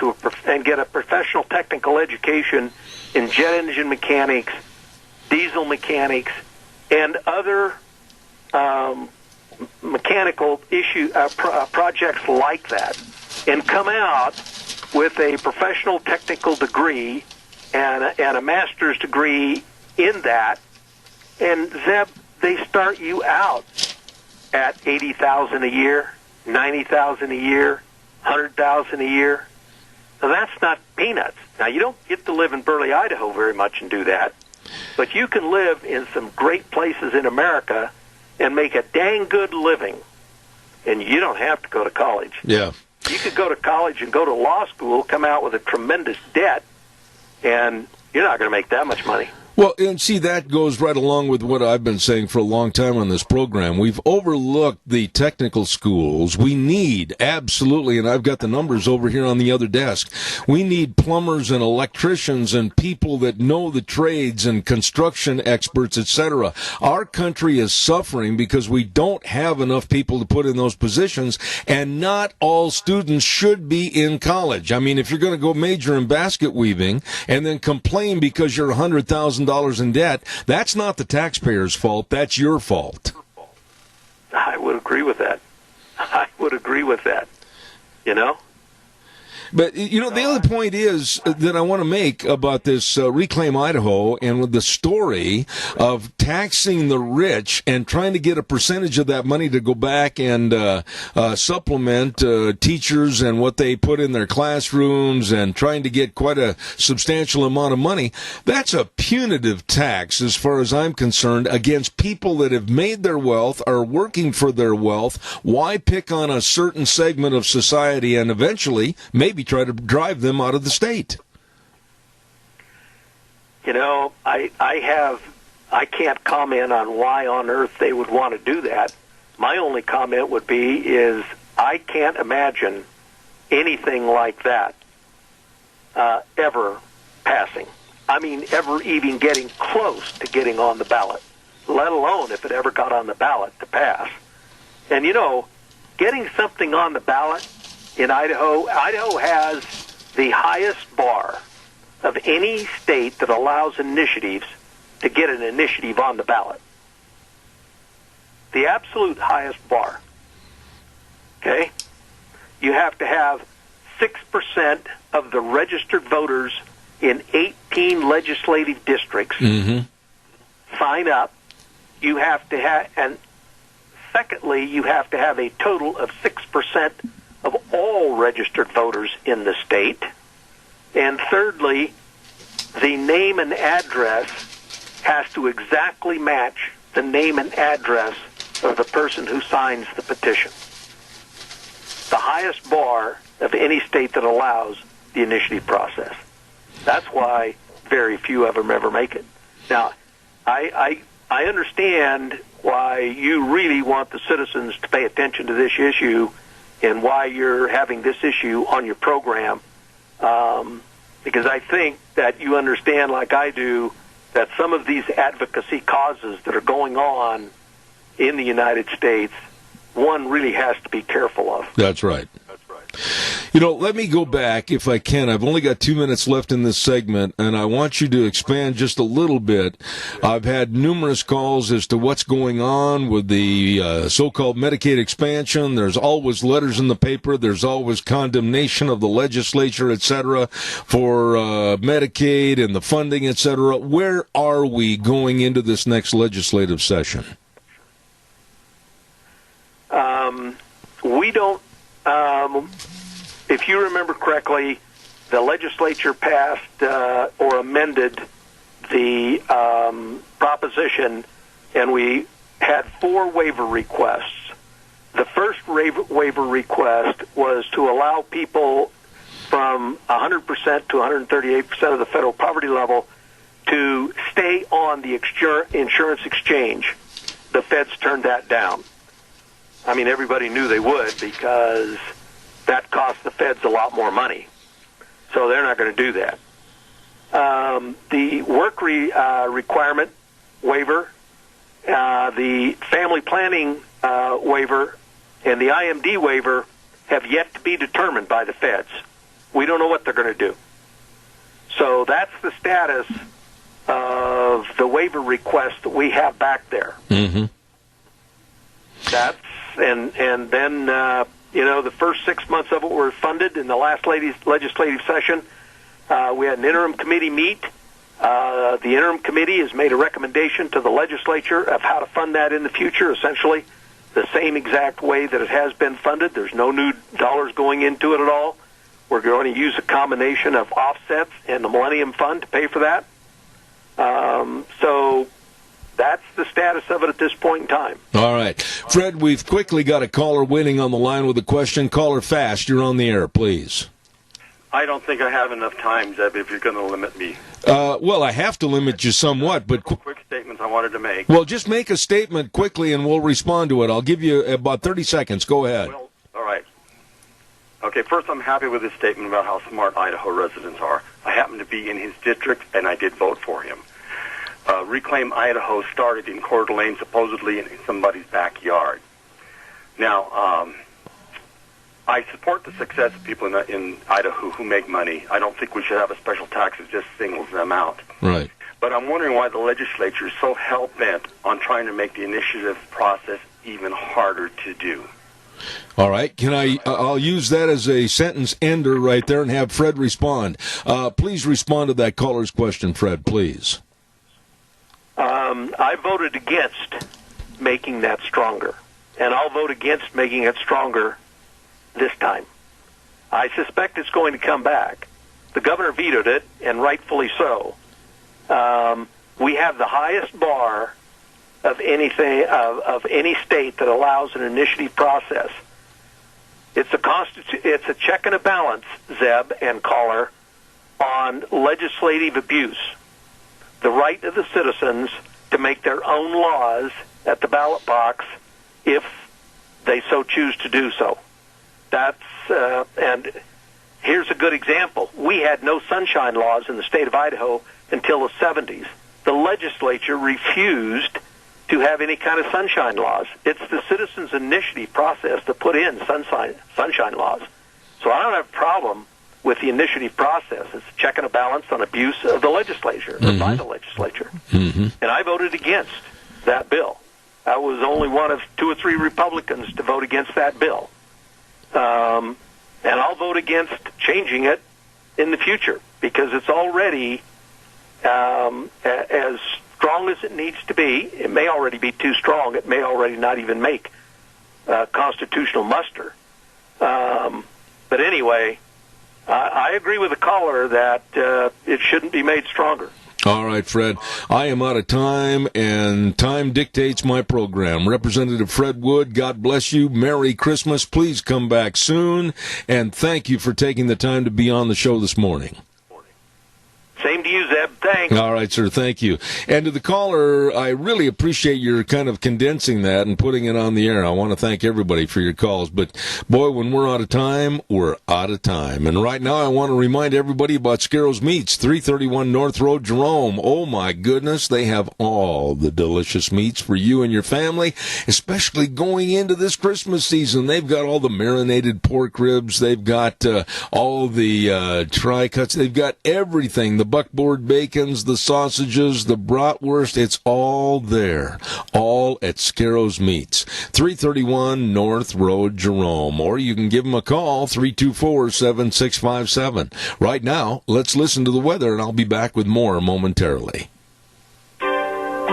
and get a professional technical education in jet engine mechanics, diesel mechanics, and other mechanical projects like that, and come out with a professional technical degree and a master's degree in that. And Zeb, they start you out at $80,000 a year, $90,000 a year, $100,000 a year. Now, that's not peanuts. Now, you don't get to live in Burley, Idaho very much and do that, but you can live in some great places in America and make a dang good living, and you don't have to go to college. Yeah. You could go to college and go to law school, come out with a tremendous debt, and you're not going to make that much money. Well, and see, that goes right along with what I've been saying for a long time on this program. We've overlooked the technical schools. We need, absolutely, and I've got the numbers over here on the other desk, we need plumbers and electricians and people that know the trades and construction experts, etc. Our country is suffering because we don't have enough people to put in those positions, and not all students should be in college. I mean, if you're going to go major in basket weaving and then complain because you're $100,000 in debt, that's not the taxpayer's fault. That's your fault. I would agree with that. You know? But, you know, the other point is that I want to make about this Reclaim Idaho and with the story of taxing the rich and trying to get a percentage of that money to go back and supplement teachers and what they put in their classrooms and trying to get quite a substantial amount of money. That's a punitive tax, as far as I'm concerned, against people that have made their wealth, are working for their wealth. Why pick on a certain segment of society and eventually maybe try to drive them out of the state? You know, I can't comment on why on earth they would want to do that. My only comment would be is I can't imagine anything like that ever passing. I mean, ever even getting close to getting on the ballot, let alone if it ever got on the ballot to pass. And, you know, getting something on the ballot in Idaho has the highest bar of any state that allows initiatives to get an initiative on the ballot. The absolute highest bar. Okay? You have to have 6% of the registered voters in 18 legislative districts sign up. You have to have, and secondly, you have to have a total of 6% of all registered voters in the state. And thirdly, the name and address has to exactly match the name and address of the person who signs the petition. The highest bar of any state that allows the initiative process. That's why very few of them ever make it. Now, I understand why you really want the citizens to pay attention to this issue and why you're having this issue on your program, because I think that you understand, like I do, that some of these advocacy causes that are going on in the United States, one really has to be careful of. That's right. You know, let me go back, if I can. I've only got 2 minutes left in this segment, and I want you to expand just a little bit. I've had numerous calls as to what's going on with the so-called Medicaid expansion. There's always letters in the paper. There's always condemnation of the legislature, et cetera, for Medicaid and the funding, et cetera. Where are we going into this next legislative session? We don't... if you remember correctly, the legislature passed or amended the proposition, and we had 4 waiver requests. The first waiver request was to allow people from 100% to 138% of the federal poverty level to stay on the insurance exchange. The feds turned that down. I mean, everybody knew they would because that cost the feds a lot more money. So they're not going to do that. The work requirement waiver, the family planning waiver, and the IMD waiver have yet to be determined by the feds. We don't know what they're going to do. So that's the status of the waiver request that we have back there. Mm-hmm. That's and then the first 6 months of it were funded. In the last legislative session, we had an interim committee meet. The interim committee has made a recommendation to the legislature of how to fund that in the future, essentially the same exact way that it has been funded. There's no new dollars going into it at all. We're going to use a combination of offsets and the Millennium Fund to pay for that. So That's the status of it at this point in time. All right. Fred, we've quickly got a caller waiting on the line with a question. Caller fast. You're on the air, please. I don't think I have enough time, Zeb, if you're going to limit me. Well, I have to limit you somewhat, but... Quick statements I wanted to make. Well, just make a statement quickly and we'll respond to it. I'll give you about 30 seconds. Go ahead. Well, all right. Okay, first I'm happy with his statement about how smart Idaho residents are. I happen to be in his district, and I did vote for him. Reclaim Idaho started in Coeur d'Alene, supposedly in somebody's backyard. Now, I support the success of people in Idaho who make money. I don't think we should have a special tax that just singles them out. Right. But I'm wondering why the legislature is so hell-bent on trying to make the initiative process even harder to do. All right. I'll use that as a sentence ender right there and have Fred respond. Please respond to that caller's question, Fred, please. I voted against making that stronger, and I'll vote against making it stronger this time. I suspect it's going to come back. The governor vetoed it, and rightfully so. We have the highest bar of anything of any state that allows an initiative process. It's a check and a balance, Zeb and caller, on legislative abuse. The right of the citizens to make their own laws at the ballot box if they so choose to do so. And here's a good example. We had no sunshine laws in the state of Idaho until the 70s. The legislature refused to have any kind of sunshine laws. It's the citizens' initiative process to put in sunshine laws. So I don't have a problem with the initiative process. It's a check and a balance on abuse of the legislature, or by the legislature. And I voted against that bill. I was only one of 2 or 3 Republicans to vote against that bill. And I'll vote against changing it in the future because it's already as strong as it needs to be. It may already be too strong. It may already not even make constitutional muster. But anyway, I agree with the caller that it shouldn't be made stronger. All right, Fred. I am out of time, and time dictates my program. Representative Fred Wood, God bless you. Merry Christmas. Please come back soon, and thank you for taking the time to be on the show this morning. Same to you, Zeb. Thanks. All right, sir. Thank you. And to the caller, I really appreciate your kind of condensing that and putting it on the air. I want to thank everybody for your calls. But, boy, when we're out of time, we're out of time. And right now I want to remind everybody about Scarrows Meats, 331 North Road, Jerome. Oh, my goodness. They have all the delicious meats for you and your family, especially going into this Christmas season. They've got all the marinated pork ribs. They've got all the tri-cuts. They've got everything. The buckboard bacons, the sausages, the bratwurst, it's all there. All at Scarrows Meats, 331 North Road, Jerome. Or you can give them a call, 324-7657. Right now, let's listen to the weather, and I'll be back with more momentarily.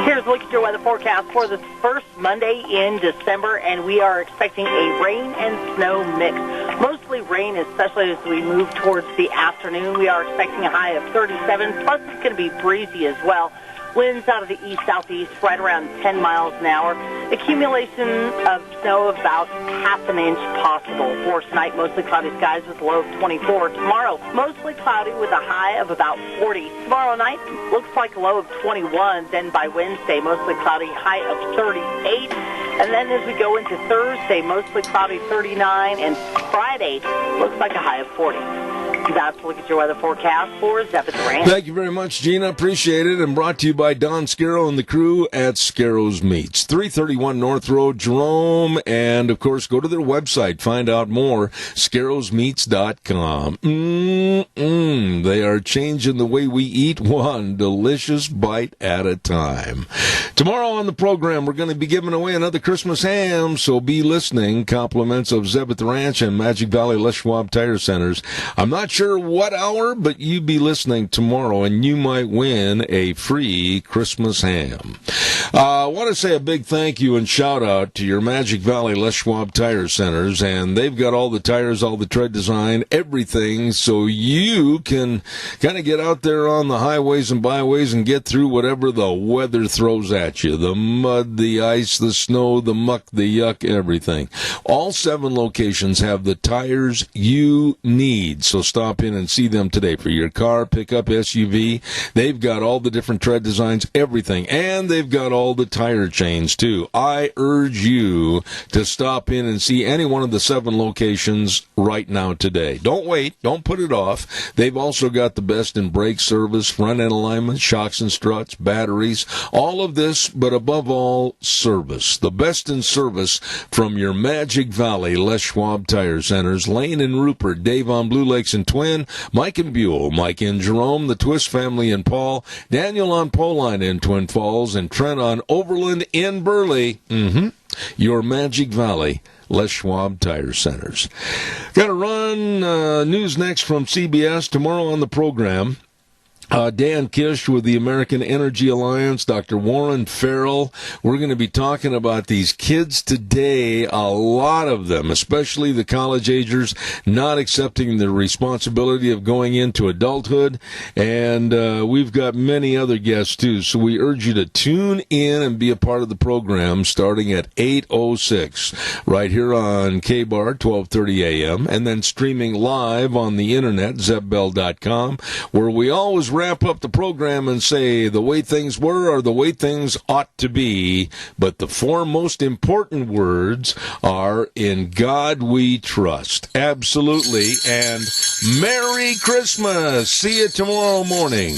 Here's a look at your weather forecast for the first Monday in December, and we are expecting a rain and snow mix. Mostly rain, especially as we move towards the afternoon. We are expecting a high of 37, plus it's going to be breezy as well. Winds out of the east-southeast right around 10 miles an hour. Accumulation of snow of about half an inch possible. For tonight, mostly cloudy skies with a low of 24. Tomorrow, mostly cloudy with a high of about 40. Tomorrow night, looks like a low of 21. Then by Wednesday, mostly cloudy, high of 38. And then as we go into Thursday, mostly cloudy, 39. And Friday, looks like a high of 40. That's a look at your weather forecast for Zeb at the Ranch. Thank you very much, Gina. Appreciate it. And brought to you by Don Scarrow and the crew at Scarrows Meats, 331 North Road, Jerome. And, of course, go to their website. Find out more, scarrowsmeats.com. They are changing the way we eat, one delicious bite at a time. Tomorrow on the program, we're going to be giving away another Christmas ham, so be listening. Compliments of Zeb at the Ranch and Magic Valley Les Schwab Tire Centers. I'm not not sure what hour, but you be listening tomorrow, and you might win a free Christmas ham. I want to say a big thank you and shout out to your Magic Valley Les Schwab Tire Centers, and they've got all the tires, all the tread design, everything, so you can kind of get out there on the highways and byways and get through whatever the weather throws at you. The mud, the ice, the snow, the muck, the yuck, everything. All 7 locations have the tires you need, so stop in and see them today for your car, pickup, SUV. They've got all the different tread designs, everything, and they've got all the tire chains too. I urge you to stop in and see any one of the 7 locations right now today. Don't wait. Don't put it off. They've also got the best in brake service, front end alignment, shocks and struts, batteries, all of this, but above all, service. The best in service from your Magic Valley Les Schwab Tire Centers. Lane and Rupert, Dave on Blue Lakes and Twin, Mike and Buell, Mike and Jerome, the Twist family and Paul, Daniel on Poline in Twin Falls, and Trent on Overland in Burley. Your Magic Valley Les Schwab Tire Centers. Got to run news next from CBS tomorrow on the program. Dan Kish with the American Energy Alliance, Dr. Warren Farrell. We're going to be talking about these kids today, a lot of them, especially the college agers, not accepting the responsibility of going into adulthood. And we've got many other guests, too. So we urge you to tune in and be a part of the program starting at 8:06 right here on KBAR, 1230 a.m., and then streaming live on the internet, zepbell.com, where we always wrap up the program and say the way things were are the way things ought to be, but the 4 most important words are in God we trust. Absolutely. And Merry Christmas. See you tomorrow morning.